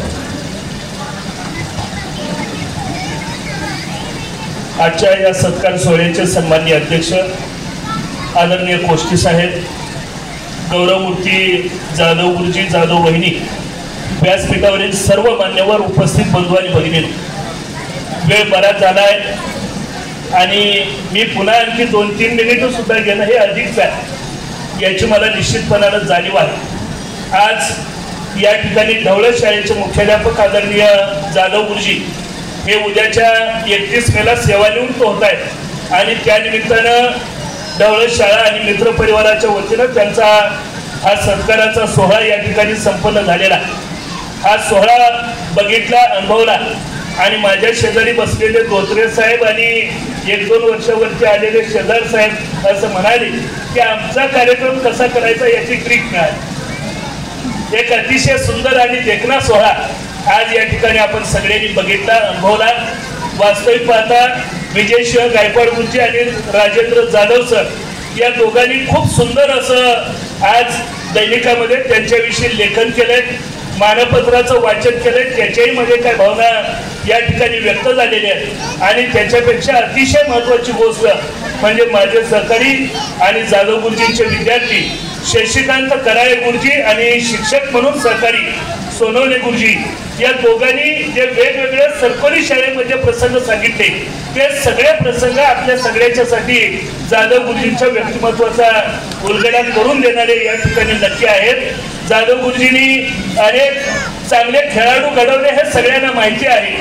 आजच्या या सत्कार सोहळ्याचे सन्माननीय अध्यक्ष आदरणीय कोष्टी साहेब, गौरवमूर्ती जाधव गुरुजी, जाधव वहिनी, व्यासपीठावरील सर्व मान्यवर, उपस्थित बंधू आणि भगिनी, वेळ बराच झाला आहे आणि मी पुन्हा आणखी 2-3 मिनिटं सुद्धा घेणं हे अधिक आहे याची मला निश्चितपणानं जाणीव आहे. आज या ठिकाणी ढवळत शाळेचे मुख्याध्यापक आदरणीय जाधव गुरुजी हे उद्याच्या 31 मेला सेवानिवृत्त होत आहेत आणि त्यानिमित्तानं ढवळत शाळा आणि मित्रपरिवाराच्या वतीनं त्यांचा हा सत्काराचा सोहळा या ठिकाणी संपन्न झालेला. हा सोहळा बघितला, अनुभवला आणि माझ्या शेजारी बसलेले धोत्रे साहेब आणि 1-2 वर्षावरती आलेले शेजार साहेब असं म्हणाले की आमचा कार्यक्रम कसा करायचा याची ट्रिक मिळाली. एक अतिशय सुंदर आणि देखणा सोहळा आज या ठिकाणी आपण सगळ्यांनी बघितला, अनुभवला. वास्तविक पाहता विजय शिव गायकवाड गुरुजी आणि राजेंद्र जाधव सर या दोघांनी खूप सुंदर असं आज दैनिकामध्ये त्यांच्याविषयी लेखन केलंय. मानपत्राचं वाचन केलंय, त्याच्याही मध्ये काय भावना या ठिकाणी व्यक्त झालेल्या आहेत. आणि त्याच्यापेक्षा अतिशय महत्वाची गोष्ट म्हणजे माझे सहकारी आणि जाधव गुरुजींचे विद्यार्थी शशिकांत कराळे गुरुजी आणि शिक्षक म्हणून सहकारी सोनवणे गुरुजी या दोघांनी जे वेगवेगळ्या सरकारी शाळेमध्ये प्रसंग सांगितले ते सगळे प्रसंग आपल्या सगळ्याच्यासाठी जाधव गुरुजींच्या व्यक्तिमत्वाचा उलगडा करून देणारे या ठिकाणी नक्की आहेत. जाधव गुरुजींनी अनेक चांगले खेळाडू घडवले हे सगळ्यांना माहिती आहे.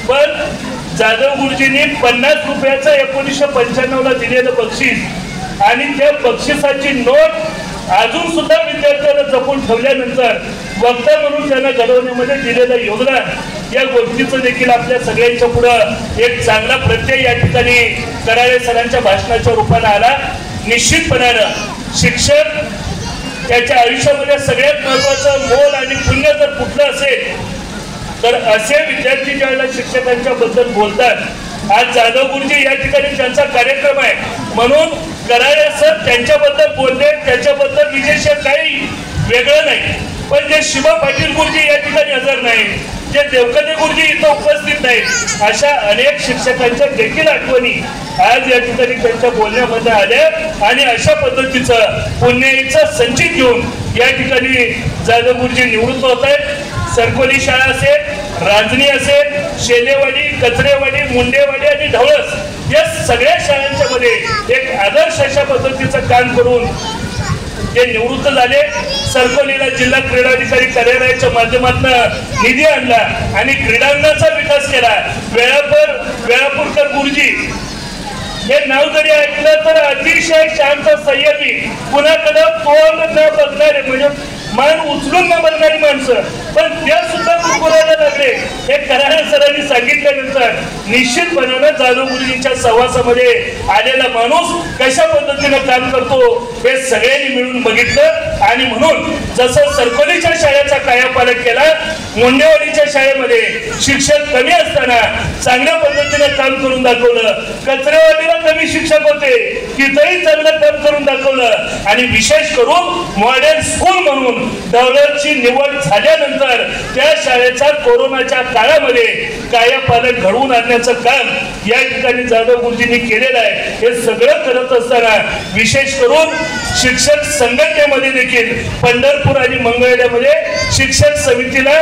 पण जाधव गुरुजींनी 50 रुपयाचं 1995ला दिलेलं बक्षीस आणि त्या बक्षिसाची नोट अजून सुद्धा विद्यार्थ्यांना जपून ठेवल्यानंतर वक्ता म्हणून त्यांना घडवण्यामध्ये दिलेलं योगदान या गोष्टीचं देखील आपल्या सगळ्यांच्या पुढं एक चांगला प्रत्यय या ठिकाणी कराळे सरांच्या भाषणाच्या रूपाने आला. निश्चितपणानं शिक्षक त्याच्या आयुष्यामध्ये सगळ्यात महत्वाचं मोल आणि पुण्य जर कुठलं असेल तर असे विद्यार्थी ज्यावेळेला शिक्षकांच्या बद्दल बोलतात. आज जाधव गुरुजी या ठिकाणी त्यांचा कार्यक्रम आहे म्हणून कराळे सर त्यांच्याबद्दल बोलले, त्याच्याबद्दल विशेष काही वेगळं नाही. पण जे शिवा पाटील गुरुजी या ठिकाणी हजर नाही, जे देवकते गुरुजी इथं उपस्थित नाहीत, अशा अनेक शिक्षकांच्या देखील आठवणी आज या ठिकाणी त्यांच्या बोलण्यामध्ये आल्या. आणि अशा पद्धतीचं पुण्याईचं संचित घेऊन या ठिकाणी जाधव गुरुजी निवृत्त होत आहेत. सरकोली शाळा असेल, रांजणी असेल, शेलेवाडी, कचरेवाडी, मुंडेवाडी आणि ढवळस या सगळ्या शाळांच्या मध्ये एक आदर्श अशा पद्धतीचं काम करून ते निवृत्त झाले. सरकोलीला जिल्हा क्रीडाधिकारी कार्यालयाच्या माध्यमातून निधी आणला आणि क्रीडांगणाचा विकास केला. वेळापूरकर गुरुजी हे नाव जरी ऐकलं तर अतिशय शांत संयमी, कुणाकडे तोंड न बघणारे म्हणजे मान उचलून न बघणारी माणसं, पण त्या सुद्धा कुरकुरायला लागले. हे कराळे सरांनी सांगितल्यानंतर निश्चितपणानं जाधव गुरुजींच्या सहवासामध्ये आलेला माणूस कशा पद्धतीनं काम करतो हे सगळ्यांनी मिळून बघितलं. आणि म्हणून जसं सरकोलीच्या शाळेचा कायापालट केला, मुंडेवाडीच्या शाळेमध्ये शिक्षक कमी असताना चांगल्या पद्धतीने काम करून दाखवलं. कचरेवाडीला कमी शिक्षक होते, तिथंही चांगलं काम करून दाखवलं. आणि विशेष करून मॉडेल स्कूल म्हणून डॉलरची निवड झाल्यानंतर त्या शाळेचा कोरोनाच्या काळामध्ये कायापालट घडवून आणण्याचं काम या ठिकाणी जाधव गुरुजींनी केलेलं आहे. हे सगळं करत असताना विशेष करून शिक्षक संघटनेमध्ये देखील पंढरपूर आणि मंगळवेढ्यामध्ये शिक्षक समितीला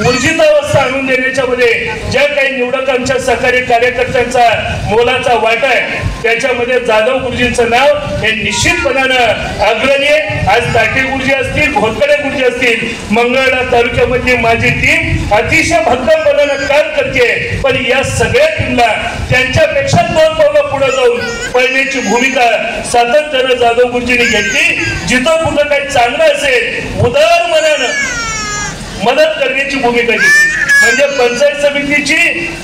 ऊर्जितावस्था आणून देण्याच्या मध्ये ज्या काही निवडकांच्या सहकारी कार्यकर्त्यांचा मोलाचा वाटा आहे त्याच्यामध्ये जाधव गुरुजींचं नाव हे निश्चितपणानं अग्रणी आहे. आज ताटे गुरुजी असतील, घोटकडे गुरुजी असतील, मंगळवेढा तालुक्यामधली माझी टीम अतिशय भक्कमपणानं काम करते. पण या सगळ्या टीमला त्यांच्यापेक्षा 2 पावलं पुढे जाऊन पळण्याची भूमिका सातत्यानं जाधव गुरुजींनी घेतली. जिथं कुठं काही चांगलं असेल उदार मनानं मदत करण्याची भूमिका घेतली. म्हणजे पंचायत समितीची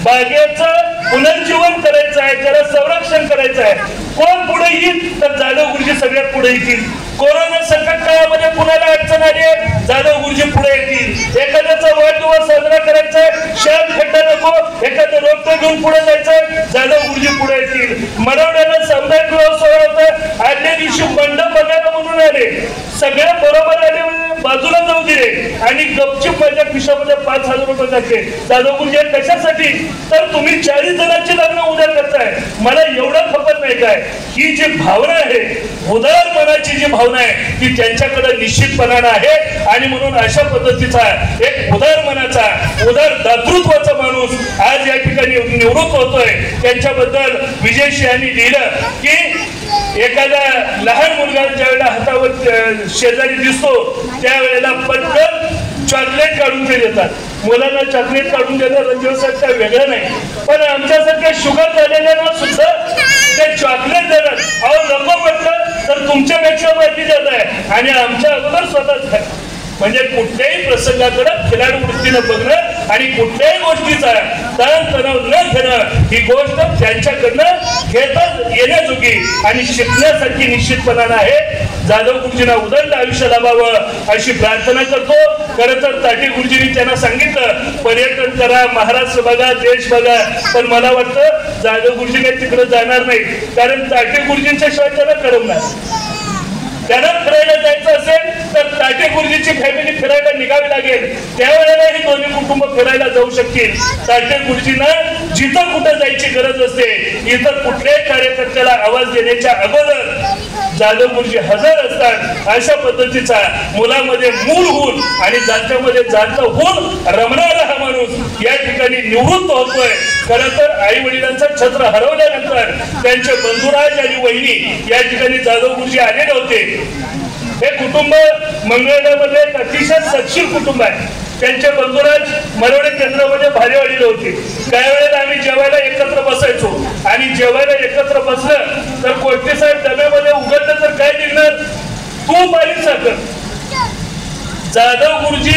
बागेचं पुनर्जीवन करायचं आहे, त्याला संरक्षण करायचं आहे. कोण पुढे येईल तर जाधव गुरुजी सगळ्यात पुढे येतील. कोरोना संकट काळामध्ये पुण्याला अडचण आली आहे, जाधव गुरुजी पुढे येतील. एखाद्याचा वाढदिवस साजरा करायचा आहे, शाळेत खड्डा नको, एखादं रोपटं घेऊन पुढे जायचं, जाधव गुरुजी पुढे येतील. मराठवाड्याला सामुदायिक विवाह सोहळा होता, आदल्या दिवशी मंडप बघायला म्हणून आले, सगळे बरोबर आले, बाजूला जाऊ दिले आणि गपचूप माझ्या खिशामध्ये 5,000 रुपये टाकले. जाधव गुरुजी कशासाठी तर तुम्ही 40 जणांची लग्न उद्या करताय, मला एवढं खबर नाही काय. ही जी भावना आहे, उदार मनाची जी भावना आहे ती त्यांच्याकडे निश्चितपणानं आहे. आणि म्हणून अशा पद्धतीचा एक उदार मनाचा, उदार दातृत्वाचा माणूस आज या ठिकाणी निवृत्त होतोय. त्यांच्याबद्दल विजयशी यांनी लिहिलं की एखादा लहान मुलगा ज्या वेळेला हातावर शेजारी दिसतो त्यावेळेला पटकन चॉकलेट काढून ते देतात. मुलांना चॉकलेट काढून देणं रंजवसाहेब काय वेगळं नाही, पण आमच्यासारख्या शुगर झालेल्यांना सुद्धा ते चॉकलेट देणार. अहो नको म्हटलं तर तुमच्यापेक्षा माहिती जात आहे आणि आमच्या अगोदर स्वतःच आहे. म्हणजे कुठल्याही प्रसंगाकडे खिलाडू वृत्तीनं बघणं आणि कुठल्याही गोष्टीचा ताणतणाव न घेणं ही गोष्ट त्यांच्याकडनं घेता येण्याजोगी आणि शिकण्यासारखी निश्चितपणानं आहे. जाधव गुरुजींना उदंड आयुष्य लाभावं अशी प्रार्थना करतो. खरं तर ताटे गुरुजींनी त्यांना सांगितलं पर्यटन करा, महाराष्ट्र बघा, देश बघा, पण मला वाटतं जाधव गुरुजी काही तिकडे जाणार नाही, कारण ताटे गुरुजींच्या शिवाय त्याला करमणार. त्यांना फिरायला जायचं असेल तर ताटे गुरुजीची फॅमिली फिरायला निघावी लागेल, त्यावेळेला ही दोन्ही कुटुंब फिरायला जाऊ शकतील. ताटे गुरुजींना जिथं कुठं जायची गरज असते, इतर कुठल्याही कार्यकर्त्याला आवाज देण्याच्या अगोदर जाधव गुरुजी हजर असतात. अशा पद्धतीचा मुलामध्ये मूल होऊन आणि जात्यामध्ये जात होऊन रमणारा हा माणूस या ठिकाणी निवृत्त होतोय. खरं तर आई वडिलांचं छत्र हरवल्यानंतर त्यांचे बंधुराज आणि वहिनी या ठिकाणी जाधव गुरुजी आलेले होते. हे कुटुंब मंगळवेढ्यामध्ये एक अतिशय सक्षम कुटुंब आहे. त्यांचे बंधुराज मरवडे केंद्रामध्ये भारेवाडीला होते. काही वेळेला आम्ही जेवायला एकत्र बसायचो आणि जेवायला एकत्र बसलं तर कोष्टी साहेब डब्यामध्ये उघडलं तर काय निघणार? तूप आणि साखर. जाधव गुरुजी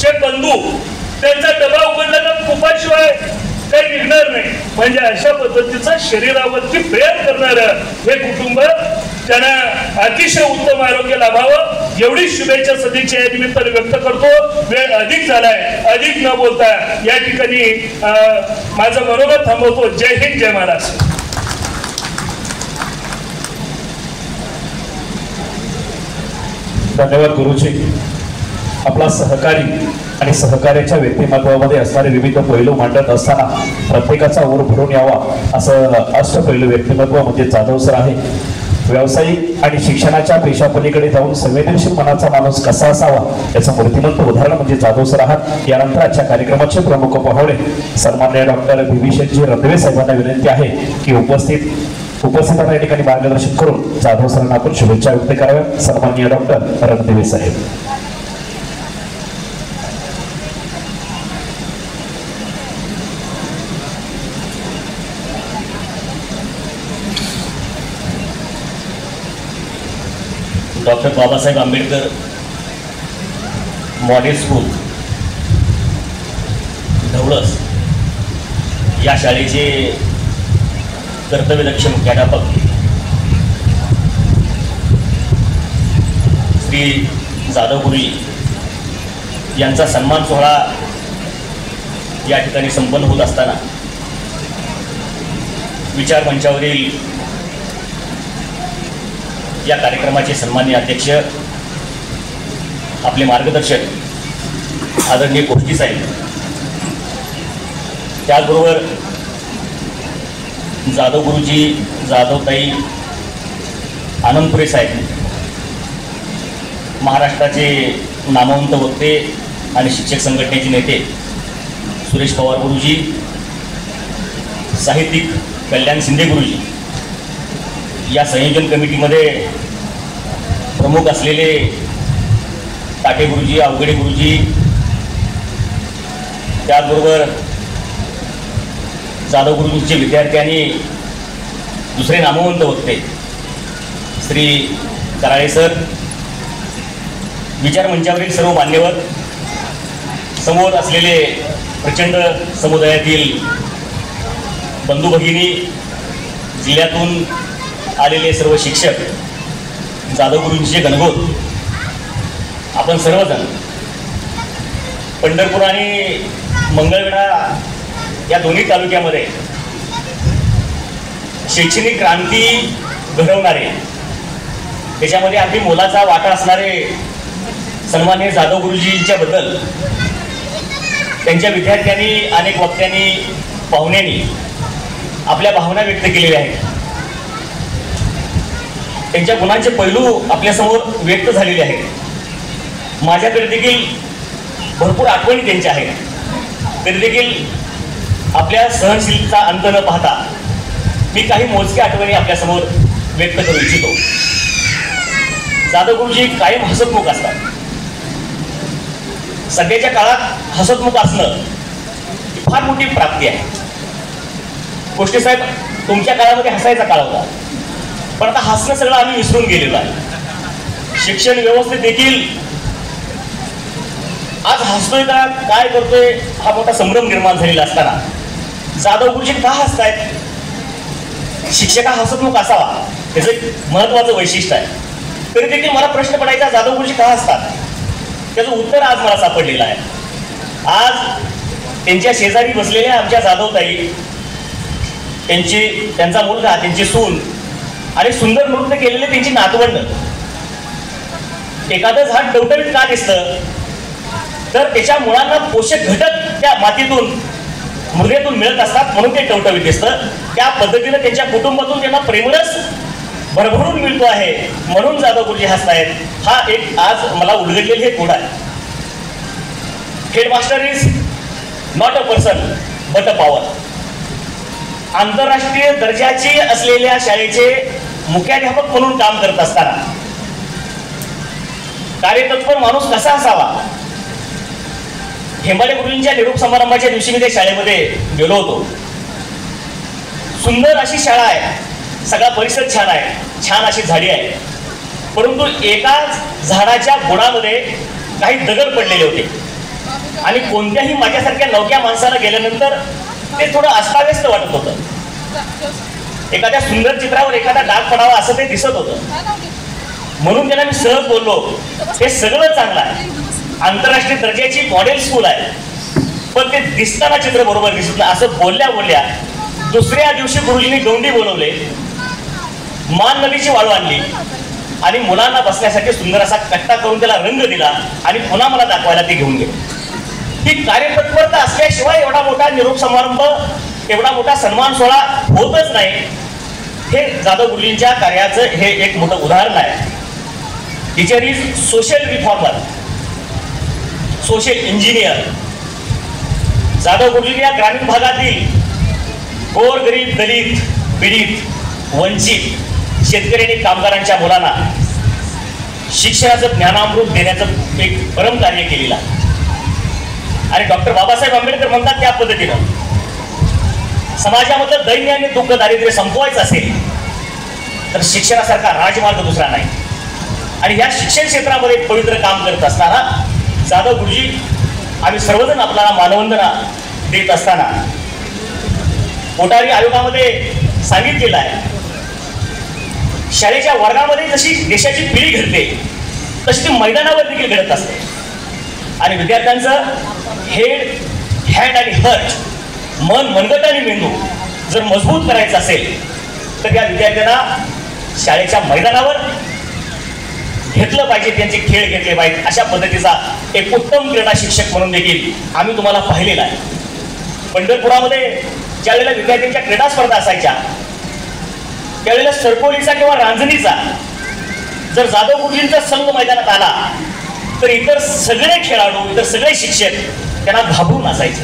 चे बंधू त्यांचा डबा उघडला तर तुपाशिवाय काही निघणार नाही. म्हणजे अशा पद्धतीचं शरीरावरती प्रेम करणारं हे कुटुंब, त्यांना अतिशय उत्तम आरोग्य लाभावं एवढी शुभेच्छा सदिच्छा या निमित्ताने व्यक्त करतो. वेळ अधिक झालाय, अधिक न बोलता या ठिकाणी माझं मनोगत थांबवतो. जय हिंद, जय महाराष्ट्र. धन्यवाद गुरुजी. आपला सहकारी आणि सहकार्याच्या व्यक्तिमत्वामध्ये असणारे विविध पैलू मांडत असताना प्रत्येकाचा ओर भरून यावा असं अष्टपैलू व्यक्तिमत्व म्हणजे जाधव सर आहे. व्यावसायिक आणि शिक्षणाच्या पेशापलीकडे जाऊन संवेदनशील मनाचा माणूस कसा असावा याचं मूर्तिमंत उदाहरण म्हणजे जाधव सर आहात. यानंतर आजच्या कार्यक्रमाचे प्रमुख पाहुणे सन्माननीय डॉक्टर भीमशेठजी रणदिवे साहेबांना विनंती आहे की उपस्थितांना या ठिकाणी मार्गदर्शन करून जाधव सरांना आपण शुभेच्छा व्यक्त कराव्या. सन्माननीय डॉक्टर रणदिवे साहेब. Doctor Babasaheb Ambedkar model school Dhavalas या शाळेचे कर्तव्यदक्ष मुख्याध्यापक श्री जाधव गुरुजी यांचा सन्मान सोहळा या ठिकाणी संपन्न होत असताना विचार मंचावरील या कार्यक्रमाचे सन्माननीय अध्यक्ष आपले मार्गदर्शक आदरणीय कोष्टी साहेब, त्याचबरोबर जाधव गुरुजी, जाधवताई, आनंदपुरे साहेब, महाराष्ट्राचे नामवंत वक्ते आणि शिक्षक संघटनेचे नेते सुरेश पवार गुरुजी, साहित्यिक कल्याण शिंदे गुरुजी, या संयोजन कमिटीमध्ये प्रमुख असलेले टाटे गुरुजी, अवघडे गुरुजी, त्याचबरोबर जाधव गुरुजींचे विद्यार्थी आणि दुसरे नामवंत वक्ते श्री कराळे सर, विचार मंचावरील सर्व मान्यवर, समोर असलेले प्रचंड समुदायातील बंधू भगिनी, जिल्ह्यातून आलेले सर्व शिक्षक, जाधव गुरुजींचे गणगोत, आपण सर्वजण पंढरपूर आणि मंगळवेढा या दोन्ही तालुक्यामध्ये शैक्षणिक क्रांती घडवणारे, त्याच्यामध्ये अगदी मोलाचा वाटा असणारे सन्माननीय जाधव गुरुजींच्या बद्दल त्यांच्या विद्यार्थ्यांनी, अनेक वक्त्यांनी, पाहुण्यांनी आपल्या भावना व्यक्त केलेल्या आहेत. त्यांच्या गुणांचे पैलू आपल्यासमोर व्यक्त झालेले आहेत. माझ्याकडे देखील भरपूर आठवणी त्यांच्या आहेत. तरी देखील आपल्या सहनशीलतेचा अंत न पाहता मी काही मोजक्या आठवणी आपल्यासमोर व्यक्त करू इच्छितो. जाधव गुरुजी कायम हसतमुख असतात. सध्याच्या काळात हसतमुख असणं ही फार मोठी प्राप्ती आहे. कोष्टे साहेब, तुमच्या काळामध्ये हसायचा काळ होता, पण आता हसणं सगळं आम्ही विसरून गेलेलो आहे. शिक्षण व्यवस्थेत देखील आज हसतोय का काय करतोय हा मोठा संभ्रम निर्माण झालेला असताना जाधव गुरुजी का हसतायत? शिक्षक हा हसतमुख असावा, त्याचं एक महत्वाचं वैशिष्ट्य आहे. तरी देखील मला प्रश्न पडायचा, जाधव गुरुजी का हसतात? त्याचं उत्तर आज मला सापडलेलं आहे. आज त्यांच्या शेजारी बसलेल्या आमच्या जाधवताई, त्यांचा मुलगा, त्यांची सून आणि सुंदर नृत्य केलेले त्यांची नातवंड एखादं झाड टवटवीत का दिसतं तर त्याच्या मुळांना पोषक घटक त्या मातीतून मृदेतून मिळत असतात म्हणून ते टवटवीत दिसतं. त्या पद्धतीनं त्यांच्या कुटुंबातून त्यांना प्रेमरस भरभरून मिळतो आहे म्हणून जाधव गुरुजी हसतायत. हा एक आज मला उलगडलेले हे कोड आहे. Headmaster is not a person but a power. आंतरराष्ट्रीय दर्जाची असलेल्या शाळेचे मुख्याध्यापक म्हणून काम करत असताना कार्यतत्पर माणूस कसा असावा. हेंबाडे गुरुजींच्या निरोप समारंभाच्या दिवशी मी त्या शाळेमध्ये गेलो होतो. सुंदर अशी शाळा आहे, सगळा परिसर छान आहे, छान अशी झाडी आहे, परंतु एकाच झाडाच्या बुडामध्ये काही दगड पडलेले होते आणि कोणत्याही माझ्यासारख्या नवक्या माणसाला गेल्यानंतर ते थोडं अस्ताव्यस्त वाटत होतं. एखाद्या सुंदर चित्रावर एखादा डाग पडावा असं ते दिसत होतं. म्हणून त्यांना मी सहज बोललो, हे सगळं चांगलं आहे, आंतरराष्ट्रीय दर्जाची मॉडेल स्कूल आहे, पण ते दिसताना चित्र बरोबर दिसत नाही. असं बोलल्या बोलल्या दुसऱ्या दिवशी गुरुजींनी गौंडी बोलवले, मान नदीची वाळू आणली आणि मुलांना बसण्यासाठी सुंदर असा कट्टा करून त्याला रंग दिला आणि पुन्हा मला दाखवायला ते घेऊन गेले. ही कार्यतत्परता असल्याशिवाय एवढा मोठा निरोप समारंभ, एवढा मोठा सन्मान सोहळा होतच नाही. हे जाधव गुरुजींच्या कार्याचं हे एक मोठं उदाहरण आहे. Teacher is social reformer, social engineer. Jadhav गुरुजी या ग्रामीण भागातील गोरगरीब, दलित, पीडित, वंचित शेतकरी आणि कामगारांच्या मुलांना शिक्षणाचं ज्ञानामृत देण्याचं एक परम कार्य केलेलं आहे. आणि डॉक्टर बाबासाहेब आंबेडकर म्हणतात त्या पद्धतीनं समाजामधलं दैन्य आणि दुःख दारिद्र्य संपवायचं असेल तर शिक्षणासारखा राजमार्ग दुसरा नाही. आणि या शिक्षण क्षेत्रामध्ये पवित्र काम करत असताना जाधव गुरुजी आम्ही सर्वजण आपल्याला मानवंदना देत असताना कोठारी आयोगामध्ये सांगितलेलं आहे, शाळेच्या वर्गामध्ये जशी देशाची पिढी घडते तशी ती मैदानावर देखील घडत असते. आणि विद्यार्थ्यांचं हेड, हँड आणि हर्ट, मन, मनगट आणि मेंदू जर मजबूत करायचं असेल तर या विद्यार्थ्यांना शाळेच्या मैदानावर घेतलं पाहिजे, त्यांचे खेळ घेतले पाहिजेत. अशा पद्धतीचा एक उत्तम क्रीडा शिक्षक म्हणून देखील आम्ही तुम्हाला पाहिलेला आहे. पंढरपुरामध्ये ज्या वेळेला विद्यार्थ्यांच्या क्रीडा स्पर्धा असायच्या त्यावेळेला सरकोलीचा किंवा रांजणीचा जर जाधव गुरुजींचा संघ मैदानात आला तर इतर सगळे खेळाडू, इतर सगळे शिक्षक त्यांना घाबरून असायचे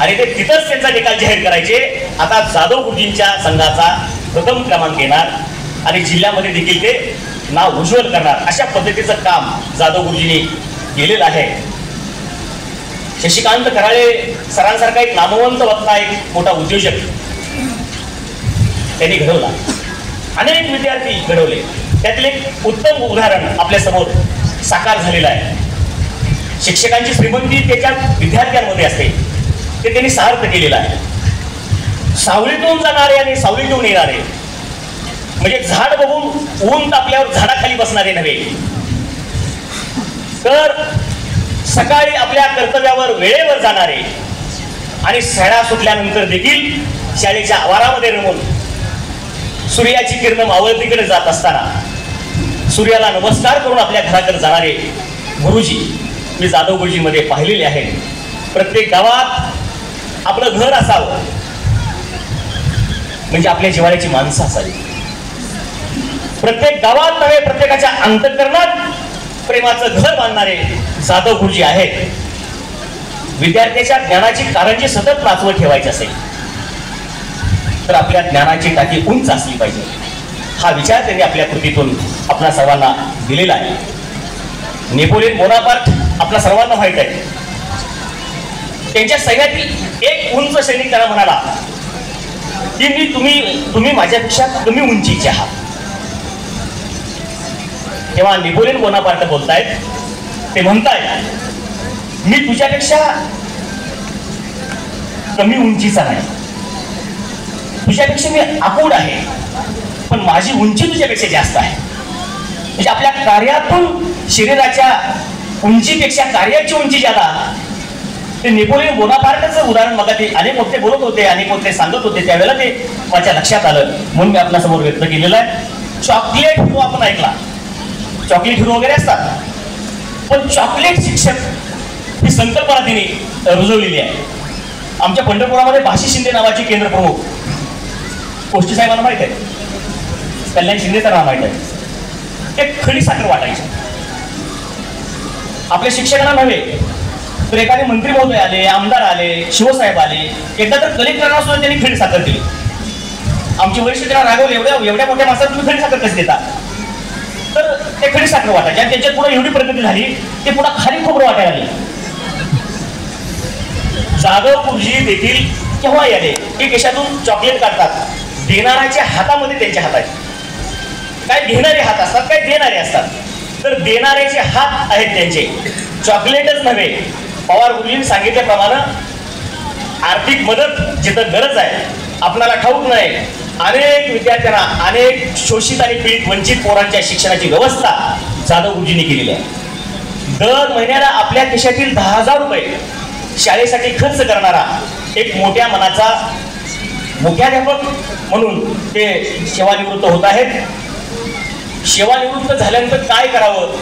आणि ते तिथंच त्यांचा निकाल जाहीर करायचे. आता जाधव गुरुजींच्या संघाचा प्रथम क्रमांक येणार आणि जिल्ह्यामध्ये देखील ते नाव उज्ज्वल करणार. अशा पद्धतीचं काम जाधव गुरुजींनी केलेलं आहे. शशिकांत कराळे सरांसारखा एक नामवंत वक्ता, एक मोठा उद्योजक त्यांनी घडवला, अनेक विद्यार्थी घडवले. त्यातील एक उत्तम उदाहरण आपल्या समोर साकार झालेलं आहे. शिक्षकांची श्रीमंती त्याच्या विद्यार्थ्यांमध्ये असते, ते त्यांनी सार्थ केलेलं आहे. सावलीतून जाणारे आणि सावलीतून येणारे म्हणजे झाड बघून ऊन तापल्यावर झाडाखाली बसणारे नव्हे, तर सकाळी आपल्या कर्तव्यावर वेळेवर जाणारे आणि शाळा सुटल्यानंतर देखील शाळेच्या आवारामध्ये रमून सूर्याची किरण मावळतीकडे जात असताना सूर्याला नमस्कार करून आपल्या घराकडे जाणारे गुरुजी मी जाधव गुरुजींमध्ये पाहिलेले आहेत. प्रत्येक गावात आपलं घर असावं म्हणजे आपल्या जिव्हाळ्याची माणसं असावी. प्रत्येक गावात नव्हे, प्रत्येकाच्या अंतःकरणात प्रेमाचं घर बांधणारे जाधव गुरुजी आहेत. विद्यार्थ्याच्या ज्ञानाची कारंजी सतत नाचवत ठेवायची असेल तर आपल्या ज्ञानाची टाकी उंच असली पाहिजे. हा विचार त्यांनी आपल्या कृतीतून आपल्या सर्वांना दिलेला आहे. नेपोलियन बोनापार्ट आपल्या सर्वांना माहित आहे. त्यांच्या सैन्यातील एक उंच सैनिक त्यांना म्हणाला की तुम्ही माझ्यापेक्षा कमी उंचीचे आहात. तेव्हा नेपोलियन बोनापार्ट बोलतायत, ते म्हणतायत मी तुझ्यापेक्षा कमी उंचीचा नाही, तुझ्यापेक्षा मी आकूड आहे, पण माझी उंची तुझ्यापेक्षा जास्त आहे. म्हणजे आपल्या कार्यातून शरीराच्या उंचीपेक्षा कार्याची उंची ज्यादा, ते नेपोलियन बोनापार्टचं उदाहरण मग ते अनेक वक्ते बोलत होते, अनेक वक्ते सांगत होते, त्यावेळेला ते माझ्या लक्षात आलं म्हणून मी आपल्या समोर व्यक्त केलेलं आहे. चॉकलेट तो आपण ऐकला, चॉकलेट हिरो वगैरे असतात, पण चॉकलेट शिक्षक ही संकल्पना तिने रुजवलेली आहे. आमच्या पंढरपुरामध्ये भाषी शिंदे नावाचे केंद्र प्रमुख पोष्टी साहेबांना माहित आहे, कल्याण शिंदेचं नाव माहित आहे. ते खडी साखर वाटायचे आपल्या शिक्षकांना नव्हे तर एखादे मंत्री महोदय आले, आमदार आले, शिवसाहेब आले, एकदा तर कलेक्टरांना सुद्धा त्यांनी खडी साखर दिली. आमची वरिष्ठ त्यांना रागवले, एवढ्या मोठ्या माणसाला तुम्ही खडी साखर कशी देता? तर ते खडी साखर वाटायचे आणि त्यांच्यात पुढे एवढी प्रगती झाली ते पुन्हा खाली खोबरं वाटायला लागली. जाधव गुरुजी देखील केव्हा आले की केशातून चॉकलेट काढतात, देणाऱ्याच्या हातामध्ये त्यांचे हात आहेत. काय घेणारे हात असतात, काय देणारे असतात. तर देणाऱ्याचे हात आहेत त्यांचे, चॉकलेटच नव्हे. पवार गुरुजींनी सांगितल्याप्रमाणे आर्थिक मदत जिथं गरज आहे, आपल्याला ठाऊक नाही, अनेक विद्यार्थ्यांना, अनेक शोषित आणि पीडित वंचित पोरांच्या शिक्षणाची व्यवस्था जाधव गुरुजींनी केलेली आहे. दर महिन्याला आपल्या खिशातील 10,000 रुपये शाळेसाठी खर्च करणारा एक मोठ्या मनाचा मुख्याध्यापक म्हणून ते सेवानिवृत्त होत आहेत. सेवानिवृत्त झाल्यानंतर काय करावं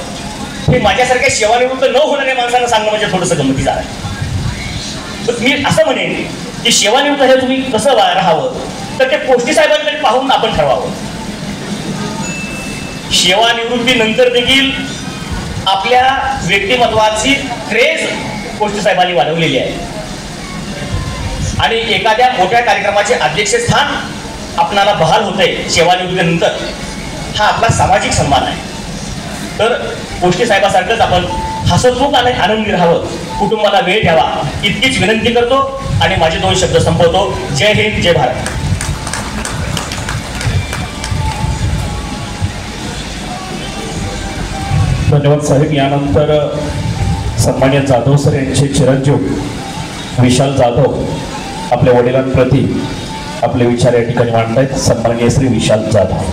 हे माझ्यासारख्या सेवानिवृत्त न होणाऱ्या माणसांना सांगणं म्हणजे थोडंसं गमतीचं आहे. तर मी असं म्हणेन की सेवानिवृत्त हे तुम्ही कसं राहावं तर ते पोष्टी साहेबांकडे पाहून आपण ठरवावं. सेवानिवृत्तीनंतर देखील आपल्या व्यक्तिमत्वाची क्रेज पोष्टी साहेबांनी वाढवलेली आहे आणि एखाद्या मोठ्या कार्यक्रमाचे अध्यक्षस्थान आपणाला बहाल होते सेवानिवृत्तीनंतर, हा आपला सामाजिक सन्मान आहे. तर पोष्टी साहेबासारखंच आपण हसतमुख आणि आनंदी राहावं, कुटुंबाला वेळ द्यावा इतकीच विनंती करतो आणि माझे 2 शब्द संपवतो. जय हिंद, जय भारत. धन्यवाद साहेब. यानंतर सन्मान्य जाधव सर यांचे चिरंजीव विशाल जाधव आपल्या वडिलांप्रती आपले विचार या ठिकाणी मांडतायत. सन्माननीय श्री विशाल जाधव.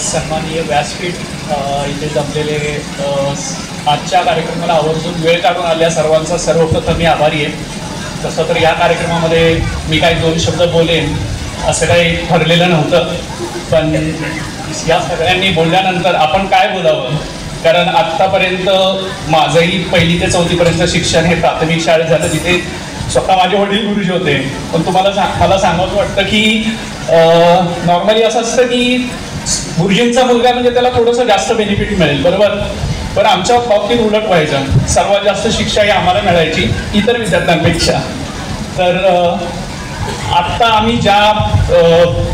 सन्माननीय व्यासपीठ, इथे जमलेले आजच्या कार्यक्रमाला आवर्जून वेळ काढून आल्या सर्वांचा सर्वप्रथम मी आभारी आहे. तसं तर या कार्यक्रमामध्ये मी काही 2 शब्द बोलेन असं काही ठरलेलं नव्हतं, पण या सगळ्यांनी बोलल्यानंतर आपण काय बोलावं, कारण आत्तापर्यंत माझंही 1ली ते 4थीपर्यंत शिक्षण हे प्राथमिक शाळेत झालं, जिथे स्वतः माझे वडील गुरुजी होते. पण मला सांगावं वाटतं की नॉर्मली असं असतं की गुरुजींचा मुलगा म्हणजे त्याला थोडंसं जास्त बेनिफिट मिळेल, बरोबर. पण आमच्या बाबतीत उलट व्हायचं, सर्वात जास्त शिक्षा ही आम्हाला मिळायची इतर विद्यार्थ्यांपेक्षा. तर आत्ता आम्ही ज्या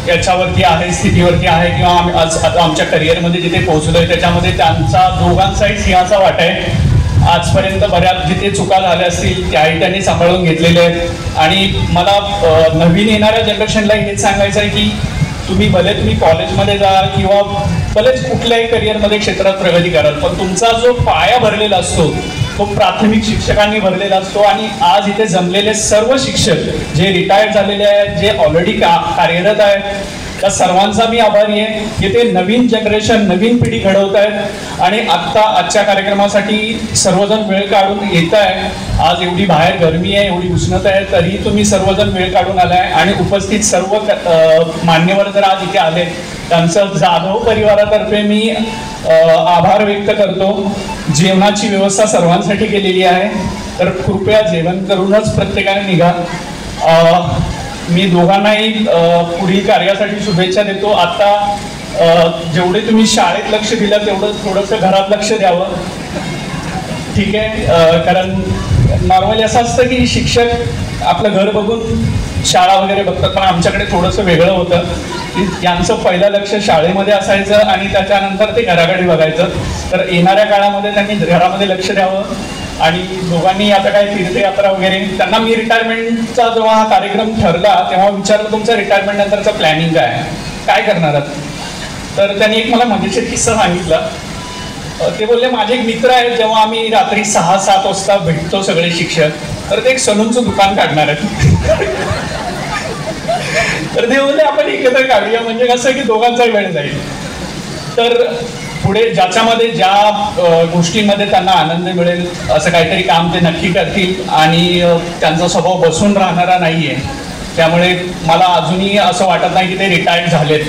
याच्यावरती आहे, स्थितीवरती आहे, किंवा आम्ही आज आमच्या करिअरमध्ये जिथे पोहोचलोय त्याच्यामध्ये त्यांचा दोघांचाही सिंहाचा वाटा आहे. आजपर्यंत बऱ्याच जिथे चुका झाल्या असतील त्याही त्यांनी सांभाळून घेतलेल्या आहेत. आणि मला नवीन येणाऱ्या जनरेशनला हेच सांगायचं आहे की तुम्ही तुम्ही कॉलेजमध्ये जा किंवा भलेच कुठल्याही करिअरमध्ये क्षेत्रात प्रगती कराल, पण तुमचा जो पाया भरलेला असतो तो प्राथमिक शिक्षकांनी भरलेला असतो. आणि आज इथे जमलेले सर्व शिक्षक जे रिटायर्ड झालेले आहेत, जे ऑलरेडी कार्यरत आहेत, त्या सर्वांचा मी आभारी आहे की ते नवीन जनरेशन, नवीन पिढी घडवत आहेत. आणि आजच्या कार्यक्रमासाठी सर्वजण वेळ काढून येत आहे. आज एवढी बाहेर गरमी आहे, एवढी उष्णता आहे, तरी तुम्ही सर्वजण वेळ काढून आलाय. आणि उपस्थित सर्व मान्यवर जर आज इथे आले त्यांचं जाधव परिवारातर्फे मी आभार व्यक्त करतो. जेवणाची व्यवस्था सर्वांसाठी केलेली आहे, तर कृपया जेवण करूनच प्रत्येकाने निघा. मी दोघांनाही पुढील कार्यासाठी शुभेच्छा देतो. आता जेवढे तुम्ही शाळेत लक्ष दिलं तेवढं थोडंसं घरात लक्ष द्यावं, ठीक आहे. कारण नॉर्मली असं असतं की शिक्षक आपलं घर बघून शाळा वगैरे बघतात, पण आमच्याकडे थोडंसं वेगळं होतं की यांचं पहिलं लक्ष शाळेमध्ये असायचं आणि त्याच्यानंतर ते घराकडे बघायचं. तर येणाऱ्या काळामध्ये त्यांनी घरामध्ये लक्ष द्यावं. आणि दोघांनी आता काय तीर्थयात्रा वगैरे, त्यांना मी रिटायरमेंटचा जेव्हा हा कार्यक्रम ठरला तेव्हा विचारलं तुमचं रिटायरमेंट नंतरचं प्लॅनिंग काय करणार आहात. तर त्यांनी एक मला मजेशीर किस्सा सांगितला. ते बोलले माझे एक मित्र आहेत, जेव्हा आम्ही रात्री 6-7 वाजता भेटतो सगळे शिक्षक, तर ते एक सलूनचं दुकान काढणार आहेत. तर ते बोलले आपण एकत्र काढूया, म्हणजे कसं की दोघांचा वेळ जाईल. तर पुढे ज्याच्यामध्ये ज्या गोष्टींमध्ये त्यांना आनंद मिळेल असं काहीतरी काम ते नक्की करतील. आणि त्यांचा स्वभाव बसून राहणारा नाही आहे, त्यामुळे मला अजूनही असं वाटत नाही की ते रिटायर्ड झालेत.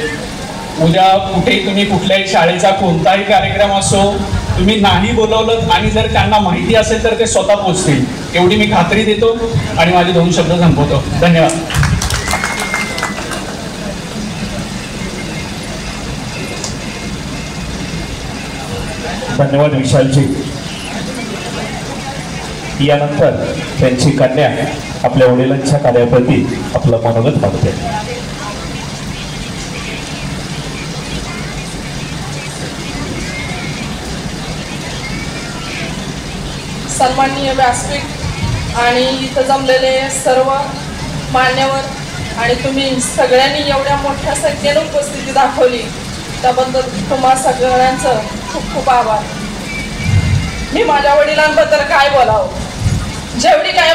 उद्या कुठेही तुम्ही कुठल्याही शाळेचा कोणताही कार्यक्रम असो, तुम्ही नाही बोलवलं आणि जर त्यांना माहिती असेल तर ते स्वतः पोचतील, एवढी मी खात्री देतो आणि माझे 2 शब्द संपवतो. धन्यवाद. धन्यवाद विशालजी. यानंतर त्यांची कन्या आपल्या वडिलांच्या कार्याप्रती आपलं मनोगत मागते. सन्माननीय व्यासपीठ आणि इथं जमलेले सर्व मान्यवर आणि तुम्ही सगळ्यांनी एवढ्या मोठ्या संख्येने उपस्थिती दाखवली त्याबद्दल तुम्हा सगळ्यांचं खूप खूप आभार. मी माझ्या वडिलांबद्दल काय बोलावं, जेवढी काय